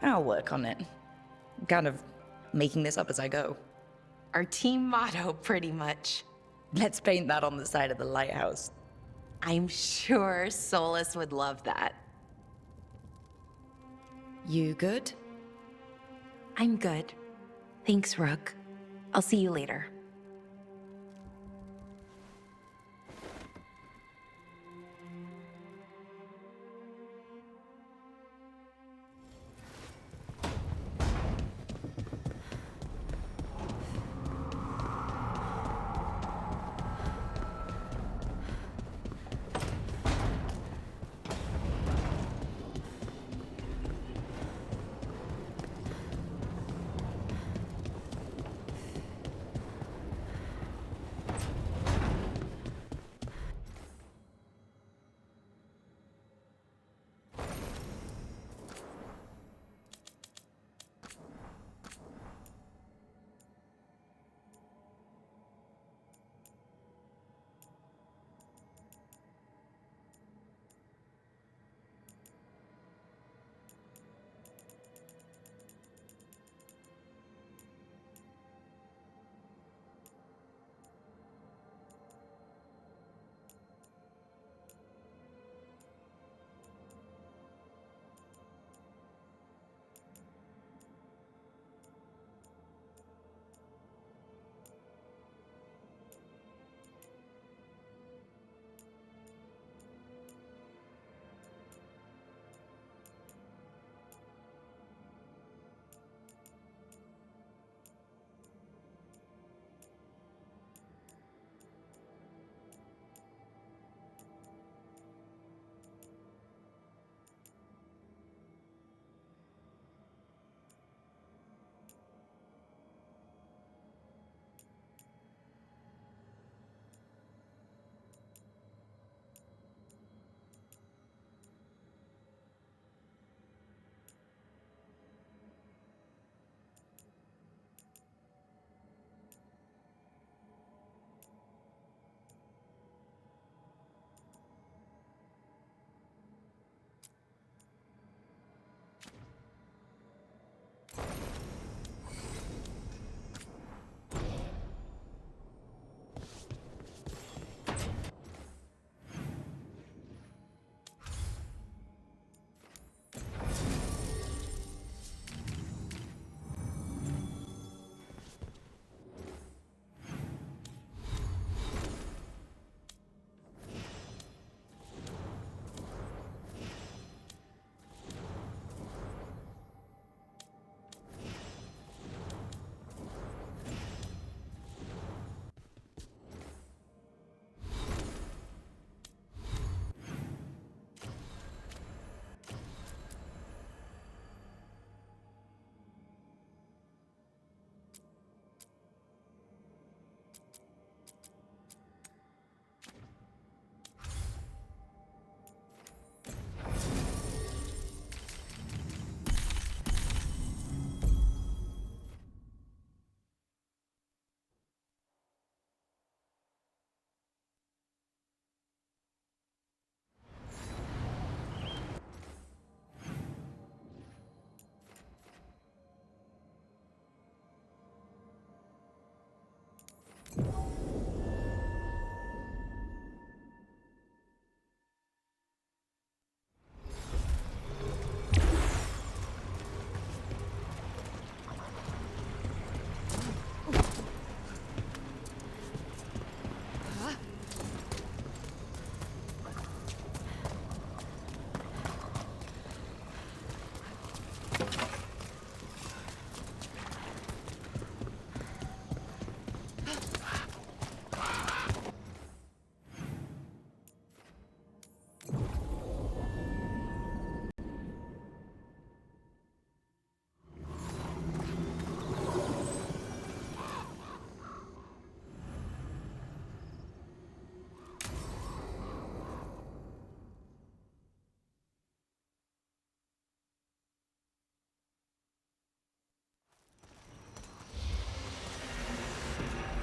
I'll work on it. I'm kind of making this up as I go. Our team motto, pretty much. Let's paint that on the side of the lighthouse. I'm sure Solus would love that. You good? I'm good. Thanks, Rook. I'll see you later.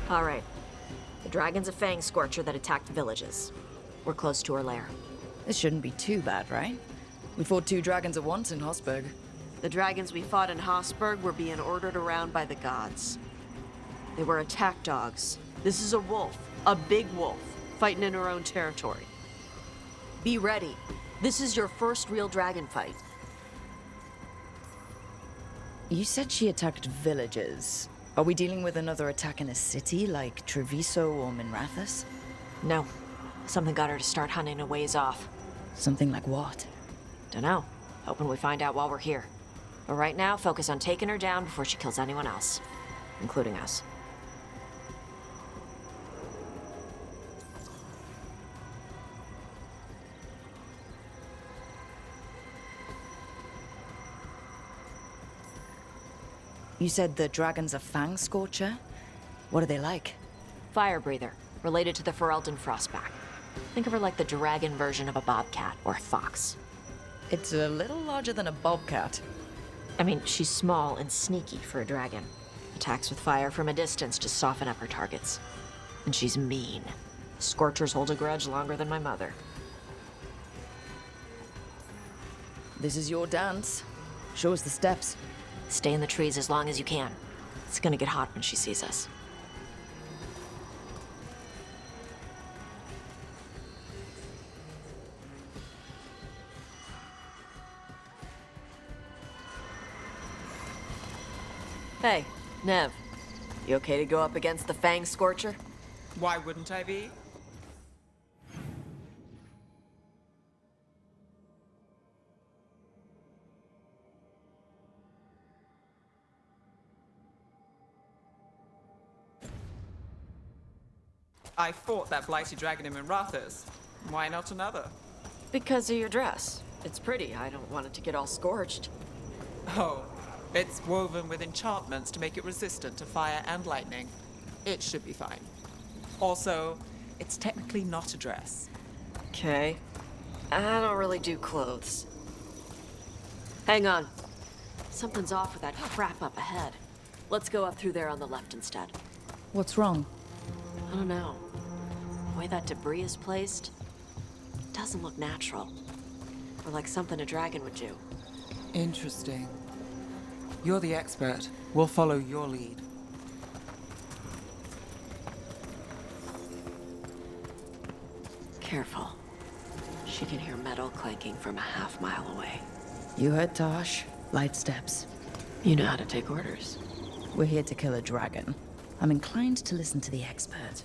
All right. The dragon's a fang scorcher that attacked villages. We're close to her lair. This shouldn't be too bad, right? We fought 2 dragons at once in Hosberg. The dragons we fought in Hosberg were being ordered around by the gods. They were attack dogs. This is a wolf, a big wolf, fighting in her own territory. Be ready. This is your first real dragon fight. You said she attacked villages. Are we dealing with another attack in a city like Treviso or Minrathous? No. Something got her to start hunting a ways off. Something like what? Dunno. Hoping we find out while we're here. But right now, focus on taking her down before she kills anyone else. Including us. You said the dragon's a fang scorcher? What are they like? Fire breather, related to the Ferelden Frostback. Think of her like the dragon version of a bobcat or a fox. It's a little larger than a bobcat. I mean, she's small and sneaky for a dragon. Attacks with fire from a distance to soften up her targets. And she's mean. Scorchers hold a grudge longer than my mother. This is your dance. Show us the steps. Stay in the trees as long as you can. It's gonna get hot when she sees us. Hey, Nev. You okay to go up against the Fang Scorcher? Why wouldn't I be? I fought that blighty dragon in Minrathous. Why not another? Because of your dress. It's pretty. I don't want it to get all scorched. Oh, it's woven with enchantments to make it resistant to fire and lightning. It should be fine. Also, it's technically not a dress. Okay. I don't really do clothes. Hang on. Something's off with that crap up ahead. Let's go up through there on the left instead. What's wrong? I don't know. The way that debris is placed doesn't look natural. Or like something a dragon would do. Interesting. You're the expert. We'll follow your lead. Careful. She can hear metal clanking from a half-mile away. You heard Tosh. Light steps. You know how to take orders. We're here to kill a dragon. I'm inclined to listen to the expert.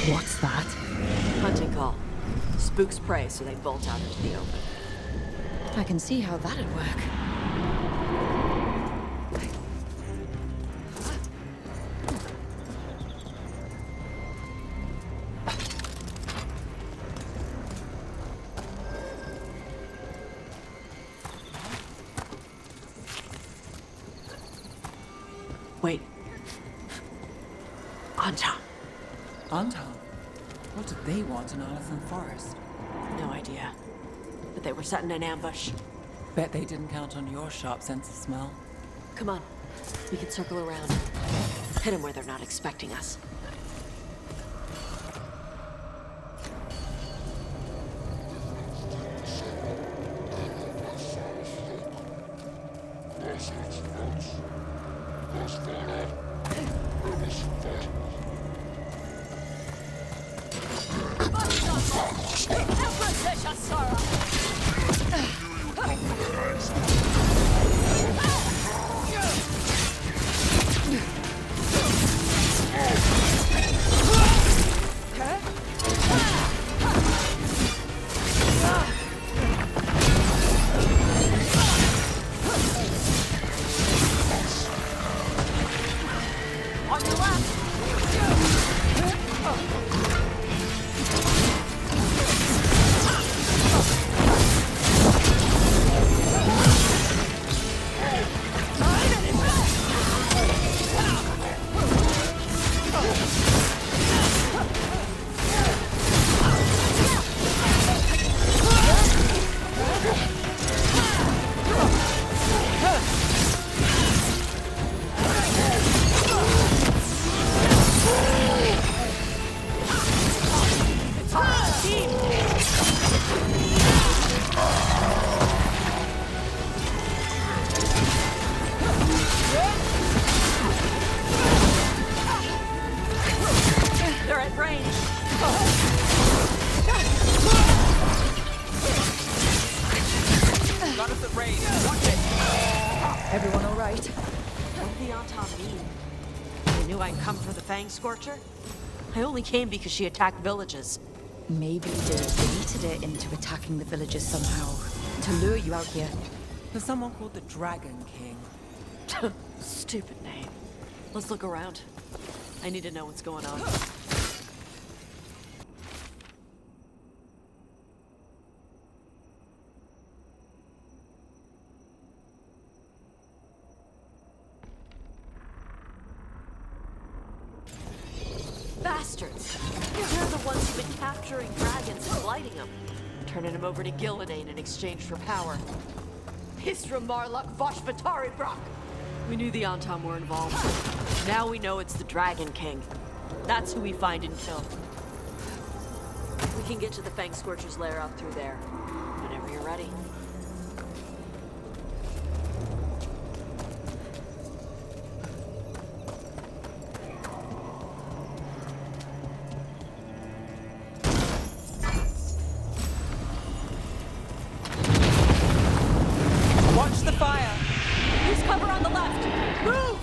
What's that? Hunting call. Spooks prey, so they bolt out into the open. I can see how that'd work. Wait. Anton. Anton? What did they want in Arlathan Forest? No idea. But they were setting an ambush. Bet they didn't count on your sharp sense of smell. Come on. We can circle around. Hit them where they're not expecting us. Everyone all right? What did the Anton mean? They knew I'd come for the Fang Scorcher? I only came because she attacked villages. Maybe they baited it into attacking the villagers somehow, to lure you out here. There's someone called the Dragon King. Stupid name. Let's look around. I need to know what's going on. Bastards! They're the ones who've been capturing dragons and blighting them. Turning them over to Gillidan in exchange for power. Histra Marluk Voshvatari Brock! We knew the Anton were involved. Now we know it's the Dragon King. That's who we find and kill. We can get to the Fang Scorcher's lair out through there. Whenever you're ready. Watch the fire! Use cover on the left! Move!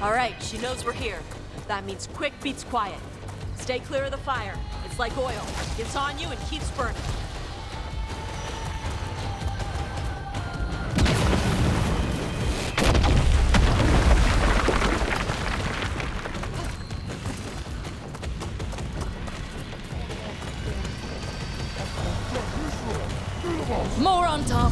All right, she knows we're here. That means quick beats quiet. Stay clear of the fire. It's like oil. Gets on you and keeps burning. More on top!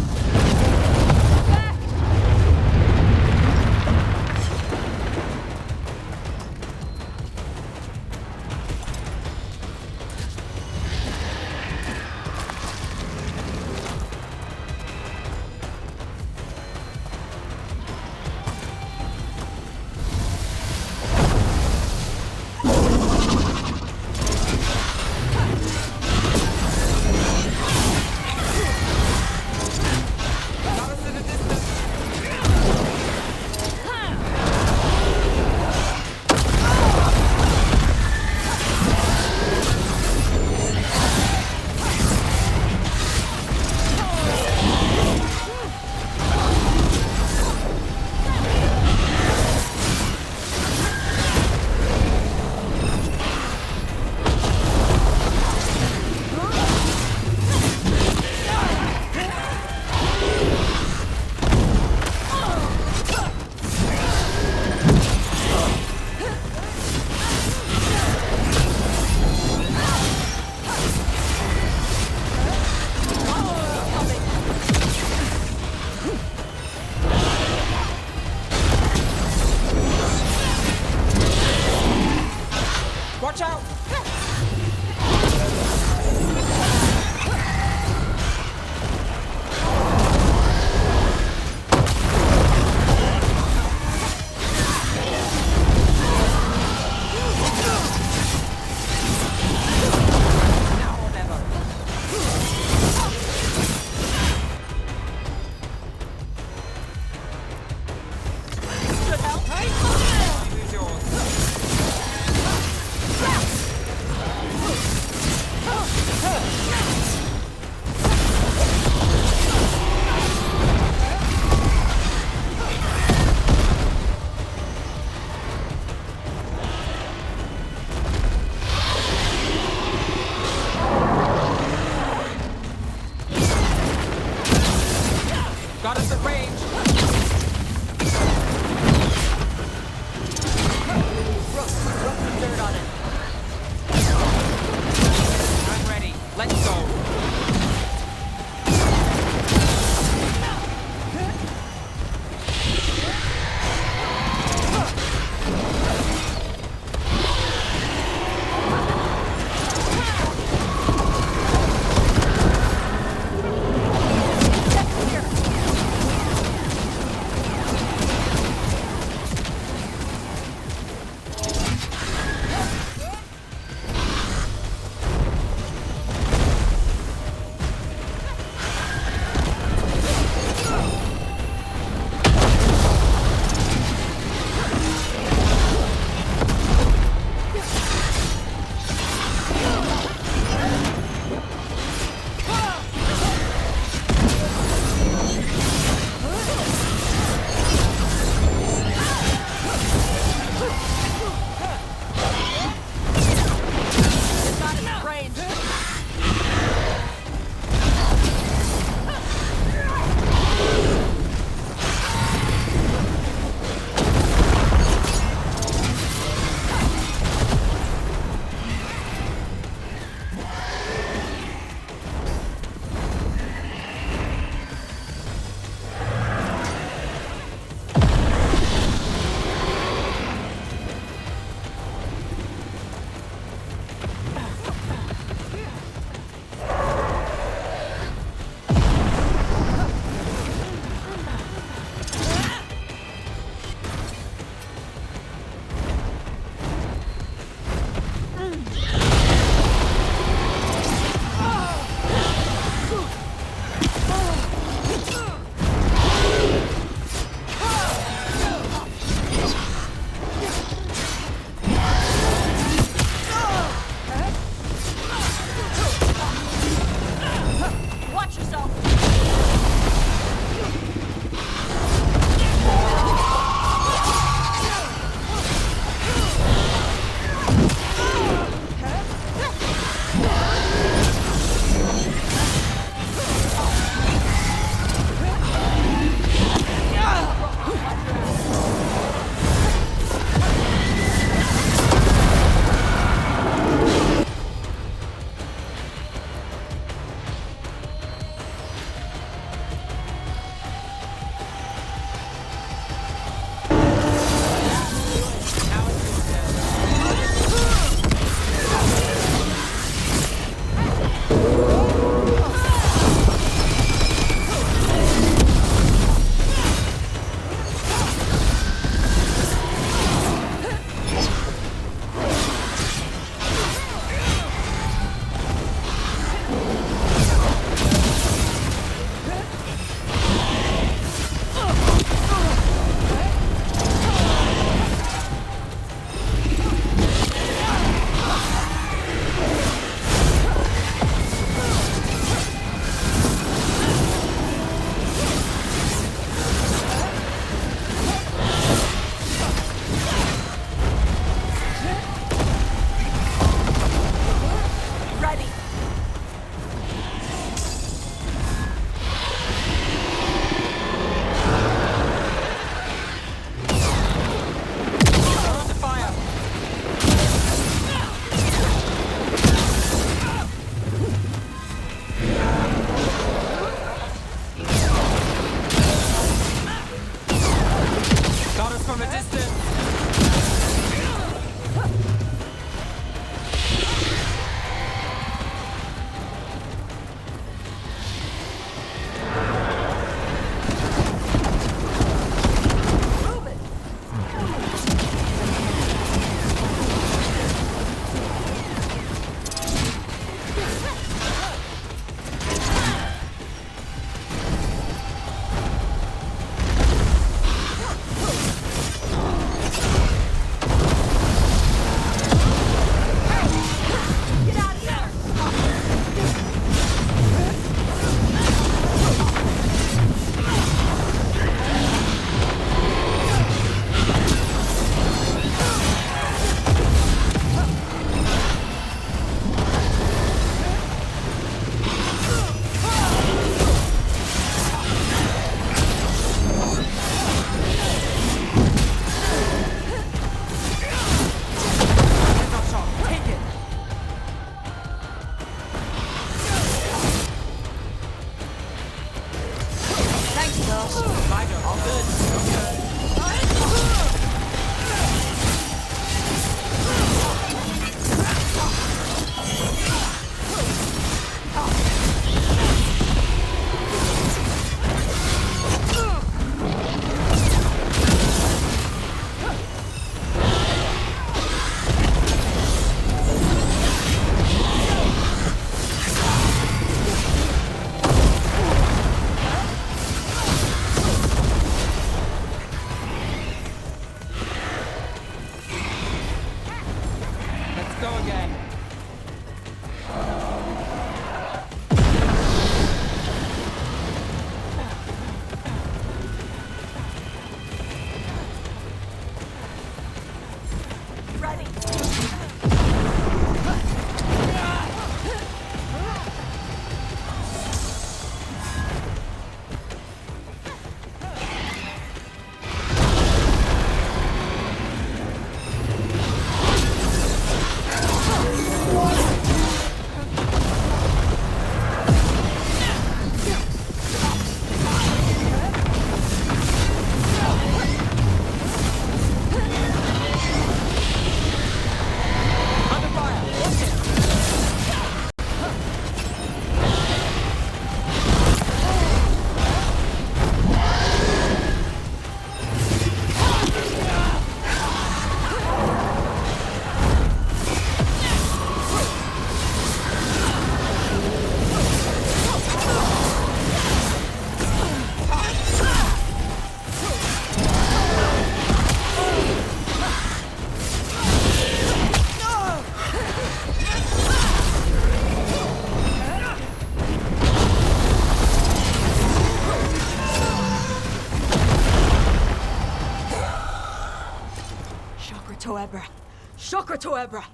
Shokra Toebra!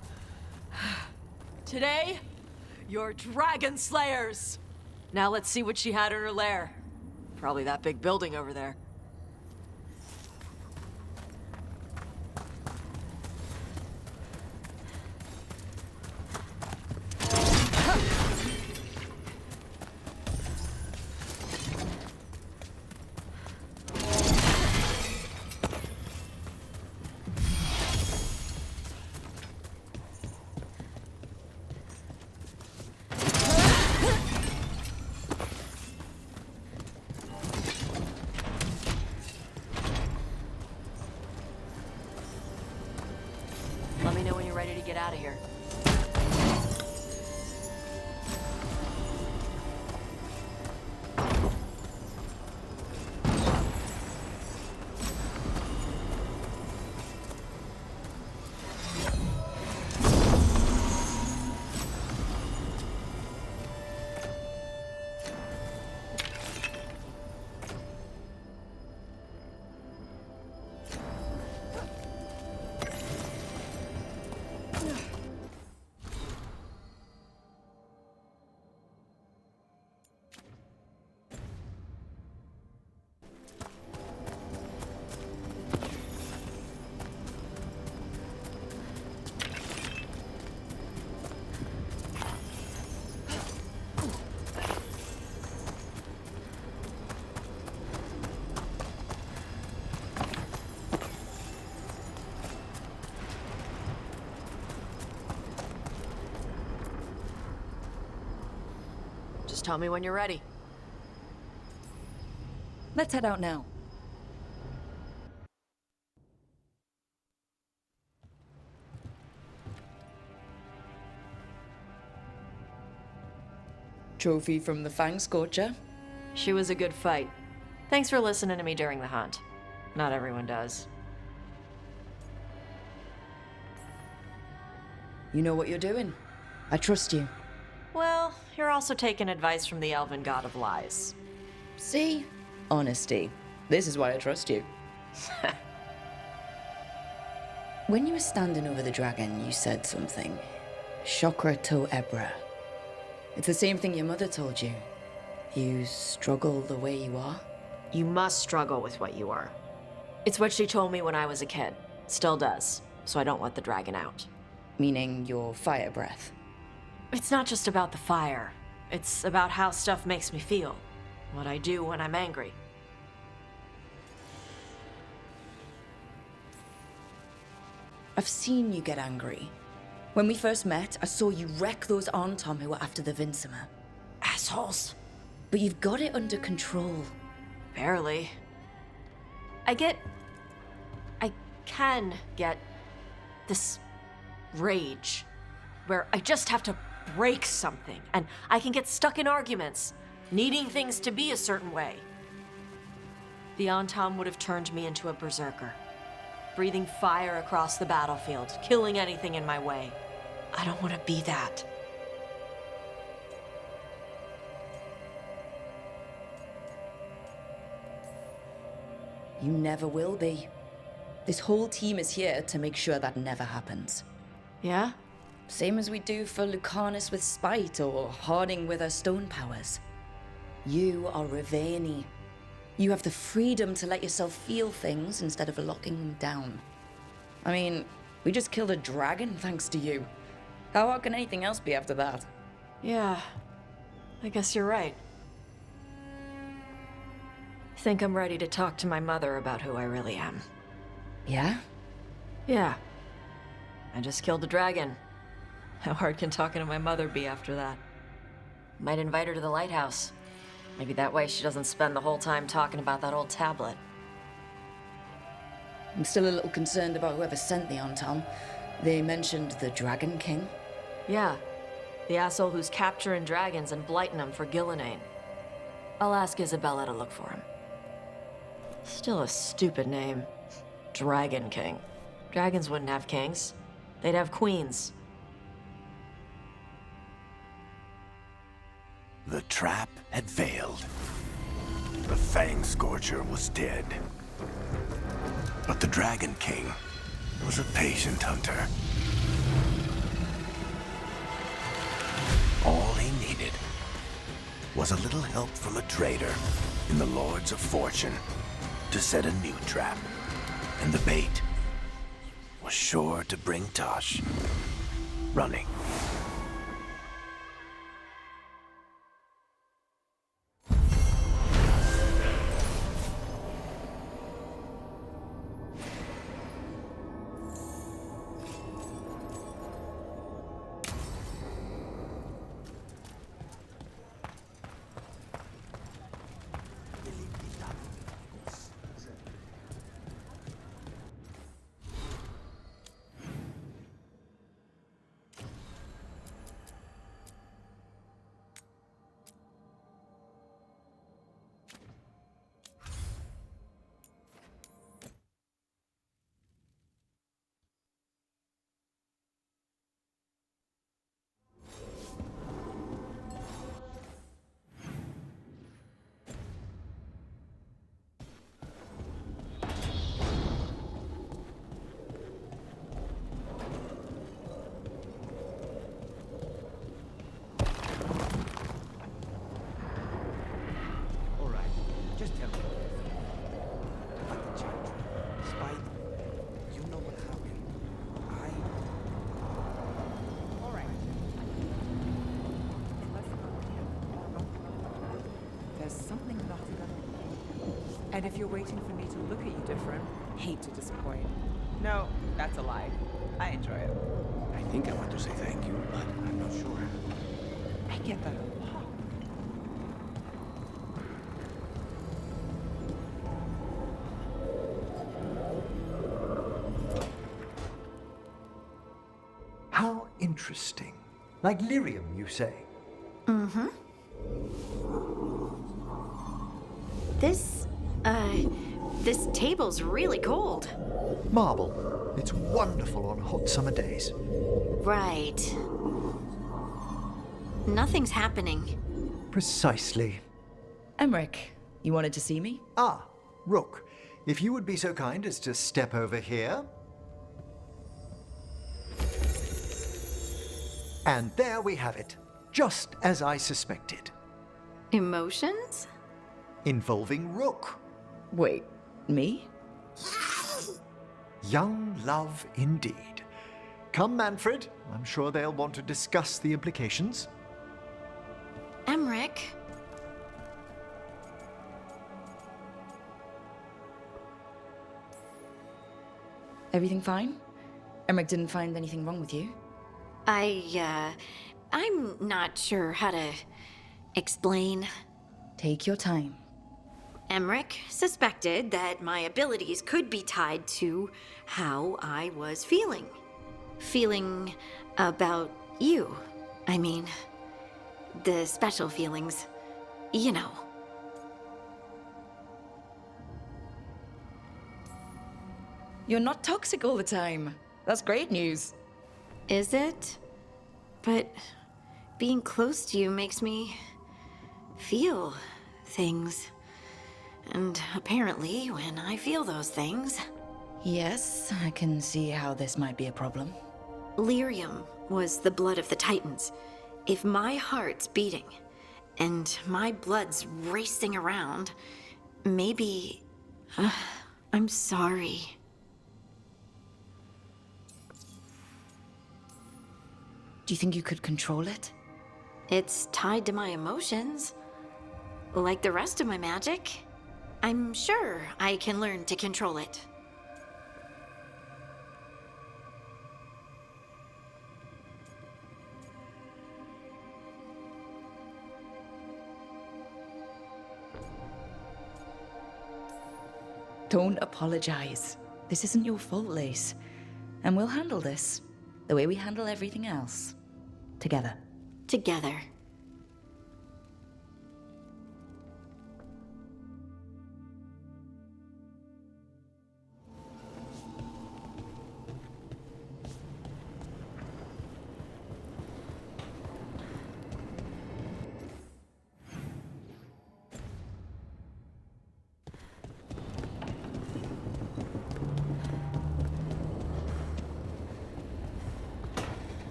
Today, you're Dragon Slayers! Now let's see what she had in her lair. Probably that big building over there. Let me know when you're ready to get out of here. Just tell me when you're ready. Let's head out now. Trophy from the Fang Scorcher. She was a good fight. Thanks for listening to me during the hunt. Not everyone does. You know what you're doing. I trust you. Well, you're also taking advice from the elven god of lies. See? Honesty. This is why I trust you. When you were standing over the dragon, you said something. Shokra to Ebra. It's the same thing your mother told you. You struggle the way you are. You must struggle with what you are. It's what she told me when I was a kid. Still does, so I don't let the dragon out. Meaning your fire breath. It's not just about the fire. It's about how stuff makes me feel. What I do when I'm angry. I've seen you get angry. When we first met, I saw you wreck those Arntom who were after the Vincimer. Assholes. But you've got it under control. Barely. I can get this rage where I just have to break something and I can get stuck in arguments, needing things to be a certain way. The Antam would have turned me into a berserker, breathing fire across the battlefield, killing anything in my way. I don't want to be that. You never will be. This whole team is here to make sure that never happens. Yeah? Same as we do for Lucanus with spite or Harding with her stone powers. You are Ravani. You have the freedom to let yourself feel things instead of locking them down. I mean, we just killed a dragon thanks to you. How hard can anything else be after that? Yeah, I guess you're right. I think I'm ready to talk to my mother about who I really am. Yeah? Yeah. I just killed a dragon. How hard can talking to my mother be after that? Might invite her to the lighthouse. Maybe that way she doesn't spend the whole time talking about that old tablet. I'm still a little concerned about whoever sent the Antam. They mentioned the Dragon King. Yeah. The asshole who's capturing dragons and blighting them for Gillinane. I'll ask Isabella to look for him. Still a stupid name. Dragon King. Dragons wouldn't have kings. They'd have queens. The trap had failed. The Fang Scorcher was dead. But the Dragon King was a patient hunter. was a little help from a trader in the Lords of Fortune to set a new trap. And the bait was sure to bring Tosh running. Just tell me. What the child? Spike, you know what happened. All right. There's something not done. And if you're waiting for me to look at you different, hate to disappoint. No, that's a lie. I enjoy it. I think I want to say thank you, but I'm not sure. I get that a lot. How interesting. Like lyrium, you say? Mm-hmm. This table's really cold. Marble. It's wonderful on hot summer days. Right. Nothing's happening. Precisely. Emmerich, you wanted to see me? Ah, Rook. If you would be so kind as to step over here. And there we have it. Just as I suspected. Emotions? Involving Rook. Wait, me? Young love indeed. Come, Manfred. I'm sure they'll want to discuss the implications. Emmerich? Everything fine? Emmerich didn't find anything wrong with you? I'm not sure how to explain. Take your time. Emmerich suspected that my abilities could be tied to how I was feeling. Feeling about you. I mean, the special feelings. You know. You're not toxic all the time. That's great news. Is it? But being close to you makes me feel things. And apparently, when I feel those things... Yes, I can see how this might be a problem. Lyrium was the blood of the Titans. If my heart's beating, and my blood's racing around, maybe... I'm sorry. Do you think you could control it? It's tied to my emotions. Like the rest of my magic. I'm sure I can learn to control it. Don't apologize. This isn't your fault, Lace. And we'll handle this the way we handle everything else. Together. Together.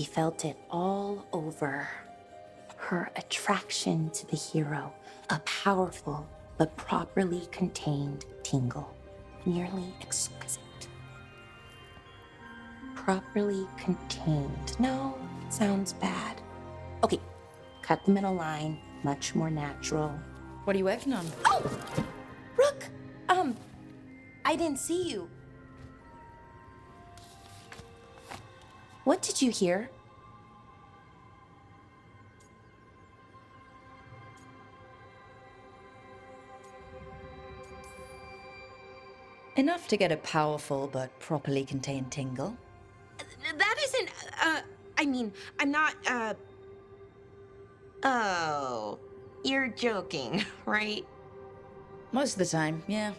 She felt it all over. Her attraction to the hero, a powerful but properly contained tingle, nearly exquisite. Properly contained. No, sounds bad. Okay, cut the middle line, much more natural. What are you working on? Oh! Rook! I didn't see you. What did you hear? Enough to get a powerful but properly contained tingle. That isn't, I mean, I'm not, Oh, you're joking, right? Most of the time, yeah.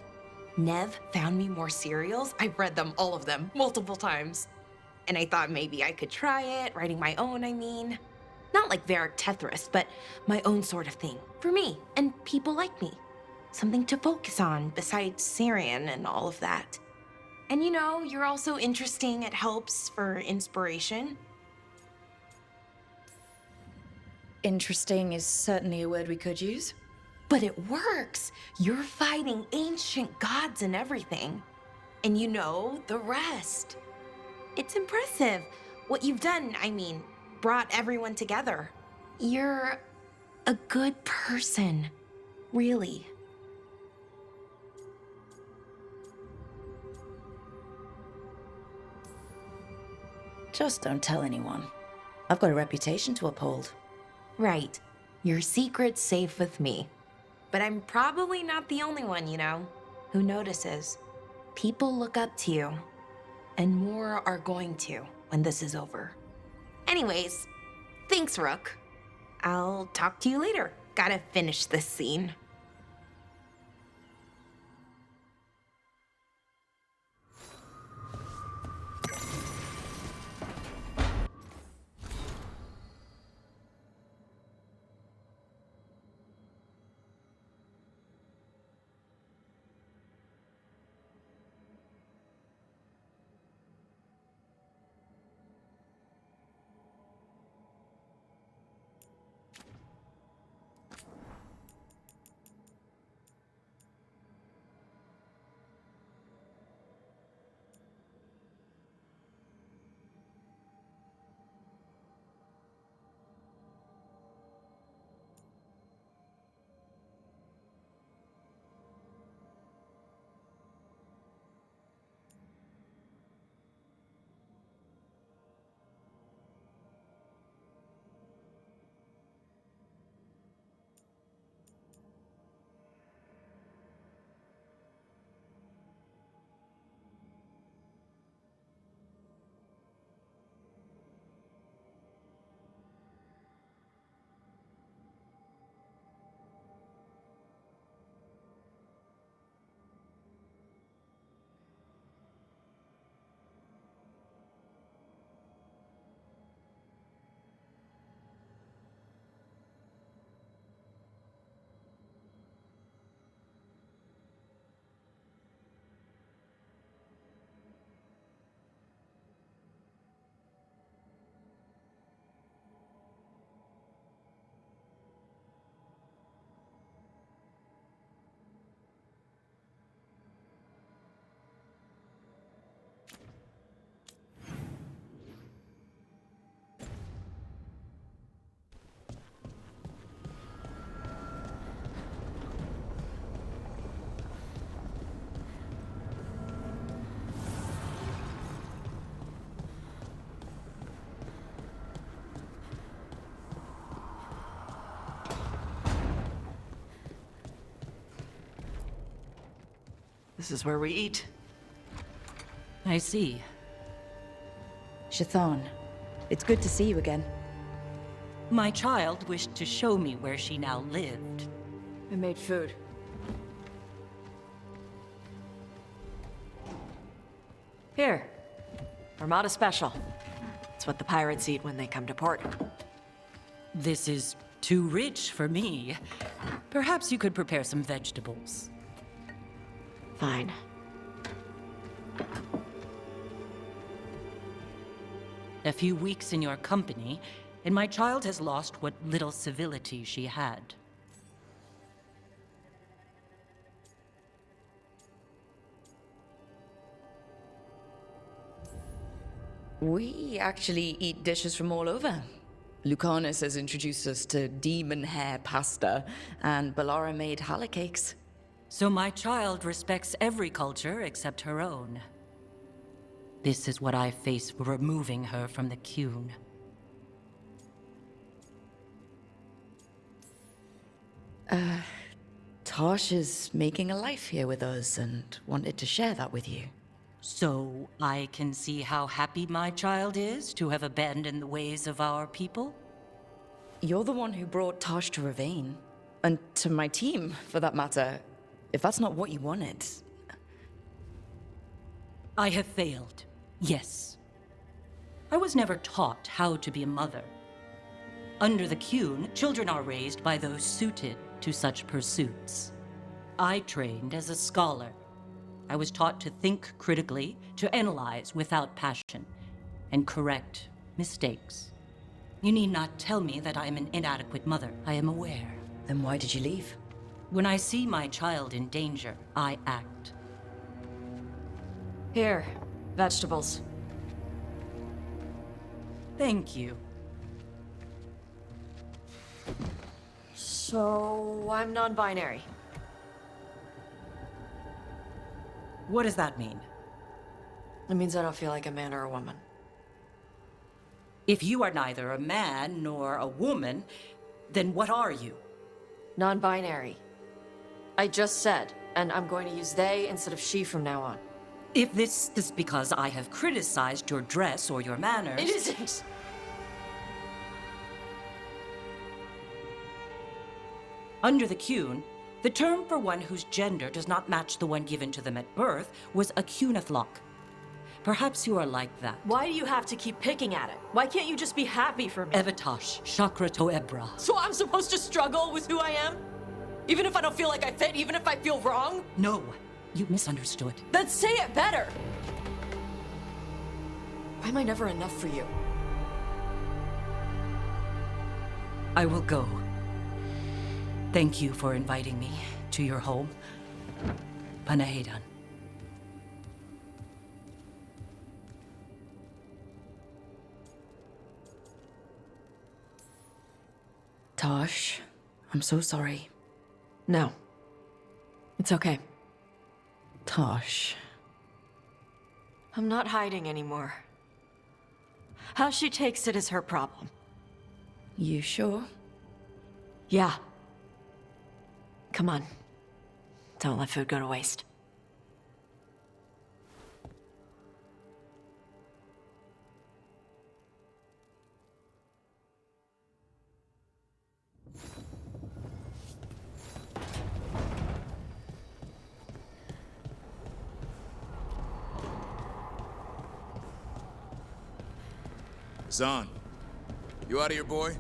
Nev found me more serials. I've read them, all of them, multiple times. And I thought maybe I could try it, writing my own, I mean. Not like Varric Tethris, but my own sort of thing. For me, and people like me. Something to focus on besides Syrian and all of that. And you know, you're also interesting. It helps for inspiration. Interesting is certainly a word we could use. But it works. You're fighting ancient gods and everything. And you know the rest. It's impressive. What you've done, I mean, brought everyone together. You're a good person. Really. Just don't tell anyone. I've got a reputation to uphold. Right. Your secret's safe with me. But I'm probably not the only one, you know, who notices. People look up to you. And more are going to when this is over. Anyways, thanks, Rook. I'll talk to you later. Gotta finish this scene. This is where we eat. I see. Shathan, it's good to see you again. My child wished to show me where she now lived. I made food. Here. Armada Special. It's what the pirates eat when they come to port. This is too rich for me. Perhaps you could prepare some vegetables. Fine. A few weeks in your company, and my child has lost what little civility she had. We actually eat dishes from all over. Lucanus has introduced us to demon hair pasta, and Balara made challah cakes. So my child respects every culture except her own. This is what I face for removing her from the Qun. Tosh is making a life here with us and wanted to share that with you. So I can see how happy my child is to have abandoned the ways of our people? You're the one who brought Tosh to Ravane. And to my team, for that matter. If that's not what you wanted. I have failed, yes. I was never taught how to be a mother. Under the Qun, children are raised by those suited to such pursuits. I trained as a scholar. I was taught to think critically, to analyze without passion, and correct mistakes. You need not tell me that I am an inadequate mother. I am aware. Then why did you leave? When I see my child in danger, I act. Here, vegetables. Thank you. So, I'm non-binary. What does that mean? It means I don't feel like a man or a woman. If you are neither a man nor a woman, then what are you? Non-binary. I just said, and I'm going to use they instead of she from now on. If this is because I have criticized your dress or your manners... It isn't! Under the Qun, the term for one whose gender does not match the one given to them at birth was a Qunathlok. Perhaps you are like that. Why do you have to keep picking at it? Why can't you just be happy for me? Evatosh, Chakra Toebra. So I'm supposed to struggle with who I am? Even if I don't feel like I fit, even if I feel wrong? No, you misunderstood. Then say it better! Why am I never enough for you? I will go. Thank you for inviting me to your home. Panahedan. Tosh, I'm so sorry. No. It's okay. Tosh. I'm not hiding anymore. How she takes it is her problem. You sure? Yeah. Come on. Don't let food go to waste. Zahn, you out of here, boy?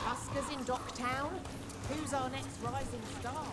Huskers in Docktown? Who's our next rising star?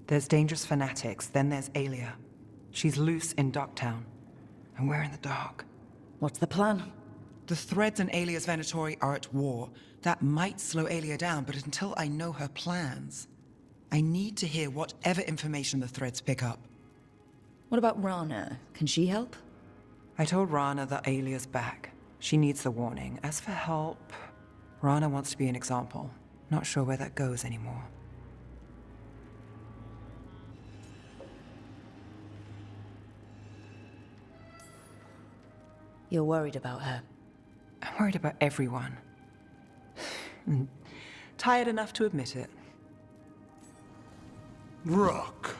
There's dangerous fanatics, then there's Aelia. She's loose in Docktown, and we're in the dark. What's the plan? The Threads and Aelia's Venatori are at war. That might slow Aelia down, but until I know her plans, I need to hear whatever information the Threads pick up. What about Rana? Can she help? I told Rana that Aelia's back. She needs the warning. As for help, Rana wants to be an example. Not sure where that goes anymore. You're worried about her. I'm worried about everyone. Tired enough to admit it. Rook.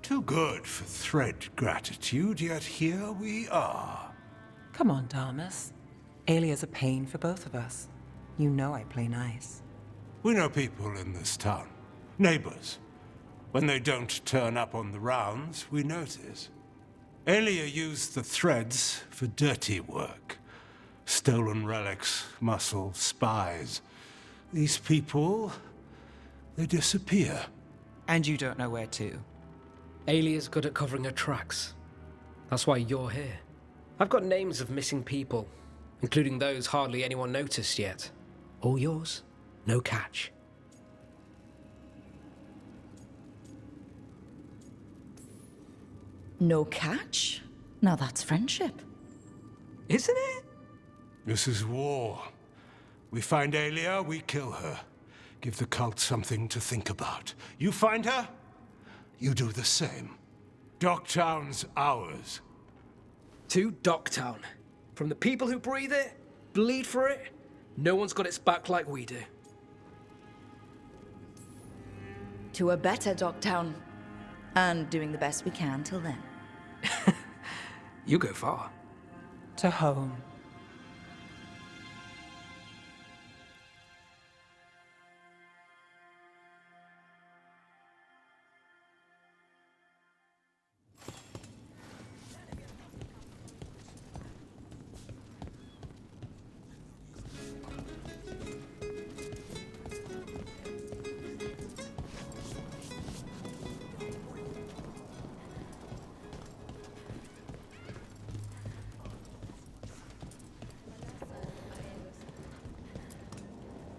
Too good for thread gratitude, yet here we are. Come on, Damas. Aelia's a pain for both of us. You know I play nice. We know people in this town. Neighbors. When they don't turn up on the rounds, we notice. Aelia used the Threads for dirty work. Stolen relics, muscle, spies. These people, they disappear. And you don't know where to. Aelia's good at covering her tracks. That's why you're here. I've got names of missing people, including those hardly anyone noticed yet. All yours, no catch. No catch? Now that's friendship. Isn't it? This is war. We find Aelia, we kill her. Give the cult something to think about. You find her, you do the same. Docktown's ours. To Docktown. From the people who breathe it, bleed for it, no one's got its back like we do. To a better Docktown. And doing the best we can till then. You go far. To home.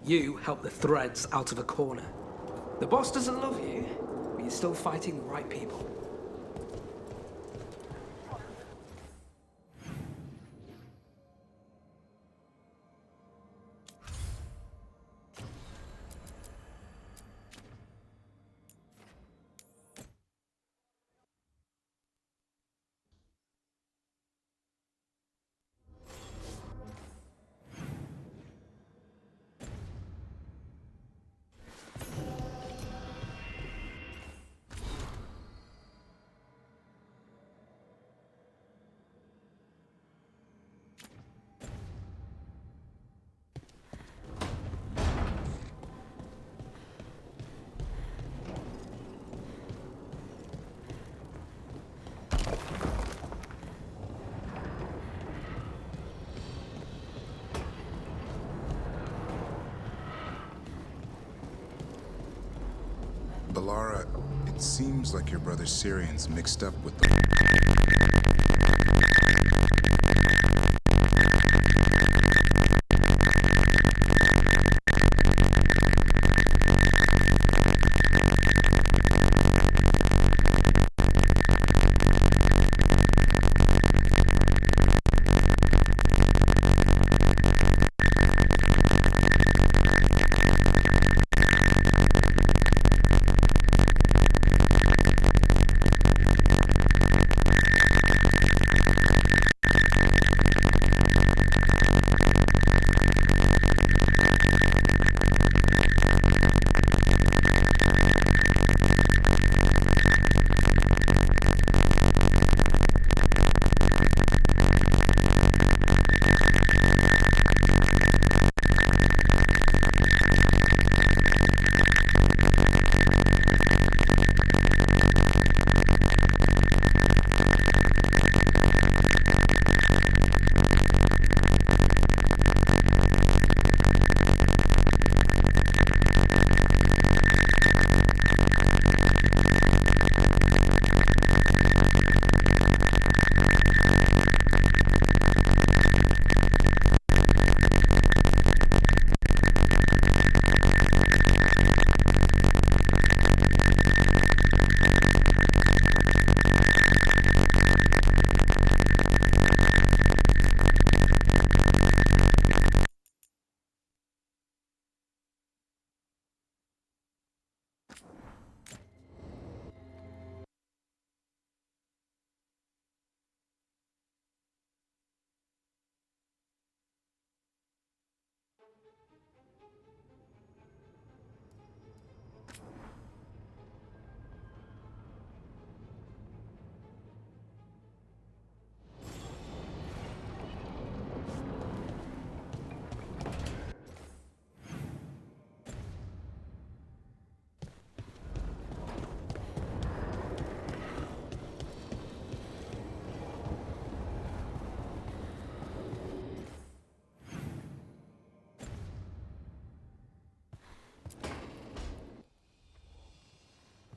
You help the Threads out of a corner. The boss doesn't love you, but you're still fighting the right people. Balara, it seems like your brother Syrian's mixed up with the...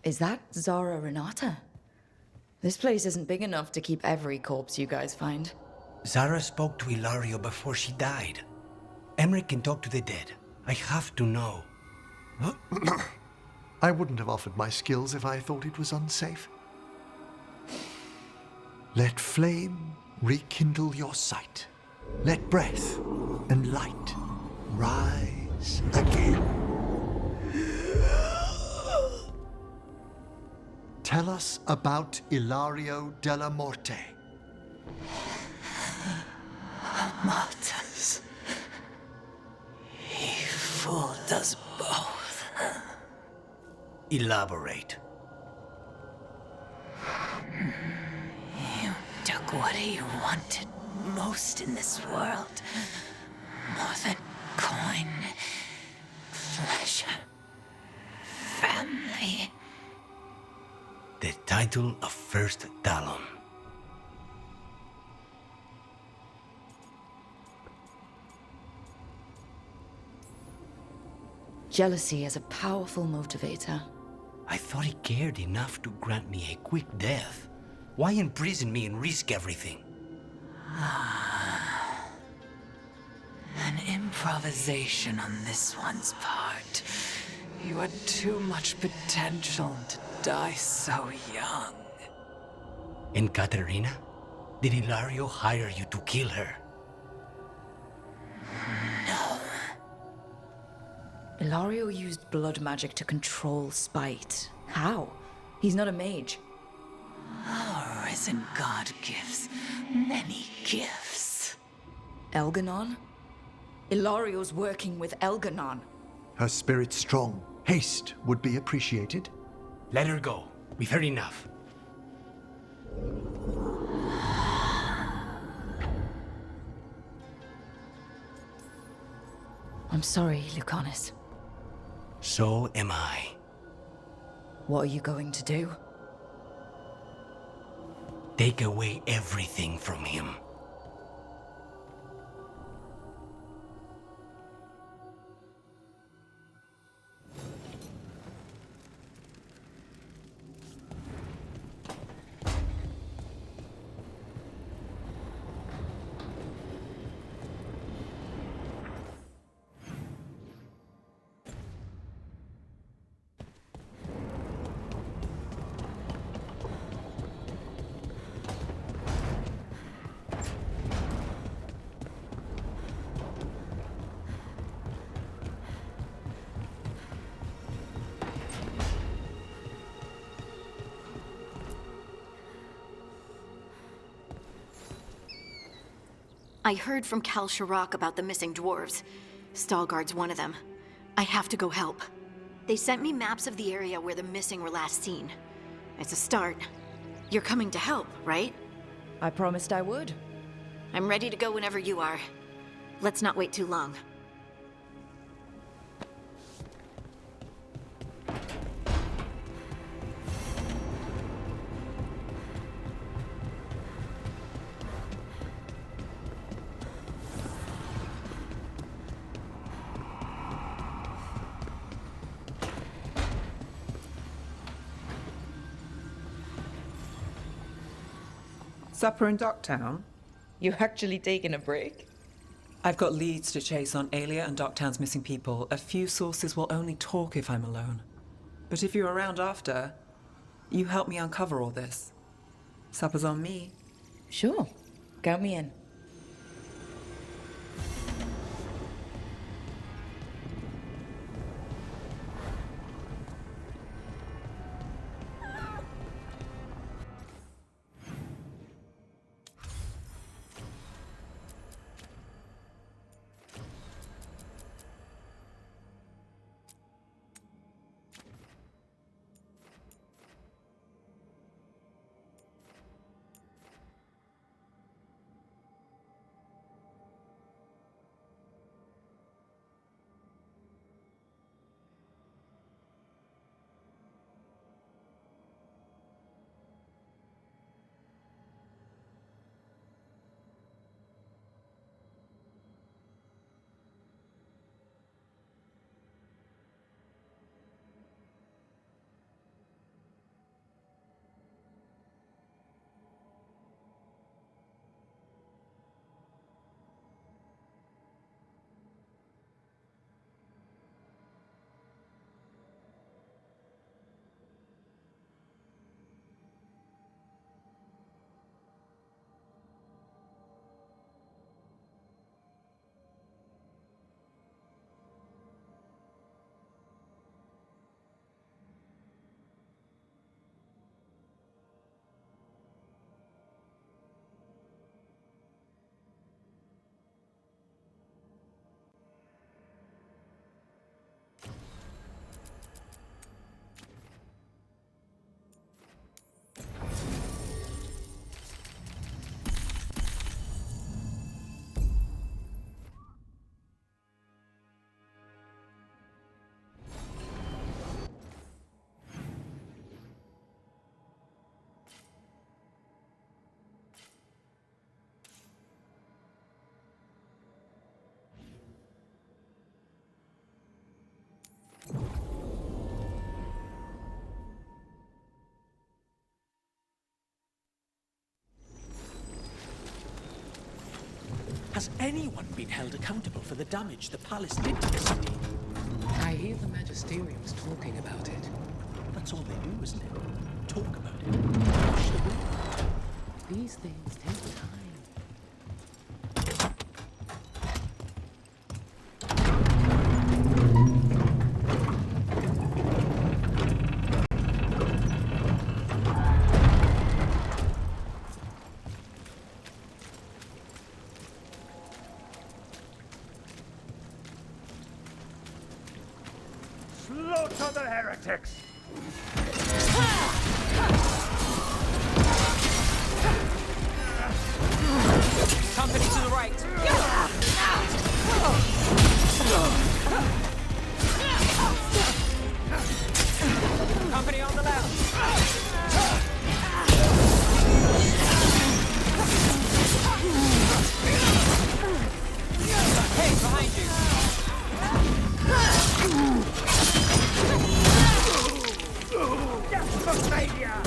Is that Zara Renata? This place isn't big enough to keep every corpse you guys find. Zara spoke to Ilario before she died. Emmerich can talk to the dead. I have to know. I wouldn't have offered my skills if I thought it was unsafe. Let flame rekindle your sight. Let breath and light rise again. Tell us about Ilario della Morte. Martyrs. He fooled us both. Elaborate. You took what he wanted most in this world. More than coin, pleasure, family. The title of First Talon. Jealousy is a powerful motivator. I thought he cared enough to grant me a quick death. Why imprison me and risk everything? An improvisation on this one's part. You had too much potential to die so young. And Katerina? Did Ilario hire you to kill her? No. Ilario used blood magic to control spite. How? He's not a mage. Our risen god gives many gifts. Elganon? Ilario's working with Elganon. Her spirit's strong. Haste would be appreciated. Let her go. We've heard enough. I'm sorry, Lucanus. So am I. What are you going to do? Take away everything from him. I heard from Cal Shirak about the missing dwarves. Stalguard's one of them. I have to go help. They sent me maps of the area where the missing were last seen. It's a start. You're coming to help, right? I promised I would. I'm ready to go whenever you are. Let's not wait too long. Supper in Docktown? You actually taking a break? I've got leads to chase on Alia and Docktown's missing people. A few sources will only talk if I'm alone. But if you're around after, you help me uncover all this. Supper's on me. Sure. Count me in. Has anyone been held accountable for the damage the palace did to the city? I hear the Magisterium's talking about it. That's all they do, isn't it? Talk about it. Push the wind. These things take time. Slaughter the heretics! Company to the right. Company on the left. Hey, behind you. Death for failure!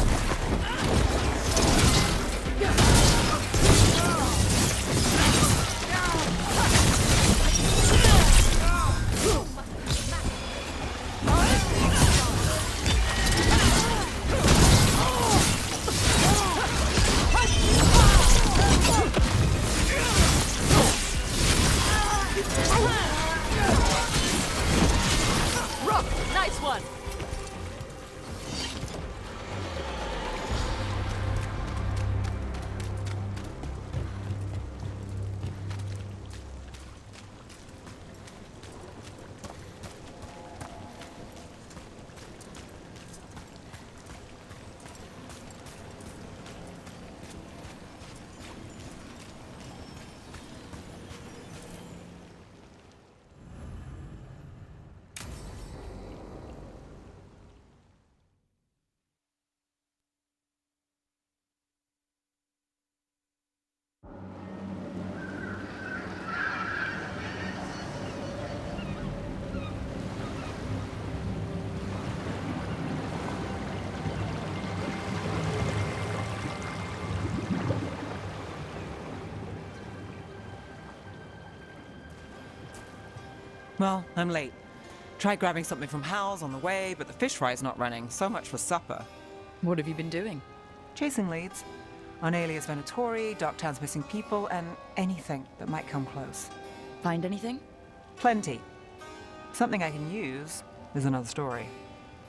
Rook, nice one! Well, I'm late. Tried grabbing something from Hal's on the way, but the fish fry's not running. So much for supper. What have you been doing? Chasing leads. On Alias Venatori, Darktown's missing people, and anything that might come close. Find anything? Plenty. Something I can use is another story.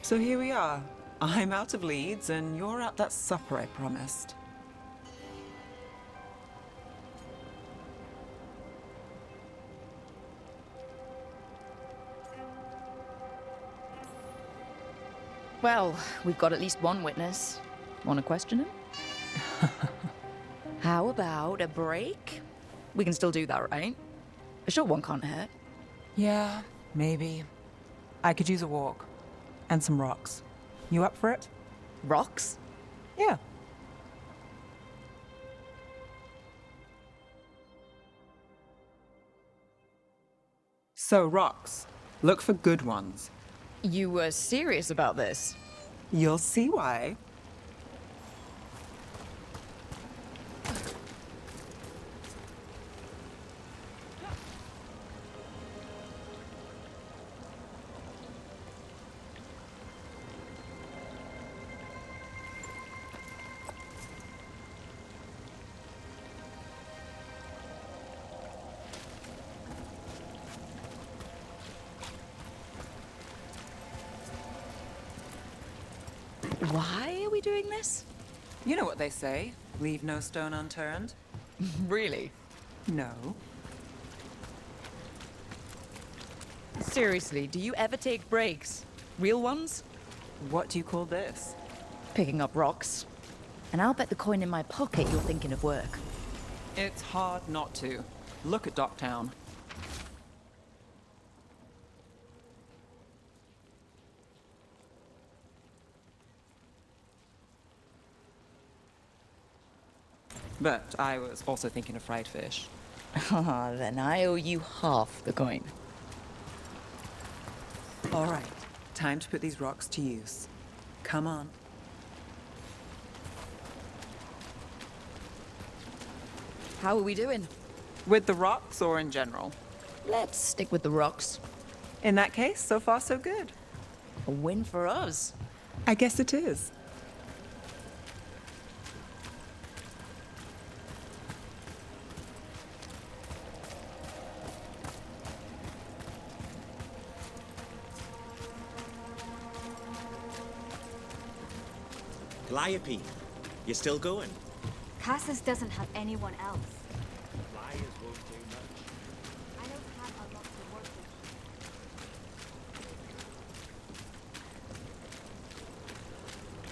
So here we are. I'm out of leads, and you're at that supper I promised. Well, we've got at least one witness. Want to question him? How about a break? We can still do that, right? A short one can't hurt. Yeah, maybe. I could use a walk. And some rocks. You up for it? Rocks? Yeah. So, rocks. Look for good ones. You were serious about this? You'll see why. Why are we doing this? You know what they say. Leave no stone unturned. Really? No. Seriously, do you ever take breaks? Real ones? What do you call this? Picking up rocks. And I'll bet the coin in my pocket you're thinking of work. It's hard not to. Look at Docktown. But I was also thinking of fried fish. Ah, then I owe you half the coin. All right, time to put these rocks to use. Come on. How are we doing? With the rocks or in general? Let's stick with the rocks. In that case, so far so good. A win for us. I guess it is. Calliope, you still going? Cassis doesn't have anyone else. Flyers won't do much. I don't have a lot to work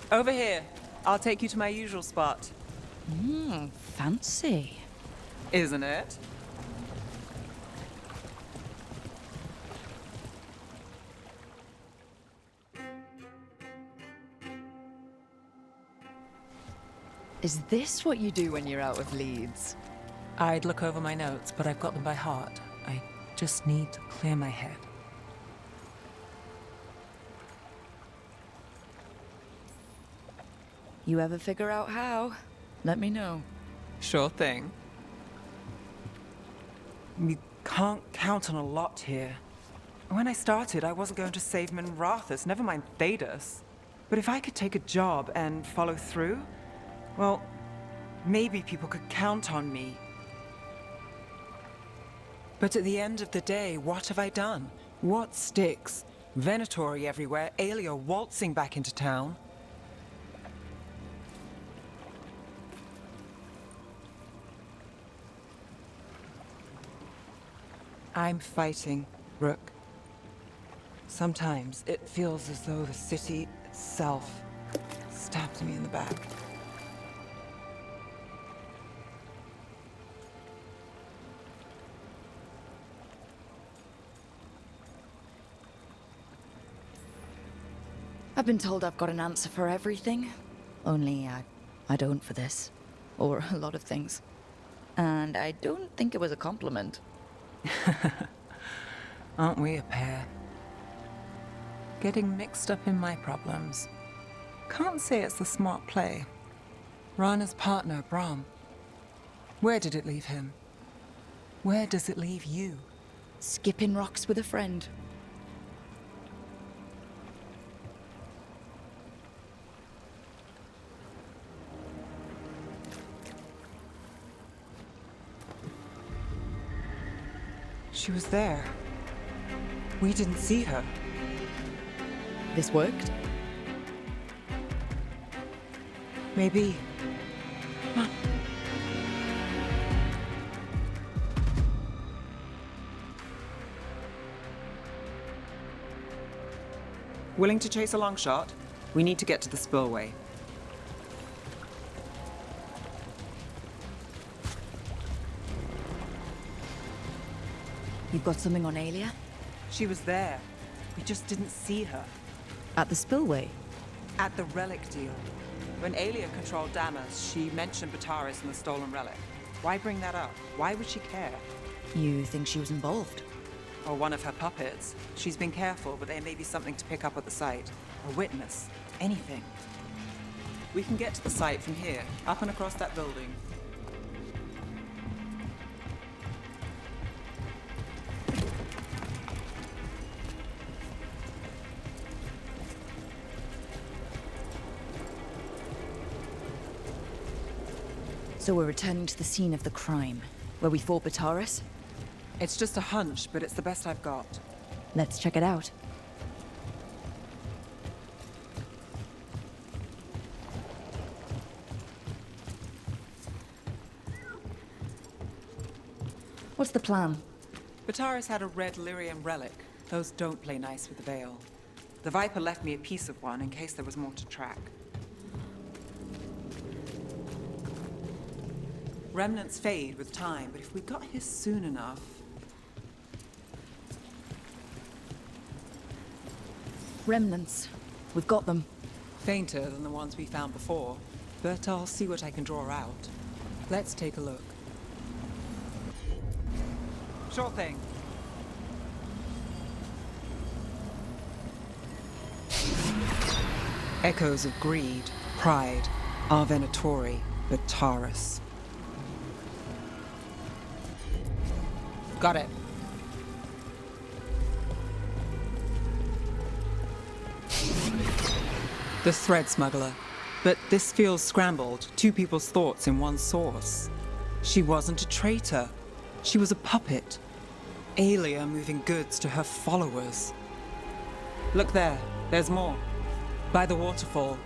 with. Over here. I'll take you to my usual spot. Fancy. Isn't it? Is this what you do when you're out of leads? I'd look over my notes, but I've got them by heart. I just need to clear my head. You ever figure out how? Let me know. Sure thing. You can't count on a lot here. When I started, I wasn't going to save Minrathus, never mind Thedas. But if I could take a job and follow through, well, maybe people could count on me. But at the end of the day, what have I done? What sticks? Venatori everywhere, Aelia waltzing back into town. I'm fighting, Rook. Sometimes it feels as though the city itself stabbed me in the back. I've been told I've got an answer for everything. Only I don't for this. Or a lot of things. And I don't think it was a compliment. Aren't we a pair? Getting mixed up in my problems. Can't say it's the smart play. Rana's partner, Brahm. Where did it leave him? Where does it leave you? Skipping rocks with a friend. She was there. We didn't see her. This worked? Maybe. Come on. Willing to chase a long shot? We need to get to the spillway. You've got something on Aelia? She was there. We just didn't see her. At the spillway? At the relic deal. When Aelia controlled Damas, she mentioned Bataris and the stolen relic. Why bring that up? Why would she care? You think she was involved? Or one of her puppets. She's been careful, but there may be something to pick up at the site. A witness. Anything. We can get to the site from here, up and across that building. So we're returning to the scene of the crime, where we fought Bataris? It's just a hunch, but it's the best I've got. Let's check it out. What's the plan? Bataris had a red lyrium relic. Those don't play nice with the Veil. The Viper left me a piece of one in case there was more to track. Remnants fade with time, but if we got here soon enough... Remnants. We've got them. Fainter than the ones we found before, but I'll see what I can draw out. Let's take a look. Sure thing. Echoes of greed, pride, our Venatori, Bataris. Got it. The thread smuggler. But this feels scrambled. Two people's thoughts in one source. She wasn't a traitor. She was a puppet. Aelia moving goods to her followers. Look there. There's more. By the waterfall.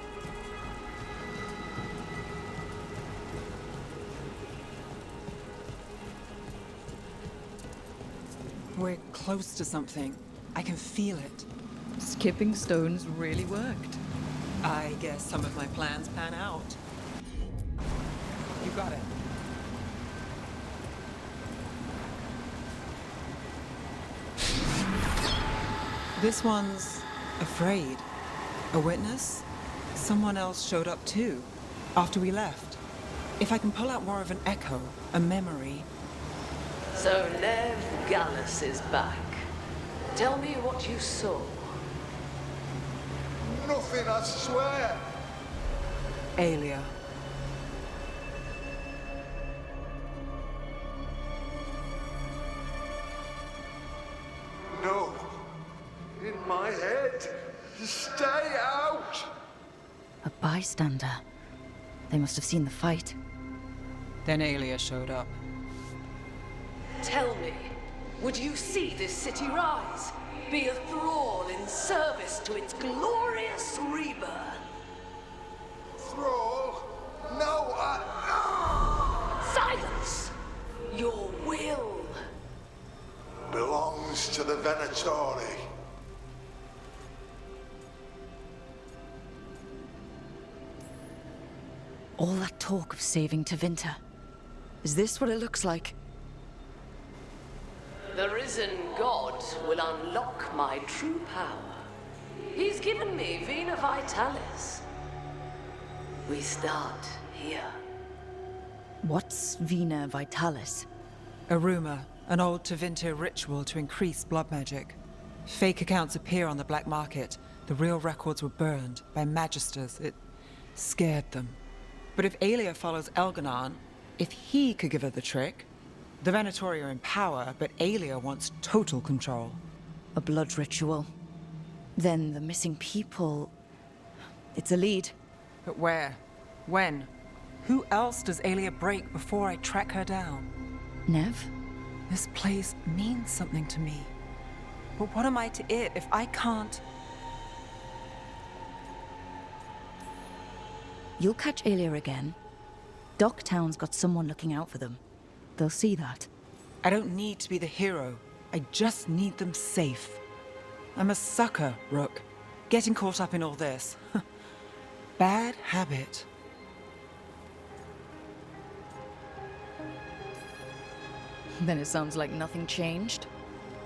We're close to something. I can feel it. Skipping stones really worked. I guess some of my plans pan out. You got it. This one's afraid. A witness? Someone else showed up too, after we left. If I can pull out more of an echo, a memory. So Nev Gallus is back. Tell me what you saw. Nothing, I swear. Aelia. No. In my head. Stay out. A bystander. They must have seen the fight. Then Aelia showed up. Tell me, would you see this city rise? Be a thrall in service to its glorious rebirth? Thrall? No, Silence! Your will belongs to the Venatori. All that talk of saving Tevinter. Is this what it looks like? The risen god will unlock my true power. He's given me Vena Vitalis. We start here. What's Vena Vitalis? A rumor, an old Tevinter ritual to increase blood magic. Fake accounts appear on the black market. The real records were burned by magisters. It scared them. But if Aelia follows Elganon, if he could give her the trick, the Venatori are in power, but Aelia wants total control. A blood ritual. Then the missing people... It's a lead. But where? When? Who else does Aelia break before I track her down? Nev? This place means something to me. But what am I to it if I can't... You'll catch Aelia again. Docktown's got someone looking out for them. They'll see that. I don't need to be the hero. I just need them safe. I'm a sucker, Rook. Getting caught up in all this. Bad habit. Then it sounds like nothing changed.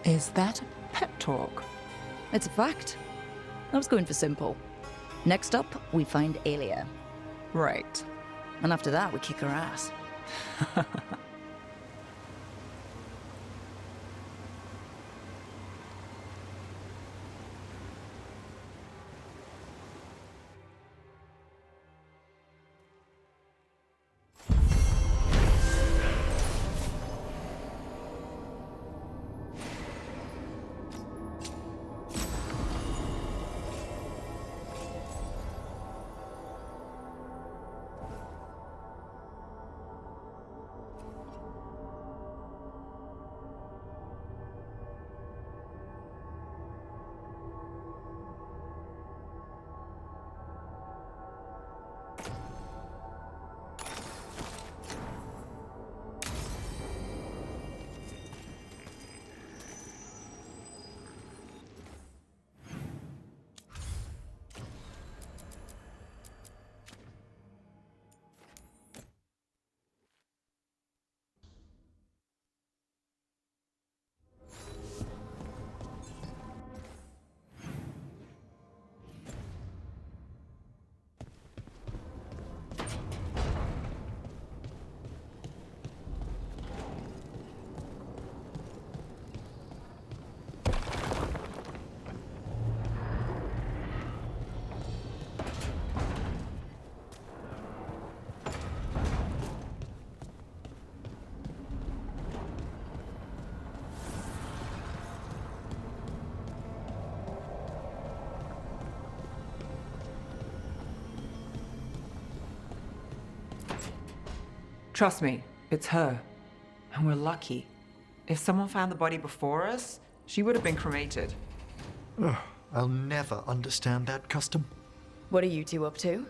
Is that pep talk? It's a fact. I was going for simple. Next up, we find Aelia. Right. And after that, we kick her ass. Trust me, it's her. And we're lucky. If someone found the body before us, she would have been cremated. Ugh, I'll never understand that custom. What are you two up to?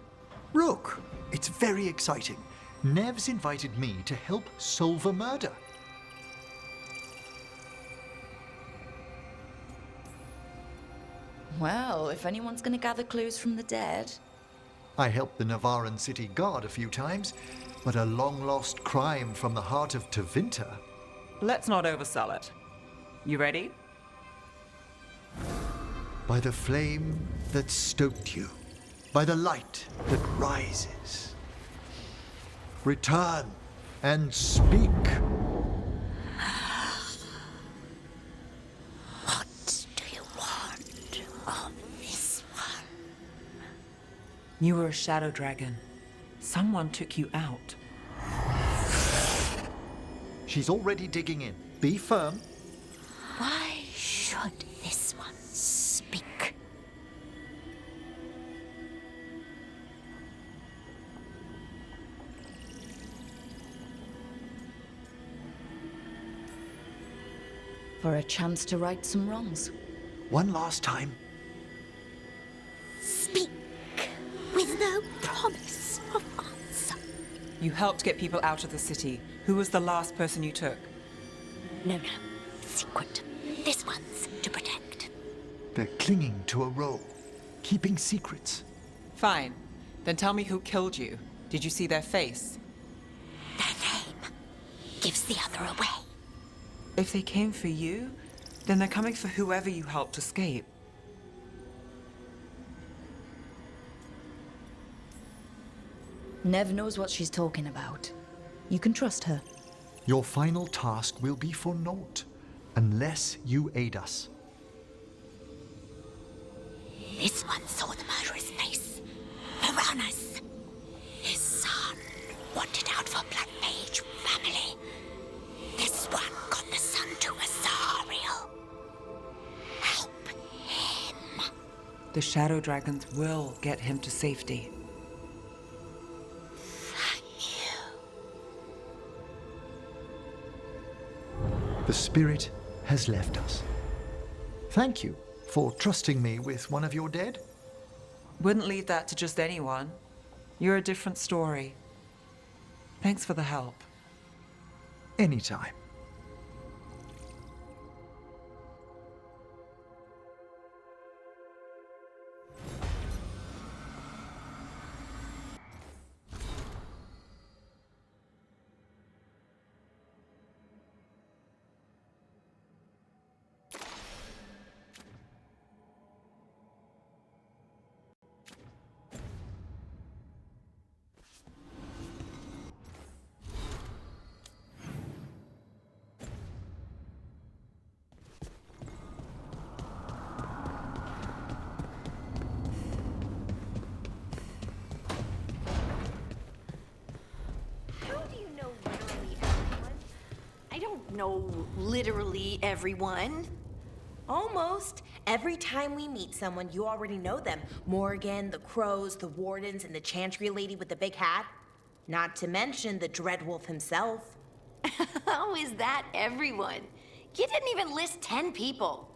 Rook, it's very exciting. Nev's invited me to help solve a murder. Well, if anyone's gonna gather clues from the dead... I helped the Navaran city guard a few times, but a long-lost crime from the heart of Tevinter... Let's not oversell it. You ready? By the flame that stoked you, by the light that rises. Return and speak. What do you want of this one? You were a shadow dragon. Someone took you out. She's already digging in. Be firm. Why should this one speak? For a chance to right some wrongs. One last time. Speak with no promise of answer. You helped get people out of the city. Who was the last person you took? No. Secret. This one's to protect. They're clinging to a role, keeping secrets. Fine. Then tell me who killed you. Did you see their face? Their name gives the other away. If they came for you, then they're coming for whoever you helped escape. Nev knows what she's talking about. You can trust her. Your final task will be for naught, unless you aid us. This one saw the murderer's face. Piranhas. His son wanted out for Blood Mage family. This one got the son to Azariel. Help him. The shadow dragons will get him to safety. The spirit has left us. Thank you for trusting me with one of your dead. Wouldn't leave that to just anyone. You're a different story. Thanks for the help. Anytime. know literally everyone. Almost. Every time we meet someone, you already know them. Morgan, the Crows, the Wardens, and the Chantry lady with the big hat. Not to mention the Dreadwolf himself. How is that everyone? You didn't even list 10 people.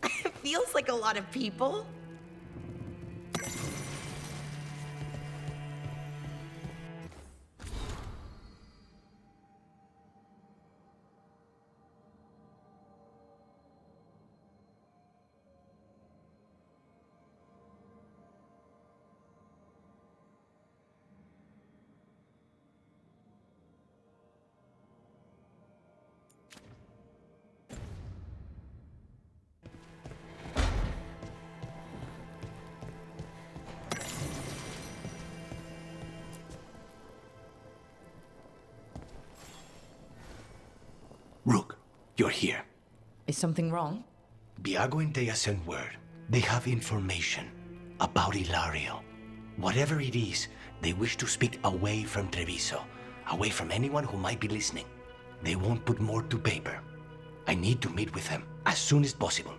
It feels like a lot of people. Rook, you're here. Is something wrong? Biago and Dea sent word. They have information about Ilario. Whatever it is, they wish to speak away from Treviso, away from anyone who might be listening. They won't put more to paper. I need to meet with them as soon as possible.